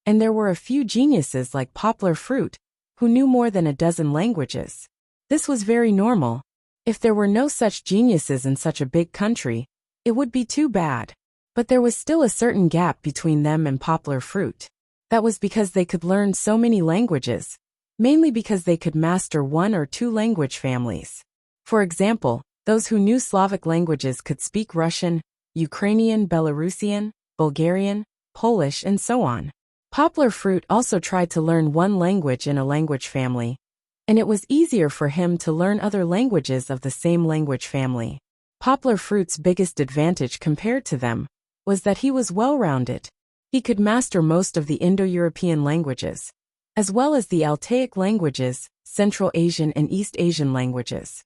and there were a few geniuses like Poplar Fruit who knew more than a dozen languages. This was very normal. If there were no such geniuses in such a big country, it would be too bad. But there was still a certain gap between them and Poplar Fruit. That was because they could learn so many languages, mainly because they could master 1 or 2 language families. For example, those who knew Slavic languages could speak Russian, Ukrainian, Belarusian, Bulgarian, Polish, and so on. Poplar Fruit also tried to learn 1 language in a language family, and it was easier for him to learn other languages of the same language family. Poplar Fruit's biggest advantage compared to them was that he was well-rounded. He could master most of the Indo-European languages, as well as the Altaic languages, Central Asian and East Asian languages.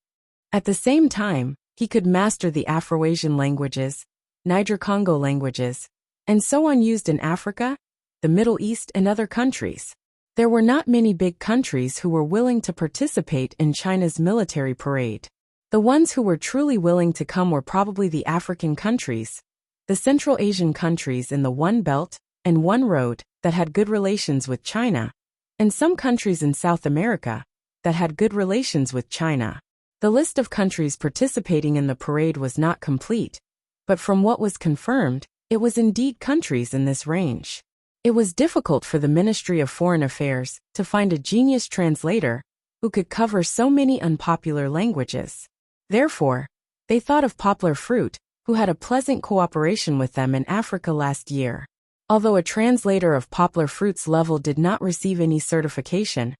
At the same time, he could master the Afro-Asian languages, Niger-Congo languages, and so on used in Africa, the Middle East, and other countries. There were not many big countries who were willing to participate in China's military parade. The ones who were truly willing to come were probably the African countries, the Central Asian countries in the One Belt and One Road that had good relations with China, and some countries in South America that had good relations with China. The list of countries participating in the parade was not complete, but from what was confirmed, it was indeed countries in this range. It was difficult for the Ministry of Foreign Affairs to find a genius translator who could cover so many unpopular languages. Therefore, they thought of Poplar Fruit, who had a pleasant cooperation with them in Africa last year. Although a translator of Poplar Fruit's level did not receive any certification,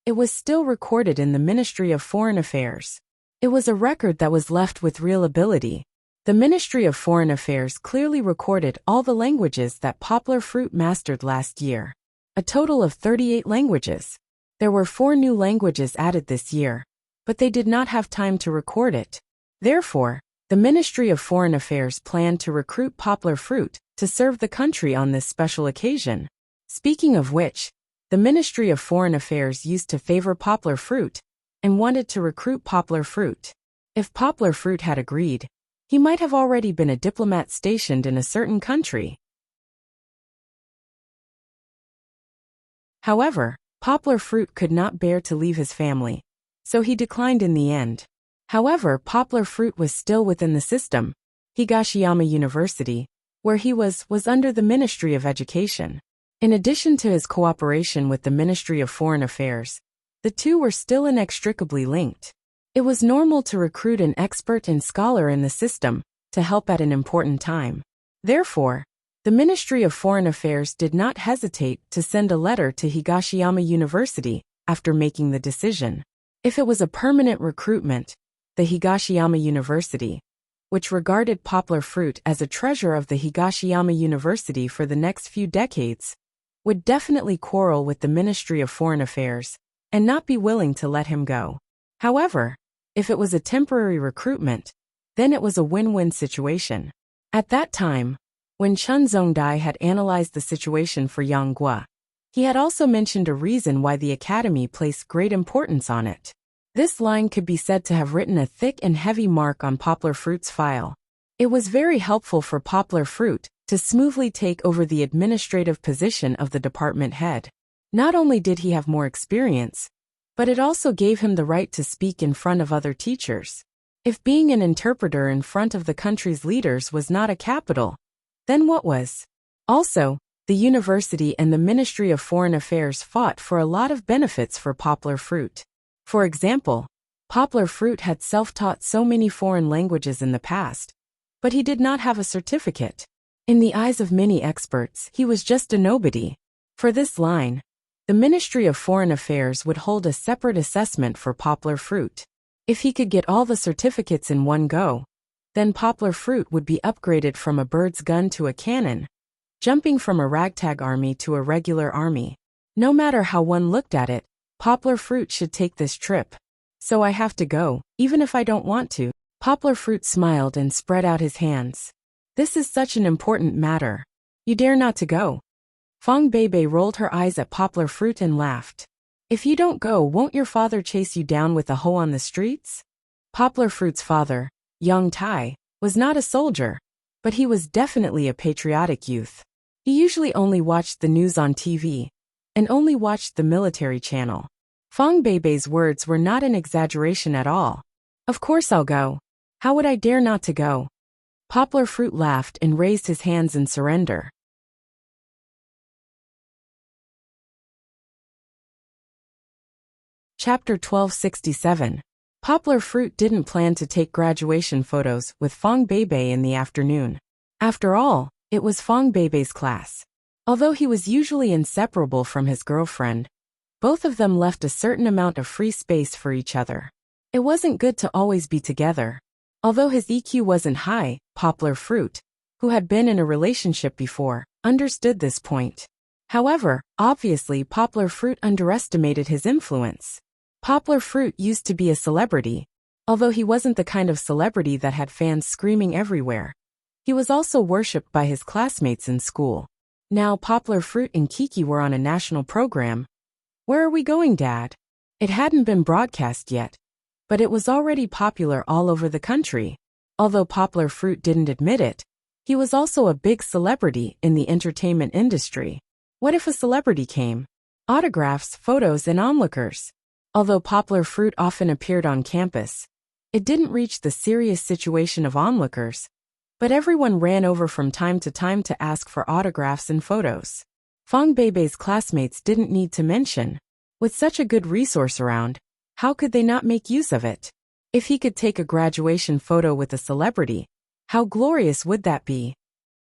it was still recorded in the Ministry of Foreign Affairs. It was a record that was left with real ability. The Ministry of Foreign Affairs clearly recorded all the languages that Poplar Fruit mastered last year. A total of 38 languages. There were 4 new languages added this year, but they did not have time to record it. Therefore, the Ministry of Foreign Affairs planned to recruit Poplar Fruit to serve the country on this special occasion. Speaking of which, the Ministry of Foreign Affairs used to favor Poplar Fruit and wanted to recruit Poplar Fruit. If Poplar Fruit had agreed, he might have already been a diplomat stationed in a certain country. However, Poplar Fruit could not bear to leave his family, so he declined in the end. However, Poplar Fruit was still within the system, Higashiyama University, where he was under the Ministry of Education. In addition to his cooperation with the Ministry of Foreign Affairs, the two were still inextricably linked. It was normal to recruit an expert and scholar in the system to help at an important time. Therefore, the Ministry of Foreign Affairs did not hesitate to send a letter to Higashiyama University after making the decision. If it was a permanent recruitment, the Higashiyama University, which regarded Poplar Fruit as a treasure of the Higashiyama University for the next few decades, would definitely quarrel with the Ministry of Foreign Affairs and not be willing to let him go. However, if it was a temporary recruitment, then it was a win-win situation. At that time, when Chun Zongdai had analyzed the situation for Yang Guo, he had also mentioned a reason why the academy placed great importance on it. This line could be said to have written a thick and heavy mark on Poplar Fruit's file. It was very helpful for Poplar Fruit to smoothly take over the administrative position of the department head. Not only did he have more experience, but it also gave him the right to speak in front of other teachers. If being an interpreter in front of the country's leaders was not a capital, then what was? Also, the university and the Ministry of Foreign Affairs fought for a lot of benefits for Poplar Fruit. For example, Poplar Fruit had self-taught so many foreign languages in the past, but he did not have a certificate. In the eyes of many experts, he was just a nobody. For this line, the Ministry of Foreign Affairs would hold a separate assessment for Poplar Fruit. If he could get all the certificates in one go, then Poplar Fruit would be upgraded from a bird's gun to a cannon, jumping from a ragtag army to a regular army. No matter how one looked at it, Poplar Fruit should take this trip. So I have to go, even if I don't want to. Poplar Fruit smiled and spread out his hands. This is such an important matter. You dare not to go. Fong Beibei rolled her eyes at Poplar Fruit and laughed. If you don't go, won't your father chase you down with a hoe on the streets? Poplar Fruit's father, Yang Tai, was not a soldier, but he was definitely a patriotic youth. He usually only watched the news on TV, and only watched the military channel. Fong Beibei's words were not an exaggeration at all. Of course I'll go. How would I dare not to go? Poplar Fruit laughed and raised his hands in surrender. Chapter 1267. Poplar Fruit didn't plan to take graduation photos with Fong Beibei in the afternoon. After all, it was Fong Beibei's class. Although he was usually inseparable from his girlfriend, both of them left a certain amount of free space for each other. It wasn't good to always be together. Although his EQ wasn't high, Poplar Fruit, who had been in a relationship before, understood this point. However, obviously Poplar Fruit underestimated his influence. Poplar Fruit used to be a celebrity, although he wasn't the kind of celebrity that had fans screaming everywhere. He was also worshipped by his classmates in school. Now Poplar Fruit and Kiki were on a national program. Where are we going, Dad? It hadn't been broadcast yet, but it was already popular all over the country. Although Poplar Fruit didn't admit it, he was also a big celebrity in the entertainment industry. What if a celebrity came? Autographs, photos, and onlookers. Although Poplar Fruit often appeared on campus, it didn't reach the serious situation of onlookers, but everyone ran over from time to ask for autographs and photos. Fong Beibei's classmates didn't need to mention. With such a good resource around, how could they not make use of it? If he could take a graduation photo with a celebrity, how glorious would that be?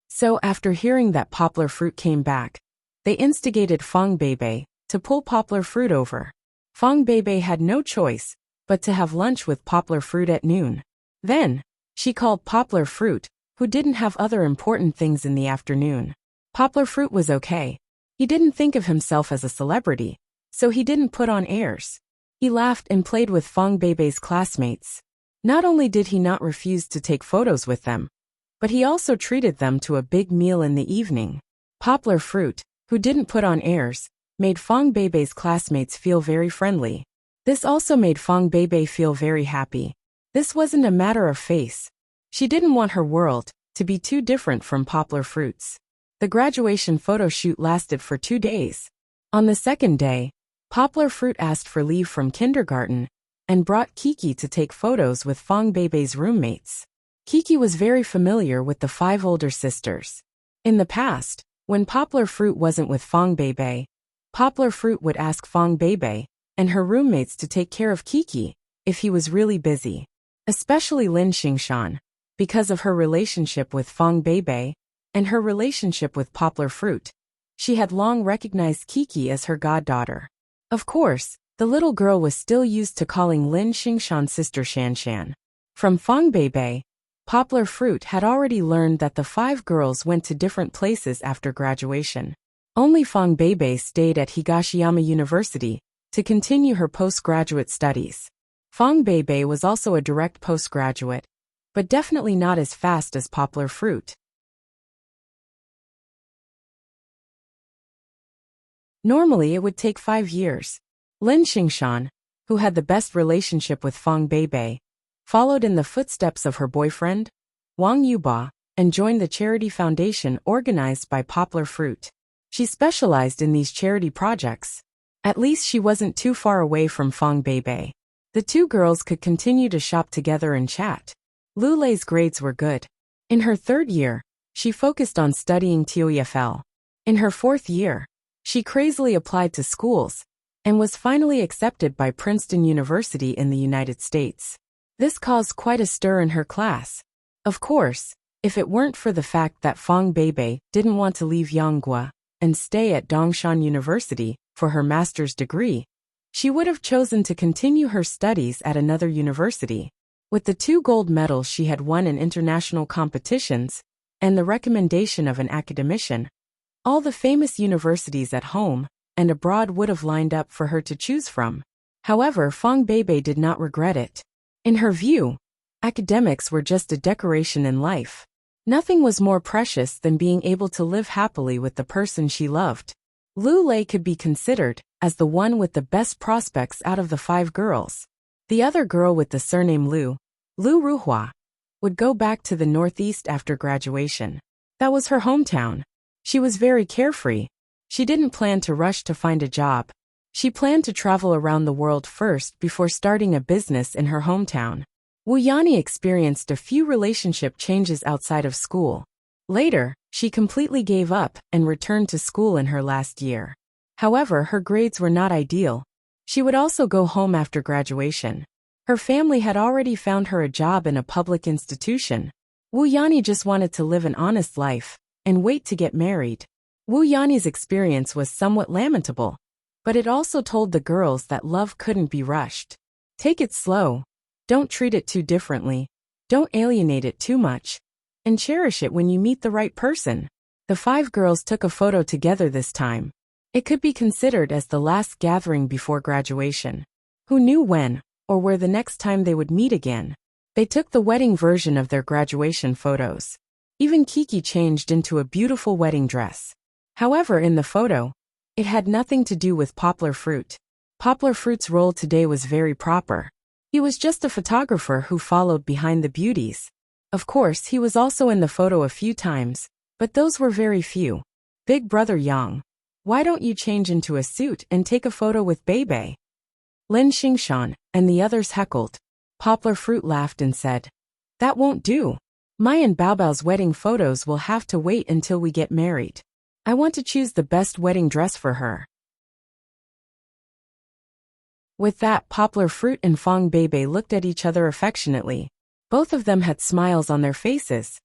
So after hearing that Poplar Fruit came back, they instigated Fong Beibei to pull Poplar Fruit over. Fong Beibei had no choice but to have lunch with Poplar Fruit at noon. Then, she called Poplar Fruit, who didn't have other important things in the afternoon. Poplar Fruit was okay. He didn't think of himself as a celebrity, so he didn't put on airs. He laughed and played with Fong Beibei's classmates. Not only did he not refuse to take photos with them, but he also treated them to a big meal in the evening. Poplar Fruit, who didn't put on airs, made Fong Beibei's classmates feel very friendly. This also made Fong Beibei feel very happy. This wasn't a matter of face. She didn't want her world to be too different from Poplar Fruit's. The graduation photo shoot lasted for 2 days. On the second day, Poplar Fruit asked for leave from kindergarten and brought Kiki to take photos with Fong Beibei's roommates. Kiki was very familiar with the 5 older sisters. In the past, when Poplar Fruit wasn't with Fong Beibei, Poplar Fruit would ask Fong Beibei and her roommates to take care of Kiki if he was really busy. Especially Lin Xingshan, because of her relationship with Fong Beibei and her relationship with Poplar Fruit. She had long recognized Kiki as her goddaughter. Of course, the little girl was still used to calling Lin Xingshan Sister Shanshan. From Fong Beibei, Poplar Fruit had already learned that the 5 girls went to different places after graduation. Only Fong Beibei stayed at Higashiyama University to continue her postgraduate studies. Fong Beibei was also a direct postgraduate, but definitely not as fast as Poplar Fruit. Normally it would take 5 years. Lin Xingshan, who had the best relationship with Fong Beibei, followed in the footsteps of her boyfriend, Wang Yuba, and joined the charity foundation organized by Poplar Fruit. She specialized in these charity projects. At least she wasn't too far away from Fong Beibei. The 2 girls could continue to shop together and chat. Lu Lei's grades were good. In her 3rd year, she focused on studying TOEFL. In her 4th year, she crazily applied to schools and was finally accepted by Princeton University in the United States. This caused quite a stir in her class. Of course, if it weren't for the fact that Fong Beibei didn't want to leave Yonghua and stay at Dongshan University for her master's degree, she would have chosen to continue her studies at another university. With the 2 gold medals she had won in international competitions and the recommendation of an academician, all the famous universities at home and abroad would have lined up for her to choose from. However, Fong Beibei did not regret it. In her view, academics were just a decoration in life. Nothing was more precious than being able to live happily with the person she loved. Lu Lei could be considered as the one with the best prospects out of the 5 girls. The other girl with the surname Lu Ruhua, would go back to the Northeast after graduation. That was her hometown. She was very carefree. She didn't plan to rush to find a job. She planned to travel around the world first before starting a business in her hometown. Wu Yani experienced a few relationship changes outside of school. Later, she completely gave up and returned to school in her last year. However, her grades were not ideal. She would also go home after graduation. Her family had already found her a job in a public institution. Wu Yani just wanted to live an honest life and wait to get married. Wu Yani's experience was somewhat lamentable, but it also told the girls that love couldn't be rushed. Take it slow. Don't treat it too differently. Don't alienate it too much. And cherish it when you meet the right person. The 5 girls took a photo together this time. It could be considered as the last gathering before graduation. Who knew when or where the next time they would meet again? They took the wedding version of their graduation photos. Even Kiki changed into a beautiful wedding dress. However, in the photo, it had nothing to do with Poplar Fruit. Poplar Fruit's role today was very proper. He was just a photographer who followed behind the beauties. Of course, he was also in the photo a few times, but those were very few. Big brother Yang, why don't you change into a suit and take a photo with Beibei? Lin Xingshan and the others heckled. Poplar Fruit laughed and said, "That won't do. My and Baobao's wedding photos will have to wait until we get married. I want to choose the best wedding dress for her." With that, Poplar Fruit and Fong Beibei looked at each other affectionately. Both of them had smiles on their faces.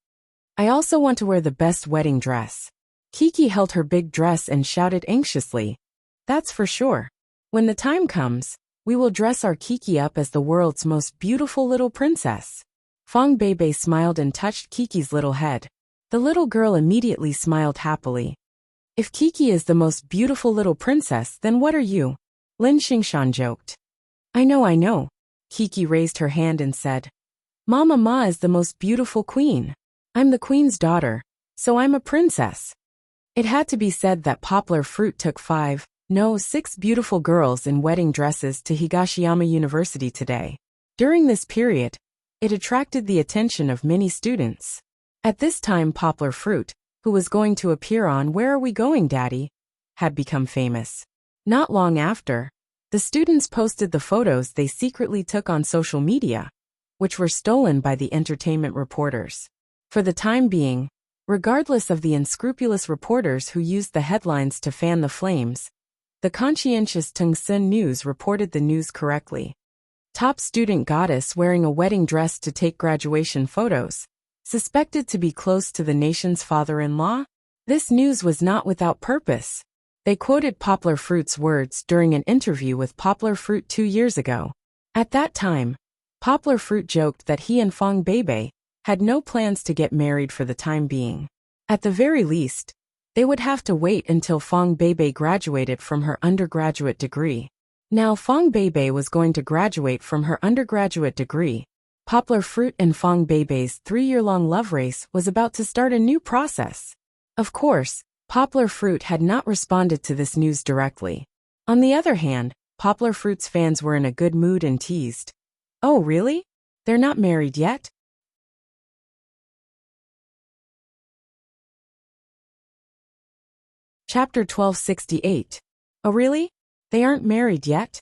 "I also want to wear the best wedding dress." Kiki held her big dress and shouted anxiously, "That's for sure. When the time comes, we will dress our Kiki up as the world's most beautiful little princess." Fong Beibei smiled and touched Kiki's little head. The little girl immediately smiled happily. "If Kiki is the most beautiful little princess, then what are you?" Lin Xingshan joked. I know. Kiki raised her hand and said, "Mama Ma is the most beautiful queen. I'm the queen's daughter, so I'm a princess." It had to be said that Poplar Fruit took 6 beautiful girls in wedding dresses to Higashiyama University today. During this period, it attracted the attention of many students. At this time, Poplar Fruit, who was going to appear on Where Are We Going, Daddy?, had become famous. Not long after, The students posted the photos they secretly took on social media, which were stolen by the entertainment reporters. For the time being, regardless of the unscrupulous reporters who used the headlines to fan the flames, the conscientious Tungsun News reported the news correctly. Top student goddess wearing a wedding dress to take graduation photos, suspected to be close to the nation's father-in-law? This news was not without purpose. They quoted Poplar Fruit's words during an interview with Poplar Fruit 2 years ago. At that time, Poplar Fruit joked that he and Fong Beibei had no plans to get married for the time being. At the very least, they would have to wait until Fong Beibei graduated from her undergraduate degree. Now Fong Beibei was going to graduate from her undergraduate degree. Poplar Fruit and Fong Beibei's 3-year-long love race was about to start a new process. Of course, Poplar Fruit had not responded to this news directly. On the other hand, Poplar Fruit's fans were in a good mood and teased, "Oh really? They're not married yet?" Chapter 1268. Oh really? They aren't married yet?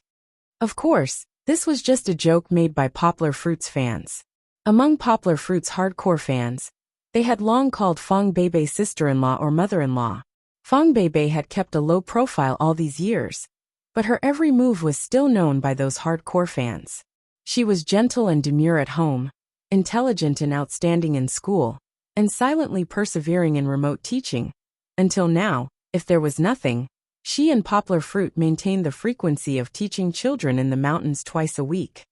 Of course, this was just a joke made by Poplar Fruit's fans. Among Poplar Fruit's hardcore fans, they had long called Fong Beibei sister-in-law or mother-in-law. Fong Beibei had kept a low profile all these years, but her every move was still known by those hardcore fans. She was gentle and demure at home, intelligent and outstanding in school, and silently persevering in remote teaching. Until now, if there was nothing, she and Poplar Fruit maintained the frequency of teaching children in the mountains twice a week.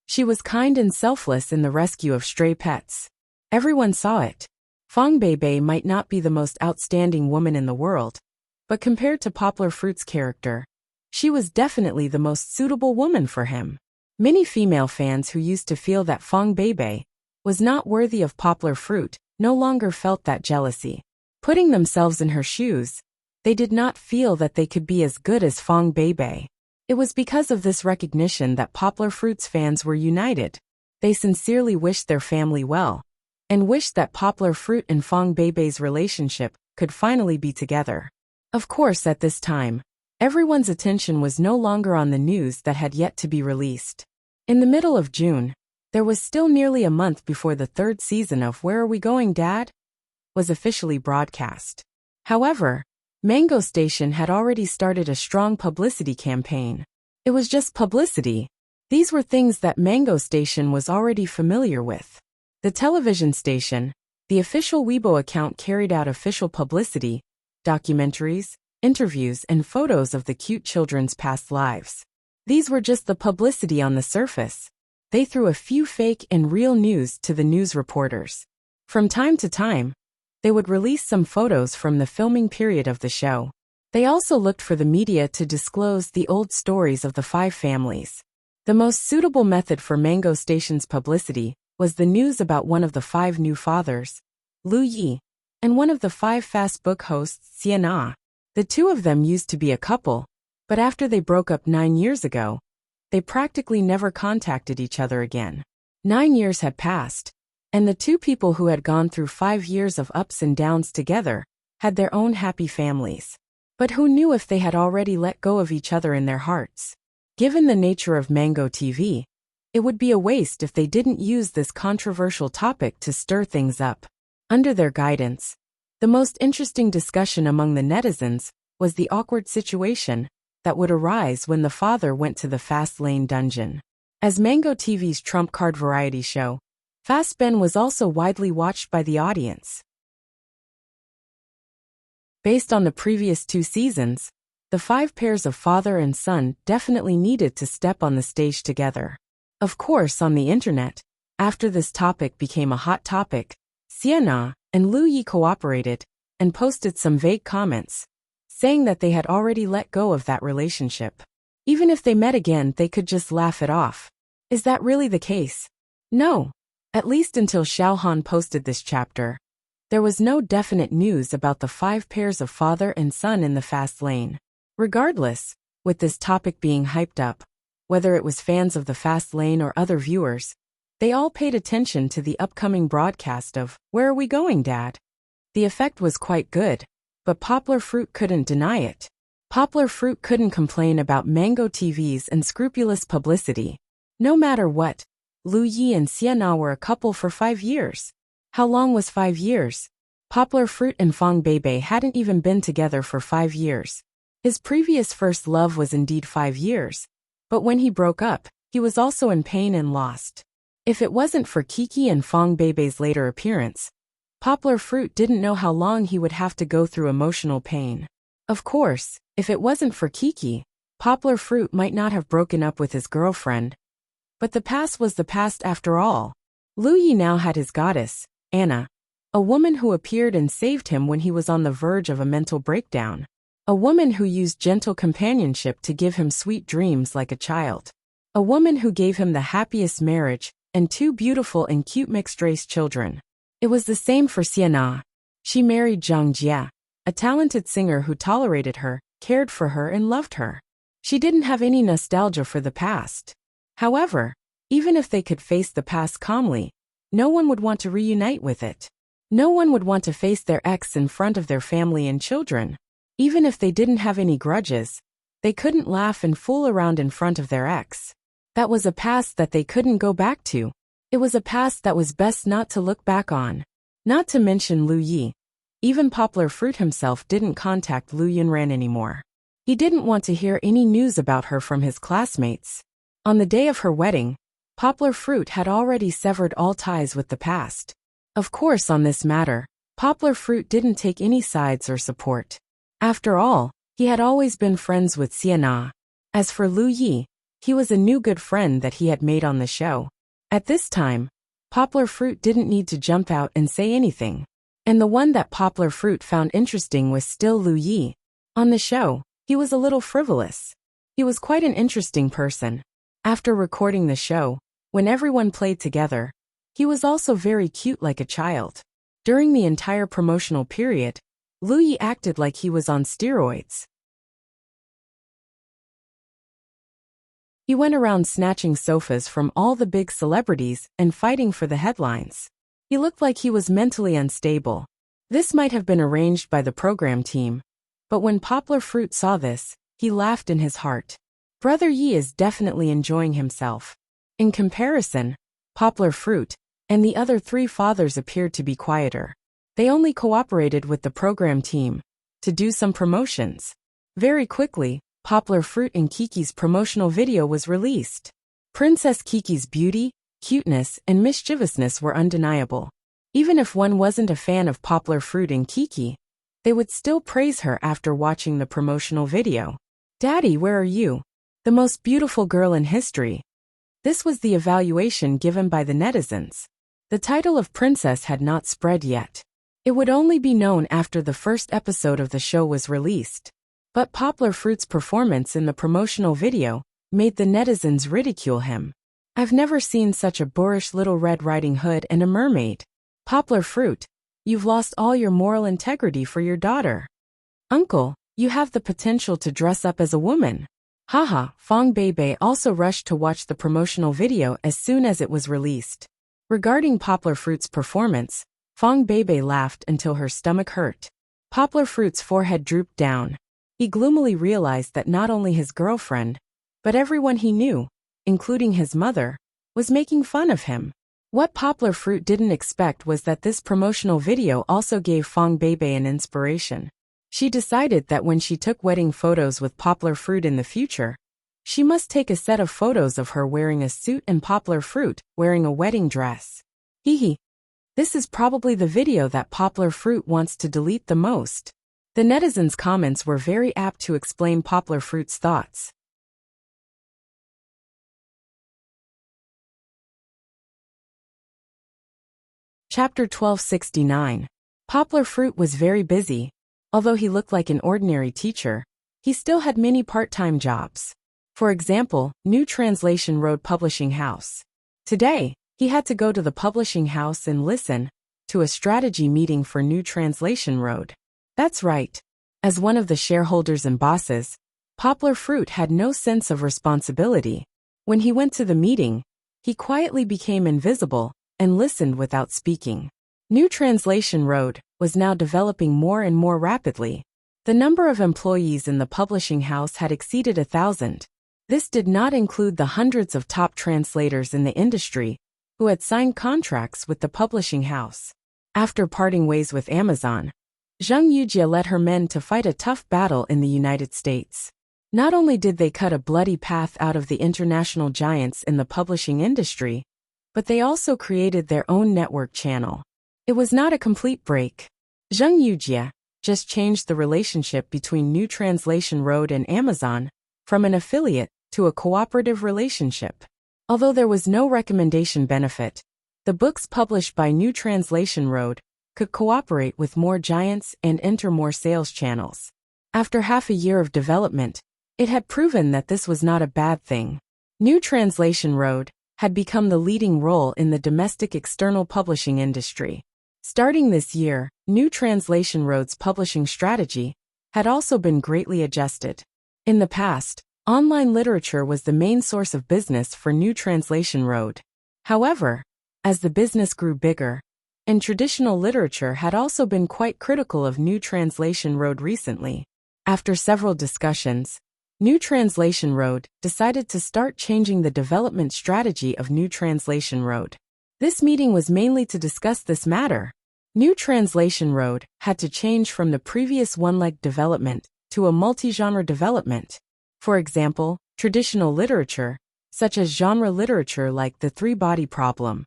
She was kind and selfless in the rescue of stray pets. Everyone saw it. Fong Beibei might not be the most outstanding woman in the world, but compared to Poplar Fruit's character, she was definitely the most suitable woman for him. Many female fans who used to feel that Fong Beibei was not worthy of Poplar Fruit no longer felt that jealousy. Putting themselves in her shoes, they did not feel that they could be as good as Fong Beibei. It was because of this recognition that Poplar Fruit's fans were united. They sincerely wished their family well, and wished that Poplar Fruit and Fong Beibei's relationship could finally be together. Of course, at this time, everyone's attention was no longer on the news that had yet to be released. In the middle of June, there was still nearly a month before the 3rd season of Where Are We Going, Dad? Was officially broadcast. However, Mango Station had already started a strong publicity campaign. It was just publicity. These were things that Mango Station was already familiar with. The television station, the official Weibo account carried out official publicity, documentaries, interviews, and photos of the cute children's past lives. These were just the publicity on the surface. They threw a few fake and real news to the news reporters. From time to time, they would release some photos from the filming period of the show. They also looked for the media to disclose the old stories of the 5 families. The most suitable method for Mango Station's publicity was the news about one of the 5 new fathers, Lu Yi, and one of the 5 fast book hosts, Xiana. The 2 of them used to be a couple, but after they broke up 9 years ago, they practically never contacted each other again. 9 years had passed, and the 2 people who had gone through 5 years of ups and downs together had their own happy families. But who knew if they had already let go of each other in their hearts? Given the nature of Mango TV, it would be a waste if they didn't use this controversial topic to stir things up. Under their guidance, the most interesting discussion among the netizens was the awkward situation that would arise when the father went to the Fast Lane dungeon. As Mango TV's trump card variety show, Fast Ben was also widely watched by the audience. Based on the previous 2 seasons, the 5 pairs of father and son definitely needed to step on the stage together. Of course, on the internet, after this topic became a hot topic, Xiana and Lu Yi cooperated and posted some vague comments, saying that they had already let go of that relationship. Even if they met again, they could just laugh it off. Is that really the case? No. At least until Xiaohan posted this chapter. There was no definite news about the 5 pairs of father and son in the fast lane. Regardless, with this topic being hyped up, whether it was fans of the fast lane or other viewers, they all paid attention to the upcoming broadcast of Where Are We Going, Dad? The effect was quite good, but Poplar Fruit couldn't deny it. Poplar Fruit couldn't complain about mango TVs and scrupulous publicity. No matter what, Lu Yi and Sienna were a couple for 5 years. How long was 5 years? Poplar Fruit and Fang Beibei hadn't even been together for 5 years. His previous first love was indeed 5 years. But when he broke up, he was also in pain and lost. If it wasn't for Kiki and Fang Beibei's later appearance, Poplar Fruit didn't know how long he would have to go through emotional pain. Of course, if it wasn't for Kiki, Poplar Fruit might not have broken up with his girlfriend. But the past was the past after all. Lu Yi now had his goddess, Anna, a woman who appeared and saved him when he was on the verge of a mental breakdown. A woman who used gentle companionship to give him sweet dreams like a child. A woman who gave him the happiest marriage and 2 beautiful and cute mixed-race children. It was the same for Sienna. She married Zhang Jia, a talented singer who tolerated her, cared for her and loved her. She didn't have any nostalgia for the past. However, even if they could face the past calmly, no one would want to reunite with it. No one would want to face their ex in front of their family and children. Even if they didn't have any grudges, they couldn't laugh and fool around in front of their ex. That was a past that they couldn't go back to. It was a past that was best not to look back on. Not to mention Lu Yi. Even Poplar Fruit himself didn't contact Lu Yunran anymore. He didn't want to hear any news about her from his classmates. On the day of her wedding, Poplar Fruit had already severed all ties with the past. Of course, on this matter, Poplar Fruit didn't take any sides or support. After all, he had always been friends with Sienna. As for Lu Yi, he was a new good friend that he had made on the show. At this time, Poplar Fruit didn't need to jump out and say anything. And the one that Poplar Fruit found interesting was still Lu Yi. On the show, he was a little frivolous. He was quite an interesting person. After recording the show, when everyone played together, he was also very cute like a child. During the entire promotional period, Lu Yi acted like he was on steroids. He went around snatching sofas from all the big celebrities and fighting for the headlines. He looked like he was mentally unstable. This might have been arranged by the program team, but when Poplar Fruit saw this, he laughed in his heart. Brother Yi is definitely enjoying himself. In comparison, Poplar Fruit and the other 3 fathers appeared to be quieter. They only cooperated with the program team to do some promotions. Very quickly, Poplar Fruit and Kiki's promotional video was released. Princess Kiki's beauty, cuteness, and mischievousness were undeniable. Even if one wasn't a fan of Poplar Fruit and Kiki, they would still praise her after watching the promotional video. "Daddy, where are you? The most beautiful girl in history." This was the evaluation given by the netizens. The title of princess had not spread yet. It would only be known after the first episode of the show was released. But Poplar Fruit's performance in the promotional video made the netizens ridicule him. "I've never seen such a boorish little Red Riding Hood and a mermaid. Poplar Fruit, you've lost all your moral integrity for your daughter. Uncle, you have the potential to dress up as a woman." Haha, Fang Beibei also rushed to watch the promotional video as soon as it was released. Regarding Poplar Fruit's performance, Fang Beibei laughed until her stomach hurt. Poplar Fruit's forehead drooped down. He gloomily realized that not only his girlfriend, but everyone he knew, including his mother, was making fun of him. What Poplar Fruit didn't expect was that this promotional video also gave Fang Beibei an inspiration. She decided that when she took wedding photos with Poplar Fruit in the future, she must take a set of photos of her wearing a suit and Poplar Fruit wearing a wedding dress. Hehe. This is probably the video that Poplar Fruit wants to delete the most. The netizens' comments were very apt to explain Poplar Fruit's thoughts. Chapter 1269. Poplar Fruit was very busy. Although he looked like an ordinary teacher, he still had many part-time jobs. For example, New Translation Road Publishing House. Today, he had to go to the publishing house and listen to a strategy meeting for New Translation Road. That's right. As one of the shareholders and bosses, Poplar Fruit had no sense of responsibility. When he went to the meeting, he quietly became invisible and listened without speaking. New Translation Road was now developing more and more rapidly. The number of employees in the publishing house had exceeded 1,000. This did not include the hundreds of top translators in the industry who had signed contracts with the publishing house. After parting ways with Amazon, Zheng Yujie led her men to fight a tough battle in the United States. Not only did they cut a bloody path out of the international giants in the publishing industry, but they also created their own network channel. It was not a complete break. Zheng Yujie just changed the relationship between New Translation Road and Amazon from an affiliate to a cooperative relationship. Although there was no recommendation benefit, the books published by New Translation Road could cooperate with more giants and enter more sales channels. After half a year of development, it had proven that this was not a bad thing. New Translation Road had become the leading role in the domestic external publishing industry. Starting this year, New Translation Road's publishing strategy had also been greatly adjusted. In the past, online literature was the main source of business for New Translation Road. However, as the business grew bigger, and traditional literature had also been quite critical of New Translation Road recently. After several discussions, New Translation Road decided to start changing the development strategy of New Translation Road. This meeting was mainly to discuss this matter. New Translation Road had to change from the previous one-leg development to a multi-genre development. For example, traditional literature, such as genre literature like The Three-Body Problem.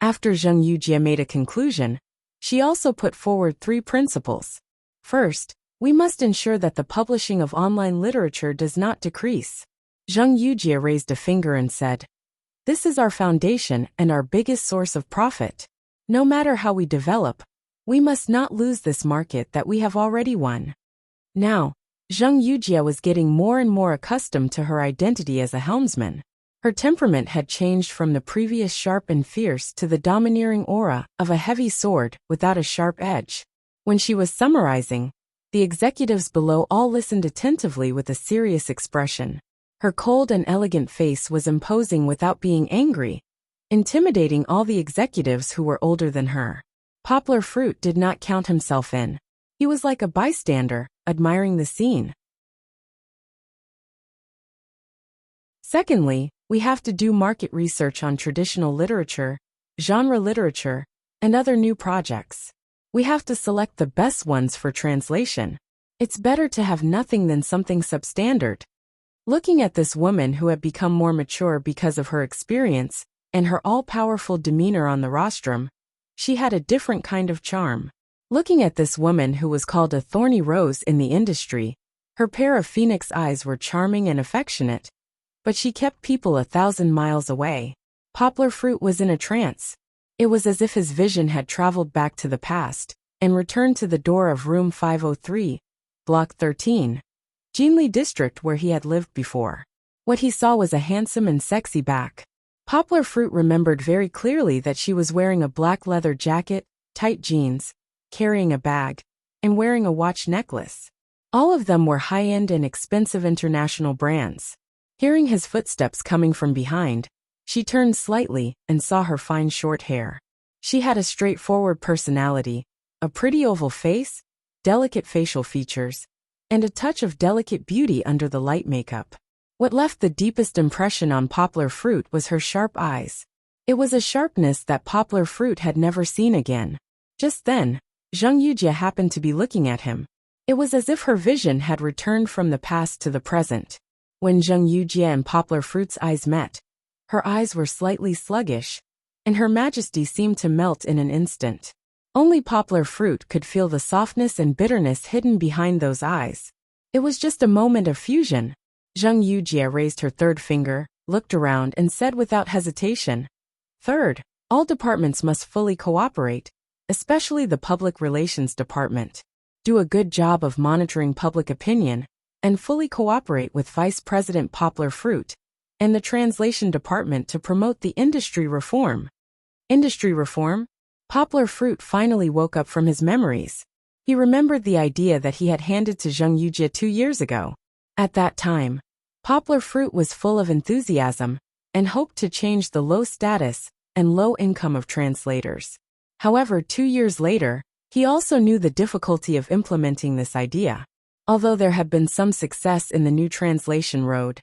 After Zheng Yujie made a conclusion, she also put forward 3 principles. First, we must ensure that the publishing of online literature does not decrease. Zheng Yujie raised a finger and said, "This is our foundation and our biggest source of profit. No matter how we develop, we must not lose this market that we have already won." Now, Zheng Yujie was getting more and more accustomed to her identity as a helmsman. Her temperament had changed from the previous sharp and fierce to the domineering aura of a heavy sword without a sharp edge. When she was summarizing, the executives below all listened attentively with a serious expression. Her cold and elegant face was imposing without being angry, intimidating all the executives who were older than her. Poplar Fruit did not count himself in. He was like a bystander, admiring the scene. Secondly, we have to do market research on traditional literature, genre literature, and other new projects. We have to select the best ones for translation. It's better to have nothing than something substandard. Looking at this woman who had become more mature because of her experience and her all-powerful demeanor on the rostrum, she had a different kind of charm. Looking at this woman who was called a thorny rose in the industry, her pair of phoenix eyes were charming and affectionate, but she kept people 1,000 miles away. Poplar Fruit was in a trance. It was as if his vision had traveled back to the past and returned to the door of room 503, block 13, Jinli district where he had lived before. What he saw was a handsome and sexy back. Poplar Fruit remembered very clearly that she was wearing a black leather jacket, tight jeans, carrying a bag, and wearing a watch necklace. All of them were high-end and expensive international brands. Hearing his footsteps coming from behind, she turned slightly and saw her fine short hair. She had a straightforward personality, a pretty oval face, delicate facial features, and a touch of delicate beauty under the light makeup. What left the deepest impression on Poplar Fruit was her sharp eyes. It was a sharpness that Poplar Fruit had never seen again. Just then, Zheng Yujie happened to be looking at him. It was as if her vision had returned from the past to the present. When Zheng Yujie and Poplar Fruit's eyes met, her eyes were slightly sluggish, and her majesty seemed to melt in an instant. Only Poplar Fruit could feel the softness and bitterness hidden behind those eyes. It was just a moment of fusion. Zheng Yujie raised her third finger, looked around and said without hesitation, "Third, all departments must fully cooperate, especially the public relations department. Do a good job of monitoring public opinion, and fully cooperate with Vice President Poplar Fruit and the translation department to promote the industry reform." Industry reform? Poplar Fruit finally woke up from his memories. He remembered the idea that he had handed to Zheng Yujie 2 years ago. At that time, Poplar Fruit was full of enthusiasm and hoped to change the low status and low income of translators. However, 2 years later, he also knew the difficulty of implementing this idea. Although there had been some success in the new translation road,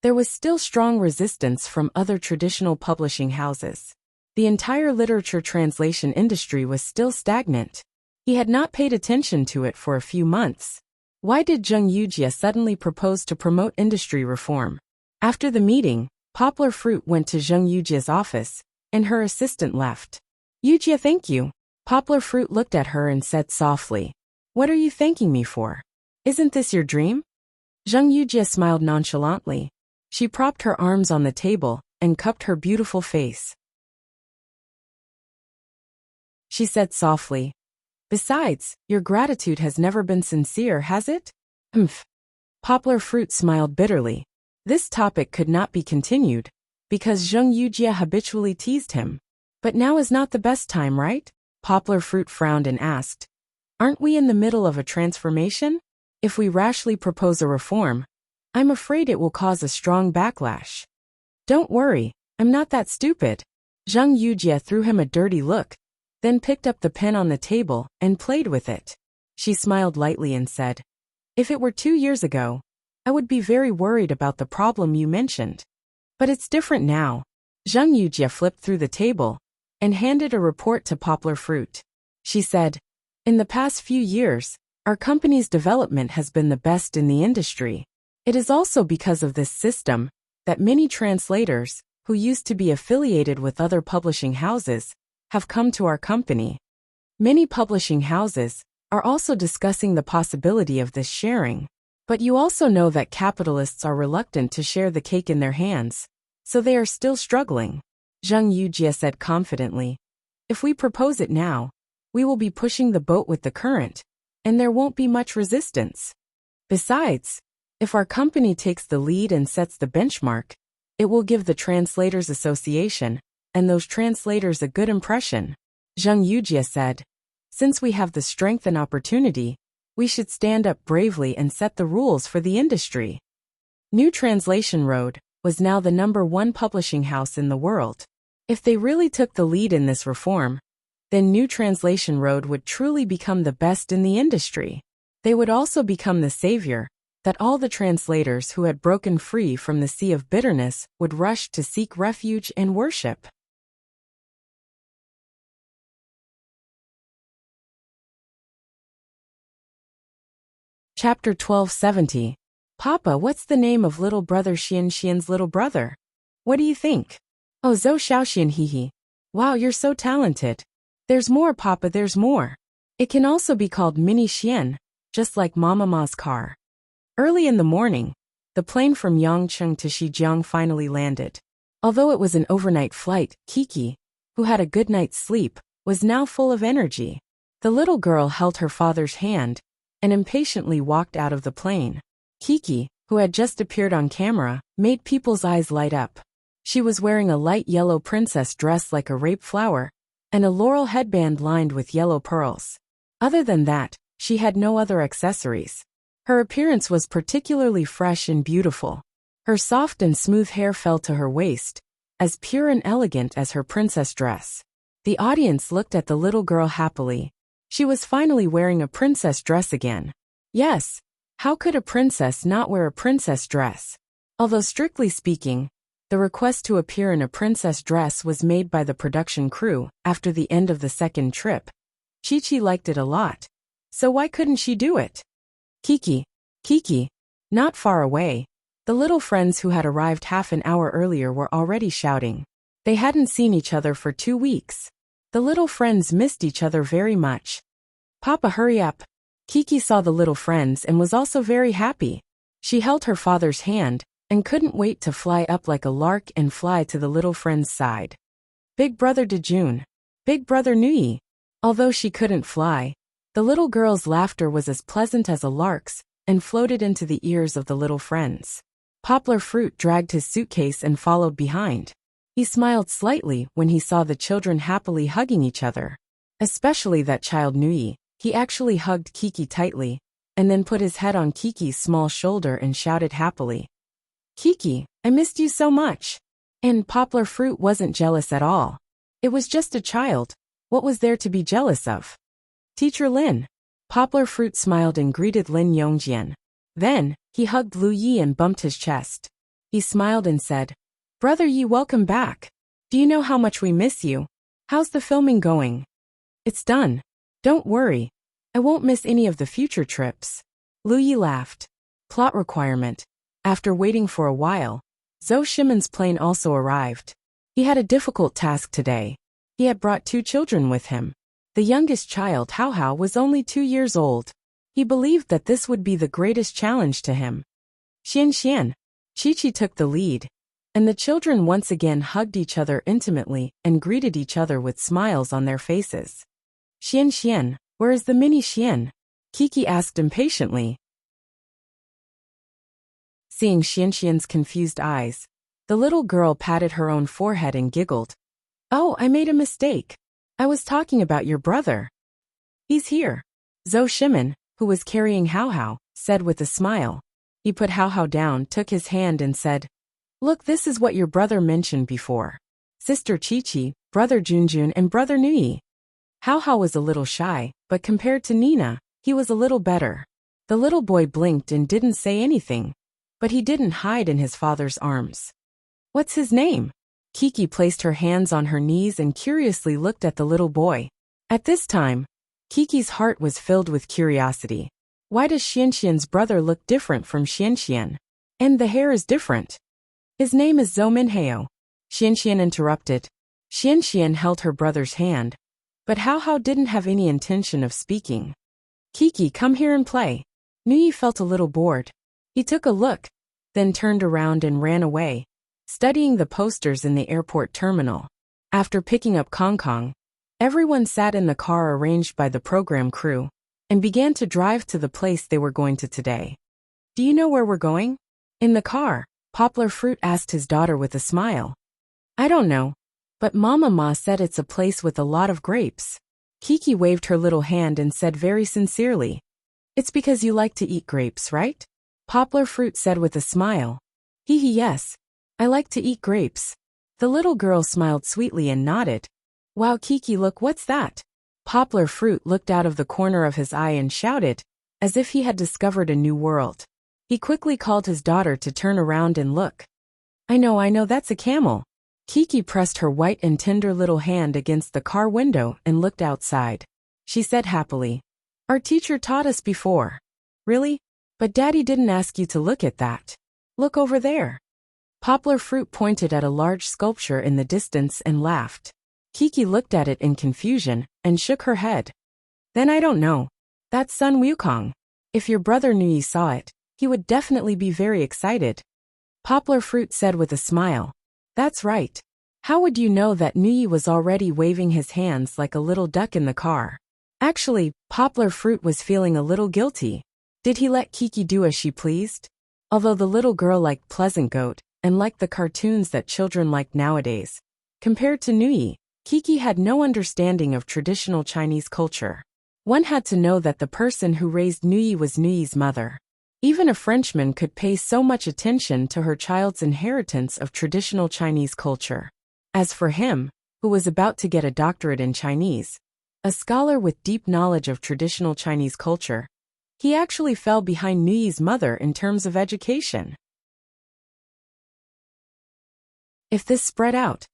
there was still strong resistance from other traditional publishing houses. The entire literature translation industry was still stagnant. He had not paid attention to it for a few months. Why did Zheng Yujie suddenly propose to promote industry reform? After the meeting, Poplar Fruit went to Zheng Yujie's office, and her assistant left. Yujie, thank you. Poplar Fruit looked at her and said softly, "What are you thanking me for? Isn't this your dream?" Zheng Yujie smiled nonchalantly. She propped her arms on the table and cupped her beautiful face. She said softly, "Besides, your gratitude has never been sincere, has it?" Humph. Poplar Fruit smiled bitterly. This topic could not be continued, because Zheng Yujie habitually teased him. But now is not the best time, right? Poplar Fruit frowned and asked, "Aren't we in the middle of a transformation? If we rashly propose a reform, I'm afraid it will cause a strong backlash." "Don't worry, I'm not that stupid." Zheng Yujie threw him a dirty look, then picked up the pen on the table and played with it. She smiled lightly and said, "If it were 2 years ago, I would be very worried about the problem you mentioned. But it's different now." Zheng Yujie flipped through the table and handed a report to Poplar Fruit. She said, "In the past few years, our company's development has been the best in the industry. It is also because of this system that many translators, who used to be affiliated with other publishing houses, have come to our company. Many publishing houses are also discussing the possibility of this sharing. But you also know that capitalists are reluctant to share the cake in their hands, so they are still struggling." Zheng Yujie said confidently, "If we propose it now, we will be pushing the boat with the current, and there won't be much resistance. Besides, if our company takes the lead and sets the benchmark, it will give the Translators Association and those translators a good impression." Zheng Yujie said, "Since we have the strength and opportunity, we should stand up bravely and set the rules for the industry." New Translation Road was now the #1 publishing house in the world. If they really took the lead in this reform, then New Translation Road would truly become the best in the industry. They would also become the savior that all the translators who had broken free from the sea of bitterness would rush to seek refuge and worship. Chapter 1270. Papa, what's the name of little brother Xian's little brother? What do you think? Oh, Zhou Xiaoxian, hee. Wow, you're so talented. There's more, Papa, there's more. It can also be called Mini Xian, just like Mama Ma's car. Early in the morning, the plane from Yangcheng to Shijiang finally landed. Although it was an overnight flight, Kiki, who had a good night's sleep, was now full of energy. The little girl held her father's hand and impatiently walked out of the plane. Kiki, who had just appeared on camera, made people's eyes light up. She was wearing a light yellow princess dress like a rape flower, and a laurel headband lined with yellow pearls. Other than that, she had no other accessories. Her appearance was particularly fresh and beautiful. Her soft and smooth hair fell to her waist, as pure and elegant as her princess dress. The audience looked at the little girl happily. She was finally wearing a princess dress again. Yes, how could a princess not wear a princess dress? Although strictly speaking, the request to appear in a princess dress was made by the production crew after the end of the second trip. Chi-Chi liked it a lot, so why couldn't she do it? Kiki. Not far away, the little friends who had arrived half an hour earlier were already shouting. They hadn't seen each other for 2 weeks. The little friends missed each other very much. Papa, hurry up. Kiki saw the little friends and was also very happy. She held her father's hand and couldn't wait to fly up like a lark and fly to the little friend's side. Big brother Dejun. Big brother Nui. Although she couldn't fly, the little girl's laughter was as pleasant as a lark's and floated into the ears of the little friends. Poplar Fruit dragged his suitcase and followed behind. He smiled slightly when he saw the children happily hugging each other. Especially that child Nui. He actually hugged Kiki tightly, and then put his head on Kiki's small shoulder and shouted happily, "Kiki, I missed you so much." And Poplar Fruit wasn't jealous at all. It was just a child. What was there to be jealous of? Teacher Lin. Poplar Fruit smiled and greeted Lin Yongjian. Then, he hugged Lu Yi and bumped his chest. He smiled and said, "Brother Yi, welcome back. Do you know how much we miss you? How's the filming going?" "It's done. Don't worry. I won't miss any of the future trips." Lu Yi laughed. Plot requirement. After waiting for a while, Zhou Shimon's plane also arrived. He had a difficult task today. He had brought 2 children with him. The youngest child, Hao Hao, was only 2 years old. He believed that this would be the greatest challenge to him. Xian Xian. Chi-Chi took the lead, and the children once again hugged each other intimately and greeted each other with smiles on their faces. "Xian Xian, where is the mini Xian?" Kiki asked impatiently. Seeing Xian Xian's confused eyes, the little girl patted her own forehead and giggled. "Oh, I made a mistake. I was talking about your brother. He's here." Zhou Shimon, who was carrying Hao Hao, said with a smile. He put Hao Hao down, took his hand and said, "Look, this is what your brother mentioned before. Sister Chi-Chi, brother Junjun and brother Nui." Hao Hao was a little shy, but compared to Nina, he was a little better. The little boy blinked and didn't say anything, but he didn't hide in his father's arms. "What's his name?" Kiki placed her hands on her knees and curiously looked at the little boy. At this time, Kiki's heart was filled with curiosity. Why does Xianxian's brother look different from Xianxian? And the hair is different. "His name is Zhou Minhao," Xianxian interrupted. Xianxian held her brother's hand, but Hao Hao didn't have any intention of speaking. "Kiki, come here and play." Nui felt a little bored. He took a look, then turned around and ran away, studying the posters in the airport terminal. After picking up Kong Kong, everyone sat in the car arranged by the program crew and began to drive to the place they were going to today. "Do you know where we're going?" In the car, Poplar Fruit asked his daughter with a smile. "I don't know, but Mama Ma said it's a place with a lot of grapes." Kiki waved her little hand and said very sincerely, "It's because you like to eat grapes, right?" Poplar Fruit said with a smile. Hee, yes. I like to eat grapes." The little girl smiled sweetly and nodded. "Wow, Kiki, look, what's that?" Poplar Fruit looked out of the corner of his eye and shouted, as if he had discovered a new world. He quickly called his daughter to turn around and look. I know, that's a camel." Kiki pressed her white and tender little hand against the car window and looked outside. She said happily, "Our teacher taught us before." "Really? But Daddy didn't ask you to look at that. Look over there." Poplar Fruit pointed at a large sculpture in the distance and laughed. Kiki looked at it in confusion and shook her head. "Then I don't know. That's Sun Wukong. If your brother Nui saw it, he would definitely be very excited." Poplar Fruit said with a smile. "That's right. How would you know that Nui was already waving his hands like a little duck in the car?" Actually, Poplar Fruit was feeling a little guilty. Did he let Kiki do as she pleased? Although the little girl liked Pleasant Goat and liked the cartoons that children like nowadays, compared to Nui, Kiki had no understanding of traditional Chinese culture. One had to know that the person who raised Nui was Nui's mother. Even a Frenchman could pay so much attention to her child's inheritance of traditional Chinese culture. As for him, who was about to get a doctorate in Chinese, a scholar with deep knowledge of traditional Chinese culture, he actually fell behind Nui's mother in terms of education. If this spread out,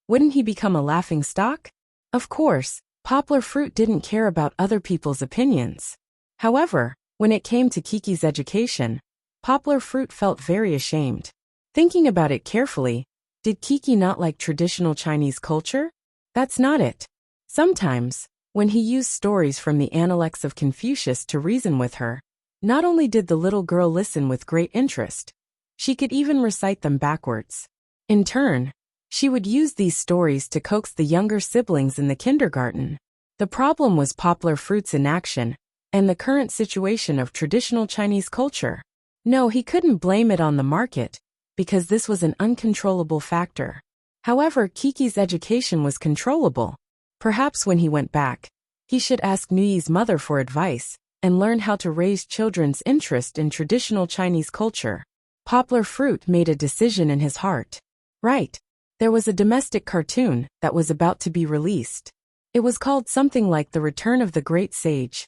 wouldn't he become a laughing stock? Of course, Poplar Fruit didn't care about other people's opinions. However, when it came to Kiki's education, Poplar Fruit felt very ashamed. Thinking about it carefully, did Kiki not like traditional Chinese culture? That's not it. Sometimes, when he used stories from the Analects of Confucius to reason with her, not only did the little girl listen with great interest, she could even recite them backwards. In turn, she would use these stories to coax the younger siblings in the kindergarten. The problem was Poplar Fruit's inaction and the current situation of traditional Chinese culture. No, he couldn't blame it on the market, because this was an uncontrollable factor. However, Kiki's education was controllable. Perhaps when he went back, he should ask Nui's mother for advice and learn how to raise children's interest in traditional Chinese culture. Poplar Fruit made a decision in his heart. Right. There was a domestic cartoon that was about to be released. It was called something like The Return of the Great Sage.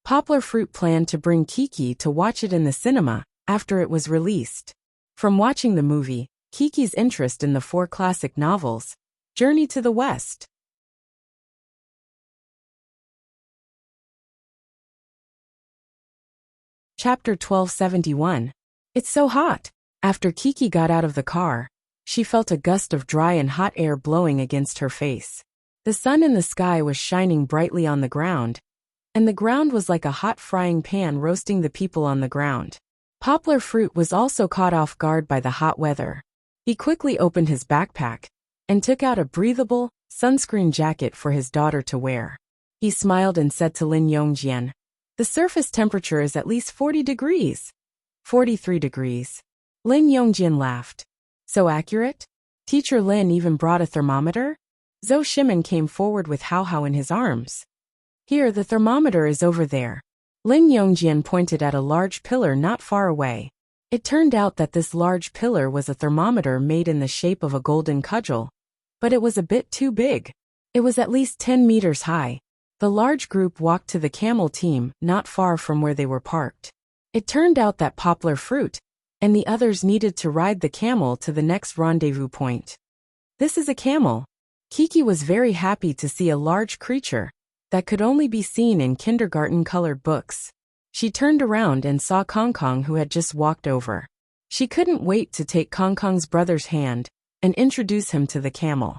Poplar Fruit planned to bring Kiki to watch it in the cinema after it was released. From watching the movie, Kiki's interest in the 4 classic novels, Journey to the West. Chapter 1271. It's so hot. After Kiki got out of the car, she felt a gust of dry and hot air blowing against her face. The sun in the sky was shining brightly on the ground, and the ground was like a hot frying pan roasting the people on the ground. Poplar Fruit was also caught off guard by the hot weather. He quickly opened his backpack and took out a breathable, sunscreen jacket for his daughter to wear. He smiled and said to Lin Yongjian, "The surface temperature is at least 40 degrees. 43 degrees. Lin Yongjian laughed. So accurate? Teacher Lin even brought a thermometer? Zhou Shimin came forward with Hao Hao in his arms. Here, the thermometer is over there. Lin Yongjian pointed at a large pillar not far away. It turned out that this large pillar was a thermometer made in the shape of a golden cudgel, but it was a bit too big. It was at least 10 meters high. The large group walked to the camel team not far from where they were parked. It turned out that Poplar Fruit and the others needed to ride the camel to the next rendezvous point. This is a camel. Kiki was very happy to see a large creature that could only be seen in kindergarten-colored books. She turned around and saw Kong Kong, who had just walked over. She couldn't wait to take Kong Kong's brother's hand and introduce him to the camel.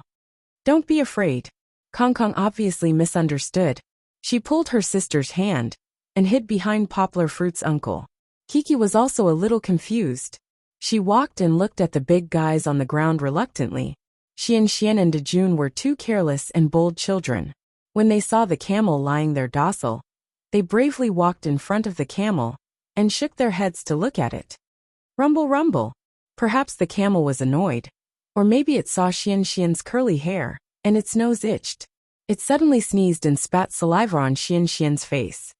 Don't be afraid. Kong Kong obviously misunderstood. She pulled her sister's hand and hid behind Poplar Fruit's uncle. Kiki was also a little confused. She walked and looked at the big guys on the ground reluctantly. Xian and Dejun were 2 careless and bold children. When they saw the camel lying there docile, they bravely walked in front of the camel and shook their heads to look at it. Rumble, rumble. Perhaps the camel was annoyed. Or maybe it saw Xian's curly hair, and its nose itched. It suddenly sneezed and spat saliva on Xian's face.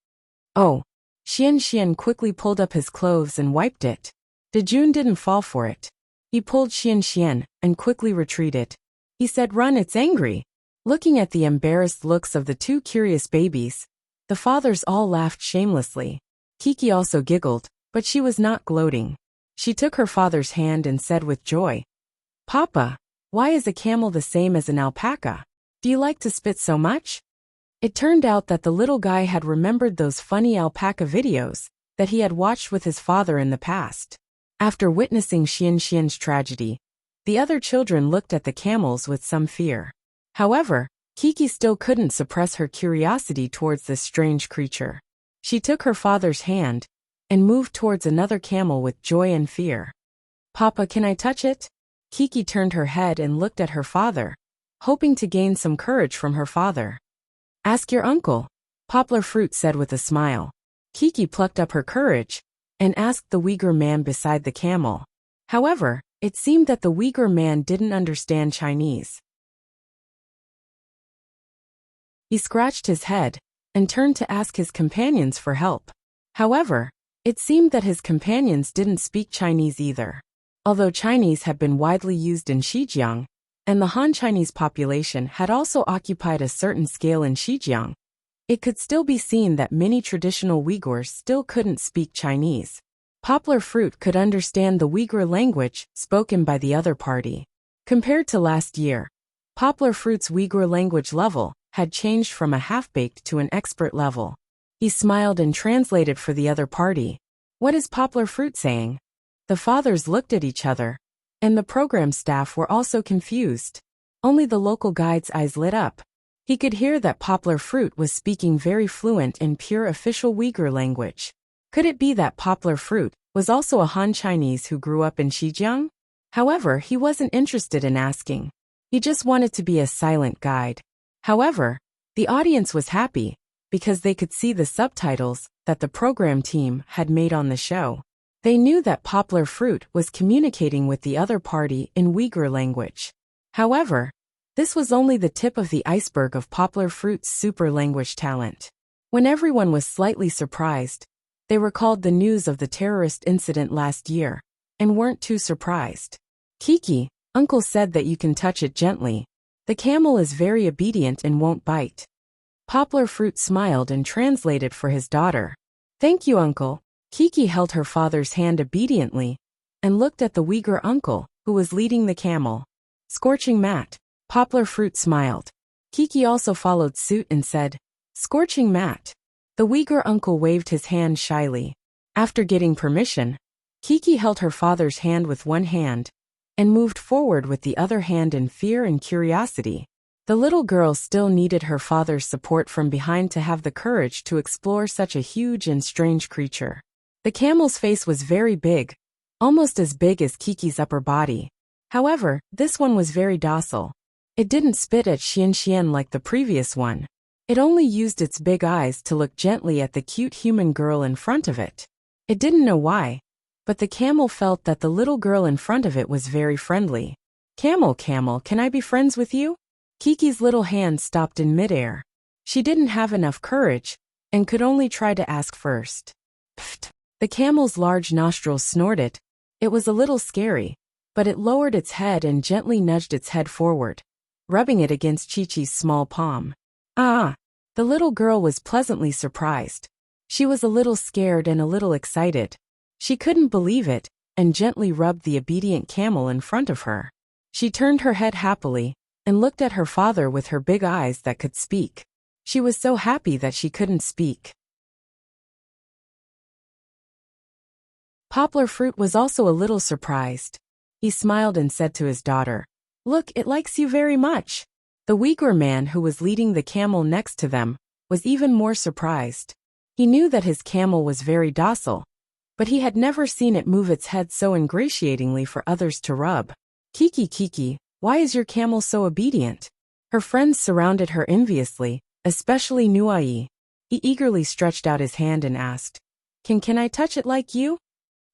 Oh. Xian quickly pulled up his clothes and wiped it. Dejun didn't fall for it. He pulled Xian and quickly retreated. He said, "Run, it's angry." Looking at the embarrassed looks of the 2 curious babies, the fathers all laughed shamelessly. Kiki also giggled, but she was not gloating. She took her father's hand and said with joy, "Papa, why is a camel the same as an alpaca? Do you like to spit so much?" It turned out that the little guy had remembered those funny alpaca videos that he had watched with his father in the past. After witnessing Xian's tragedy, the other children looked at the camels with some fear. However, Kiki still couldn't suppress her curiosity towards this strange creature. She took her father's hand and moved towards another camel with joy and fear. "Papa, can I touch it?" Kiki turned her head and looked at her father, hoping to gain some courage from her father. "Ask your uncle," Poplar Fruit said with a smile. Kiki plucked up her courage and asked the Uyghur man beside the camel. However, it seemed that the Uyghur man didn't understand Chinese. He scratched his head and turned to ask his companions for help. However, it seemed that his companions didn't speak Chinese either. Although Chinese had been widely used in Xinjiang, and the Han Chinese population had also occupied a certain scale in Xinjiang, it could still be seen that many traditional Uyghurs still couldn't speak Chinese. Poplar Fruit could understand the Uyghur language spoken by the other party. Compared to last year, Poplar Fruit's Uyghur language level had changed from a half-baked to an expert level. He smiled and translated for the other party. "What is Poplar Fruit saying?" The fathers looked at each other, and the program staff were also confused. Only the local guide's eyes lit up. He could hear that Poplar Fruit was speaking very fluent in pure official Uyghur language. Could it be that Poplar Fruit was also a Han Chinese who grew up in Xinjiang? However, he wasn't interested in asking. He just wanted to be a silent guide. However, the audience was happy because they could see the subtitles that the program team had made on the show. They knew that Poplar Fruit was communicating with the other party in Uyghur language. However, this was only the tip of the iceberg of Poplar Fruit's super language talent. When everyone was slightly surprised, they recalled the news of the terrorist incident last year and weren't too surprised. "Kiki, Uncle said that you can touch it gently. The camel is very obedient and won't bite." Poplar Fruit smiled and translated for his daughter. Thank you, uncle. Kiki held her father's hand obediently and looked at the Uyghur uncle, who was leading the camel. Scorching mat. Poplar Fruit smiled. Kiki also followed suit and said, Scorching mat. The Uyghur uncle waved his hand shyly. After getting permission, Kiki held her father's hand with one hand and moved forward with the other hand in fear and curiosity. The little girl still needed her father's support from behind to have the courage to explore such a huge and strange creature. The camel's face was very big, almost as big as Kiki's upper body. However, this one was very docile. It didn't spit at Xian like the previous one. It only used its big eyes to look gently at the cute human girl in front of it. It didn't know why, but the camel felt that the little girl in front of it was very friendly. Camel, can I be friends with you? Kiki's little hand stopped in midair. She didn't have enough courage and could only try to ask first. Pfft! The camel's large nostrils snorted. It was a little scary, but it lowered its head and gently nudged its head forward, rubbing it against Chi-Chi's small palm. Ah! The little girl was pleasantly surprised. She was a little scared and a little excited. She couldn't believe it and gently rubbed the obedient camel in front of her. She turned her head happily and looked at her father with her big eyes that could speak. She was so happy that she couldn't speak. Poplar Fruit was also a little surprised. He smiled and said to his daughter, Look, it likes you very much. The Uyghur man who was leading the camel next to them was even more surprised. He knew that his camel was very docile, but he had never seen it move its head so ingratiatingly for others to rub. Kiki, why is your camel so obedient? Her friends surrounded her enviously, especially Nuai. He eagerly stretched out his hand and asked, Can I touch it like you?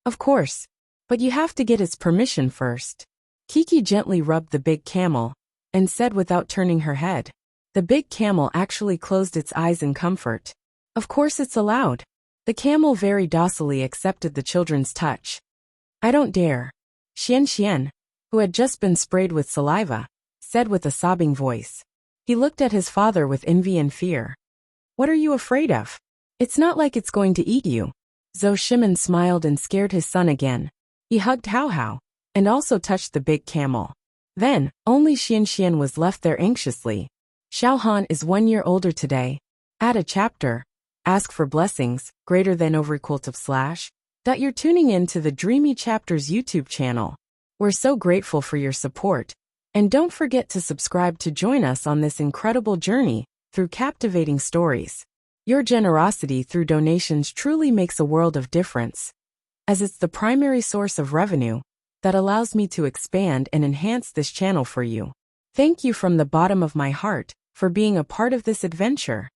Of course, but you have to get its permission first. Kiki gently rubbed the big camel and said without turning her head. The big camel actually closed its eyes in comfort. Of course it's allowed. The camel very docilely accepted the children's touch. I don't dare. Xian, who had just been sprayed with saliva, said with a sobbing voice. He looked at his father with envy and fear. What are you afraid of? It's not like it's going to eat you. Zhou Shimin smiled and scared his son again. He hugged Hao and also touched the big camel. Then, only Xian was left there anxiously. Xiaohan is 1 year older today. Add a chapter. Ask for blessings, greater than /. You're tuning in to the Dreamy Chapters YouTube channel. We're so grateful for your support. And don't forget to subscribe to join us on this incredible journey through captivating stories. Your generosity through donations truly makes a world of difference, as it's the primary source of revenue that allows me to expand and enhance this channel for you. Thank you from the bottom of my heart for being a part of this adventure.